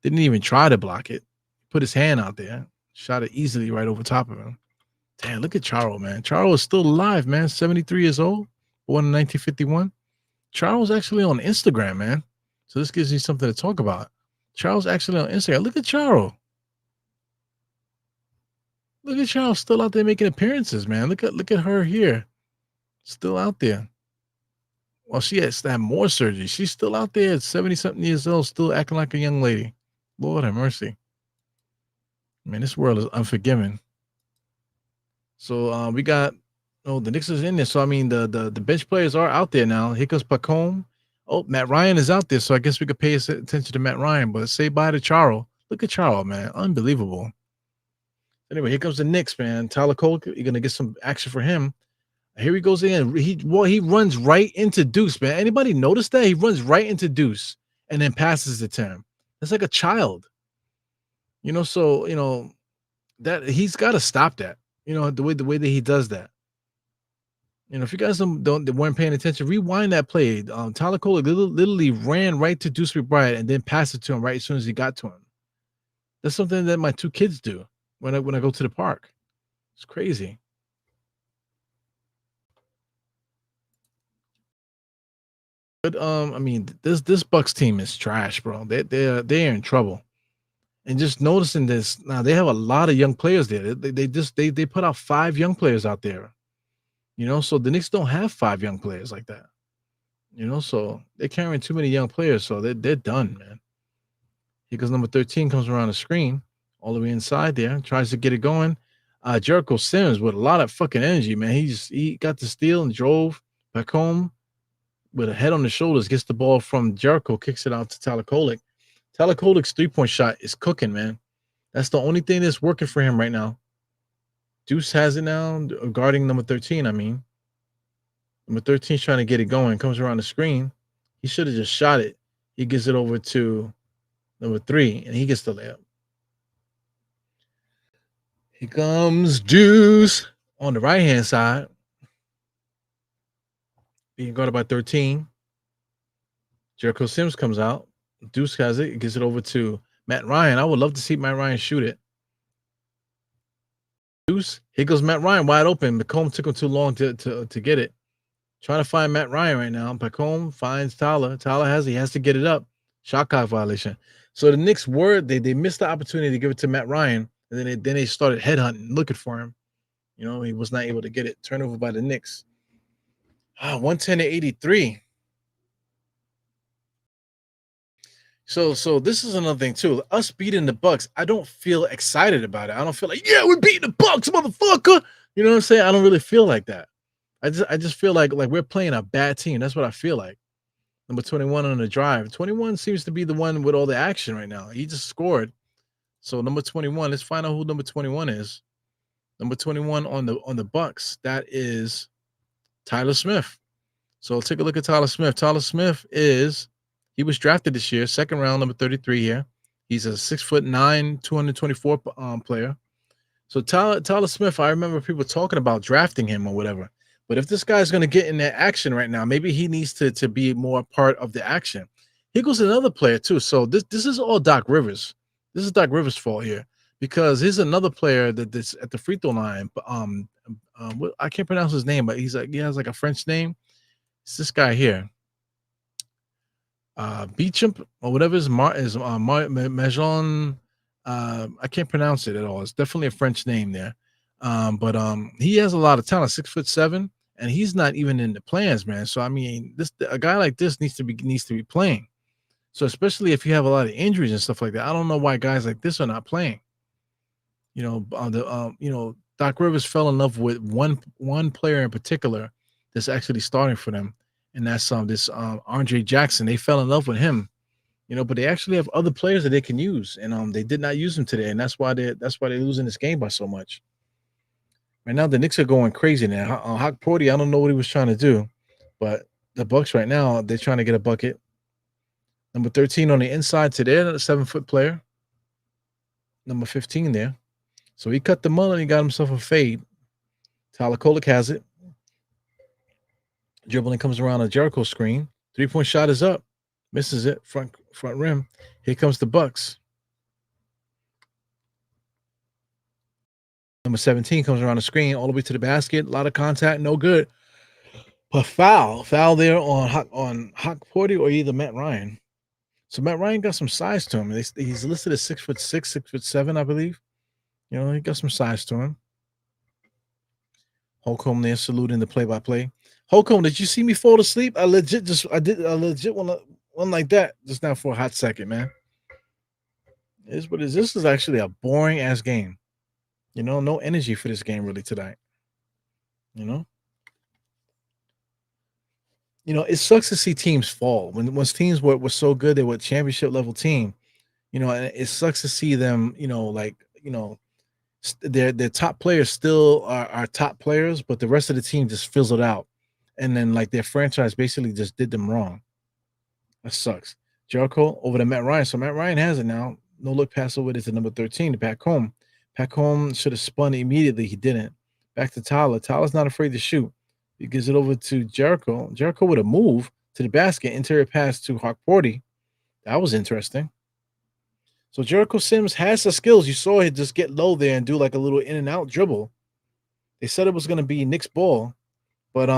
didn't even try to block it. Put his hand out there. Shot it easily right over top of him. Damn, look at Charo, man. Charo is still alive, man. 73 years old. Born in 1951. Charo's actually on Instagram, man. So this gives you something to talk about. Charo's actually on Instagram. Look at Charo. Look at Charo still out there making appearances, man. Look at her here. Still out there. Well, she has to have more surgery. She's still out there at 70-something years old, still acting like a young lady. Lord have mercy. Man, this world is unforgiving. So we got the Knicks is in there. So I mean the bench players are out there now. Here comes Pacome. Oh, Matt Ryan is out there. So I guess we could pay attention to Matt Ryan. But say bye to Charo. Look at Charo, man. Unbelievable. Anyway, here comes the Knicks, man. Tyler Cole, you're gonna get some action for him. Here he goes again. He runs right into Deuce, man. Anybody notice that? He runs right into Deuce and then passes it to him. It's like a child. So that he's got to stop that. The way that he does that. If you guys weren't paying attention, rewind that play. Tyler Cole literally ran right to Deuce McBride and then passed it to him right as soon as he got to him. That's something that my two kids do when I go to the park. It's crazy. But I mean, this Bucks team is trash, bro. They're in trouble. And just noticing this now, they have a lot of young players there. They put out 5 young players out there. So the Knicks don't have 5 young players like that. So they're carrying too many young players, so they're done, man. Because number 13 comes around the screen, all the way inside there, tries to get it going. Jericho Sims with a lot of fucking energy, man. He got the steal and drove back home with a head on the shoulders, gets the ball from Jericho, kicks it out to Tyler Kolek. Tyler Kolek's 3-point shot is cooking, man. That's the only thing that's working for him right now. Deuce has it now, guarding number 13, I mean. Number 13 is trying to get it going, comes around the screen. He should have just shot it. He gives it over to number 3, and he gets the layup. Here comes Deuce on the right-hand side. Being guarded by 13. Jericho Sims comes out. Deuce has it. Gets it over to Matt Ryan. I would love to see Matt Ryan shoot it. Deuce. Here goes Matt Ryan wide open. McComb took him too long to get it. Trying to find Matt Ryan right now. McComb finds Tyler. Tyler has it. He has to get it up. Shot clock violation. So the Knicks they missed the opportunity to give it to Matt Ryan, and then they started headhunting, looking for him. He was not able to get it. Turnover by the Knicks. 110 to 83. So this is another thing too. Us beating the Bucks, I don't feel excited about it. I don't feel like, yeah, we're beating the Bucks, motherfucker. You know what I'm saying? I don't really feel like that. I just feel like we're playing a bad team. That's what I feel like. Number 21 on the drive. 21 seems to be the one with all the action right now. He just scored. So number 21, let's find out who number 21 is. Number 21 on the Bucks, that is Tyler Smith. So take a look at Tyler Smith. Tyler Smith he was drafted this year, second round, number 33 here. He's a 6'9", 224 player. So Tyler Smith, I remember people talking about drafting him or whatever. But if this guy's going to get in that action right now, maybe he needs to be more part of the action. Here goes another player too. So this is all Doc Rivers. This is Doc Rivers' fault here, because here's another player that's at the free throw line. I can't pronounce his name, but he has like a French name. It's this guy here. Beecham or whatever is Majon. I can't pronounce it at all. It's definitely a French name there. But he has a lot of talent, 6'7", and he's not even in the plans, man. So I mean, a guy like this needs to be playing. So especially if you have a lot of injuries and stuff like that, I don't know why guys like this are not playing. Doc Rivers fell in love with one player in particular that's actually starting for them, and that's this Andre Jackson. They fell in love with him, but they actually have other players that they can use, and they did not use him today, and that's why they're losing this game by so much. Right now, the Knicks are going crazy now. Hawk Porty, I don't know what he was trying to do, but the Bucks right now, they're trying to get a bucket. Number 13 on the inside today, a 7-foot player. Number 15 there. So he cut the mullet and he got himself a fade. Tyler Kolek has it. Dribbling comes around a Jericho screen. 3-point shot is up. Misses it. Front rim. Here comes the Bucks. Number 17 comes around the screen all the way to the basket. A lot of contact, no good. But foul there on Hawk Porty or either Matt Ryan. So Matt Ryan got some size to him. He's listed as 6'6", 6'7", I believe. He got some size to him. Holcomb there saluting the play-by-play. Holcomb, did you see me fall asleep? I legit one like that just now for a hot second, man. This is actually a boring ass game. No energy for this game really tonight. It sucks to see teams fall. When teams were so good, they were a championship level team. And it sucks to see them, Their top players still are top players, but the rest of the team just fizzled out, and then like their franchise basically just did them wrong. That sucks. Jericho over to Matt Ryan. So Matt Ryan has it now. No look pass over to number 13 to Pat Home. Pat Home should have spun immediately. He didn't. Back to Tyler. Tyler's not afraid to shoot. He gives it over to Jericho. Jericho with a move to the basket. Interior pass to Hawkporty. That was interesting. So Jericho Sims has the skills. You saw him just get low there and do like a little in and out dribble. They said it was going to be Knicks ball, but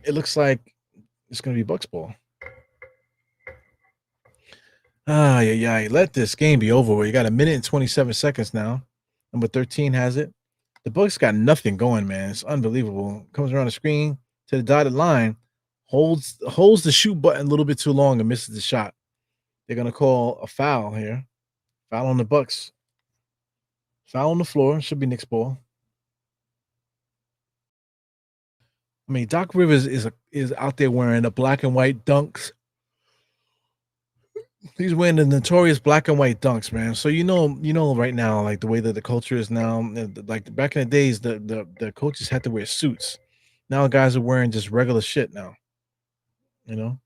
it looks like it's going to be Bucks ball. Yeah. Let this game be over with. You got a minute and 27 seconds now. Number 13 has it. The Bucks got nothing going, man. It's unbelievable. Comes around the screen to the dotted line, holds the shoot button a little bit too long and misses the shot. They're gonna call a foul here. Foul on the Bucks. Foul on the floor. Should be Knicks ball. I mean, Doc Rivers is out there wearing the black and white dunks. He's wearing the notorious black and white dunks, man. So you know right now, like the way that the culture is now, like back in the days, the coaches had to wear suits. Now guys are wearing just regular shit now. You know,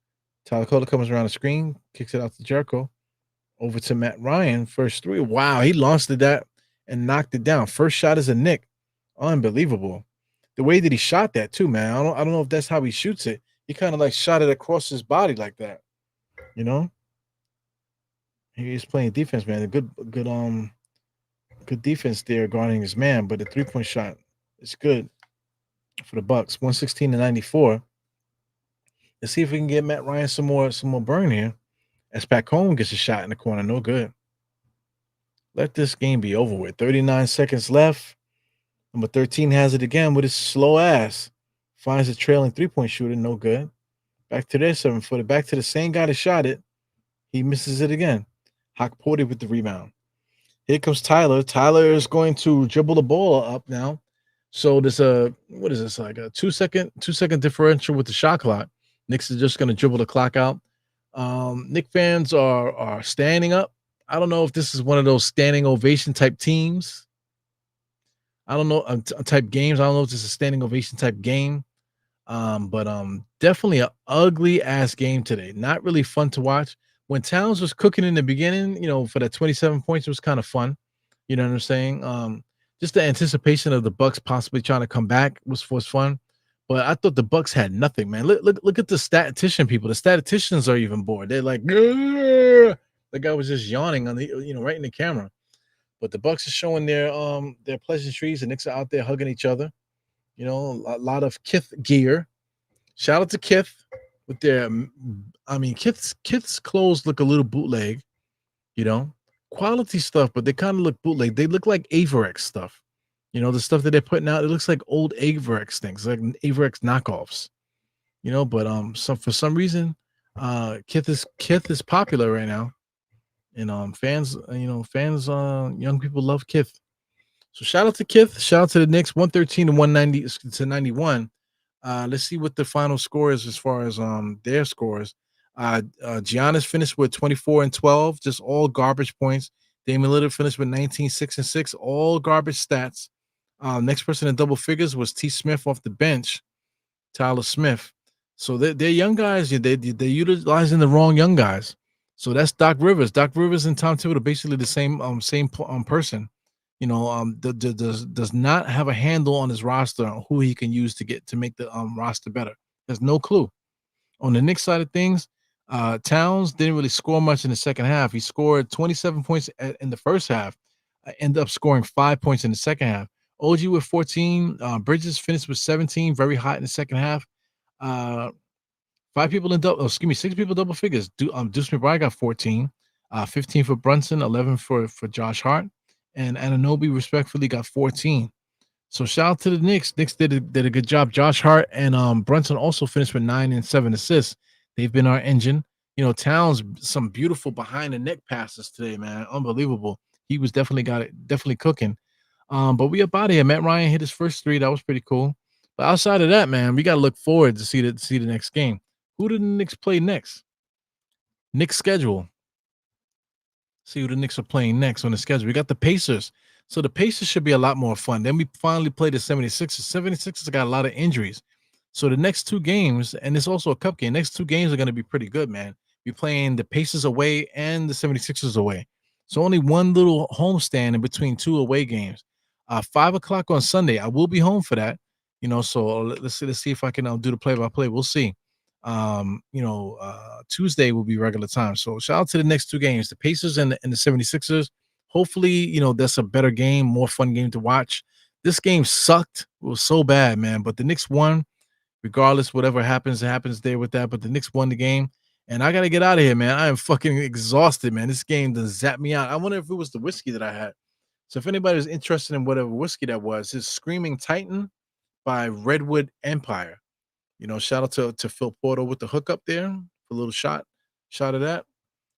Tyler Cole comes around the screen, kicks it out to Jericho, over to Matt Ryan. First three. Wow, he launched at that and knocked it down. First shot is a Knick. Unbelievable. The way that he shot that too, man. I don't know if that's how he shoots it. He kind of like shot it across his body like that. You know? He's playing defense, man. A good defense there guarding his man, but the 3-point shot is good for the Bucks. 116-94. Let's see if we can get Matt Ryan some more burn here. As Pat Cone gets a shot in the corner, no good. Let this game be over with. 39 seconds left. Number 13 has it again with his slow ass. Finds a trailing 3-point shooter, no good. Back to their 7-footer. Back to the same guy that shot it. He misses it again. Hawkporty with the rebound. Here comes Tyler. Tyler is going to dribble the ball up now. So there's what is this, like a 2-second differential with the shot clock. Knicks is just going to dribble the clock out. Knicks fans are standing up. I don't know if this is one of those standing ovation type teams. I don't know, type games. I don't know if this is a standing ovation type game. But definitely an ugly ass game today. Not really fun to watch. When Towns was cooking in the beginning, for that 27 points, it was kind of fun. You know what I'm saying? Just the anticipation of the Bucks possibly trying to come back was fun. But I thought the Bucks had nothing, man. Look at the statistician people. The statisticians are even bored. They're like, grr! The guy was just yawning on the, right in the camera. But the Bucks are showing their pleasantries. The Knicks are out there hugging each other. A lot of Kith gear. Shout out to Kith with their, Kith's clothes look a little bootleg, quality stuff, but they kind of look bootleg. They look like Averex stuff. The stuff that they're putting out, it looks like old Averex things, like Averex knockoffs. But for some reason, Kith is popular right now. And fans, young people love Kith. So shout out to Kith, shout out to the Knicks, 113 to 190 to 91. Let's see what the final score is as far as their scores. Giannis finished with 24 and 12, just all garbage points. Damian Lillard finished with 19, 6 and 6, all garbage stats. Next person in double figures was T. Smith off the bench, Tyler Smith. So they're young guys. They're utilizing the wrong young guys. So that's Doc Rivers. Doc Rivers and Tom Thibodeau basically the same person. Does not have a handle on his roster on who he can use to make the roster better. There's no clue. On the Knicks side of things, Towns didn't really score much in the second half. He scored 27 points in the first half. Ended up scoring 5 points in the second half. OG with 14. Bridges finished with 17. Very hot in the second half. 6 people double figures. Deuce McBride got 14. 15 for Brunson. 11 for Josh Hart. And Anunoby respectfully got 14. So shout out to the Knicks. Knicks did a good job. Josh Hart and Brunson also finished with 9 and 7 assists. They've been our engine. Towns, some beautiful behind the neck passes today, man. Unbelievable. He was definitely cooking. But we up out of here. Matt Ryan hit his first 3. That was pretty cool. But outside of that, man, we got to look forward to see the next game. Who did the Knicks play next? Knicks schedule. See who the Knicks are playing next on the schedule. We got the Pacers. So the Pacers should be a lot more fun. Then we finally play the 76ers. 76ers got a lot of injuries. So the next two games, and it's also a cup game, next two games are going to be pretty good, man. We're playing the Pacers away and the 76ers away. So only one little homestand in between two away games. 5 o'clock on Sunday. I will be home for that. So let's see if I can do the play-by-play. We'll see. Tuesday will be regular time. So shout out to the next two games, the Pacers and the 76ers. Hopefully, that's a better game, more fun game to watch. This game sucked. It was so bad, man. But the Knicks won. Regardless, whatever happens, it happens there with that. But the Knicks won the game. And I got to get out of here, man. I am fucking exhausted, man. This game done zapped me out. I wonder if it was the whiskey that I had. So if anybody was interested in whatever whiskey that was, it's Screaming Titan by Redwood Empire. Shout out to Phil Porter with the hookup there. A little shot of that.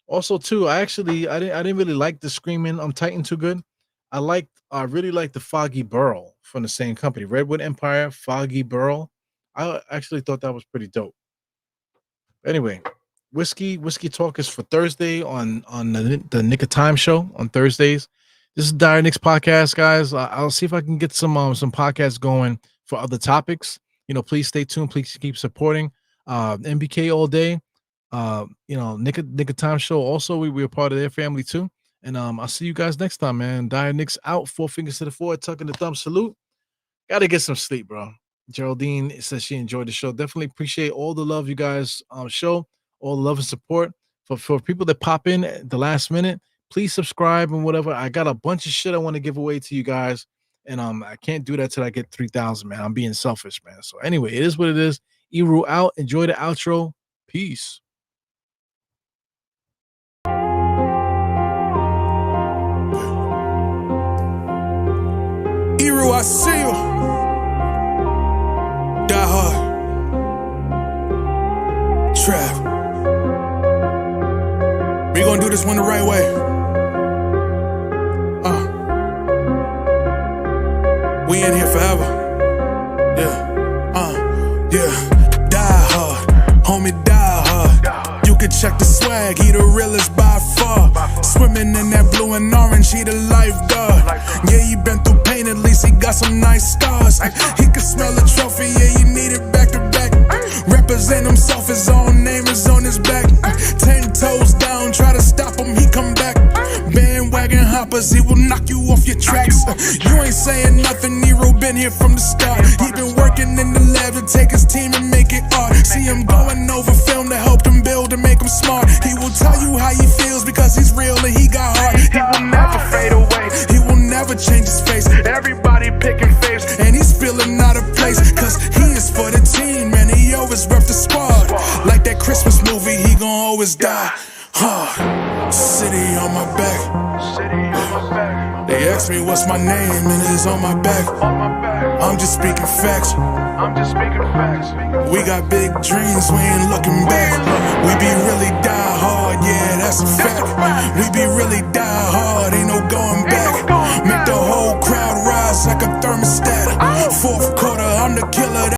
Also, too, I didn't really like the Screaming Titan too good. I really liked the Foggy Burl from the same company, Redwood Empire, Foggy Burl. I actually thought that was pretty dope. Anyway, whiskey talk is for Thursday on the Nick of Time show on Thursdays. This is Dire Knicks podcast, guys. I'll see if I can get some podcasts going for other topics. Please stay tuned. Please keep supporting NBK all day. Nick of Time show. Also, we're part of their family too. And I'll see you guys next time, man. Dire Knicks out. 4 fingers to the forehead, tucking the thumb. Salute. Gotta get some sleep, bro. Geraldine says she enjoyed the show. Definitely appreciate all the love you guys show, all the love and support. For people that pop in at the last minute, please subscribe and whatever. I got a bunch of shit I want to give away to you guys. And I can't do that till I get 3,000, man. I'm being selfish, man. So anyway, it is what it is. Eru out. Enjoy the outro. Peace. Eru, I see you. Die hard. Trap. We gonna do this one the right way. We in here forever. Yeah. Die hard. Homie, die hard. You can check the swag. He the realest by far. Swimming in that blue and orange. He the lifeguard. Yeah, he been through pain. At least he got some nice scars. He can smell the trophy. Yeah, you need it back to back. Represent himself. His own name is on his back. 10 toes down. Try to stop him. He come back. Bandwagon hoppers, he will knock you off your tracks. You ain't saying nothing, Nero been here from the start. He been working in the lab to take his team and make it art. See him going over film to help him build and make him smart. He will tell you how he feels because he's real and he got heart. He will never fade away, he will never change his face. Everybody picking faves and he's feeling out of place. Cause he is for the team and he always rep the squad. Like that Christmas movie, he gon' always die hard. City on my back. They ask me what's my name and it's on my back. I'm just speaking facts. We got big dreams, we ain't looking back. We be really die hard, yeah, that's a fact. We be really die hard, ain't no going back. Make the whole crowd rise like a thermostat. Fourth quarter, I'm the killer.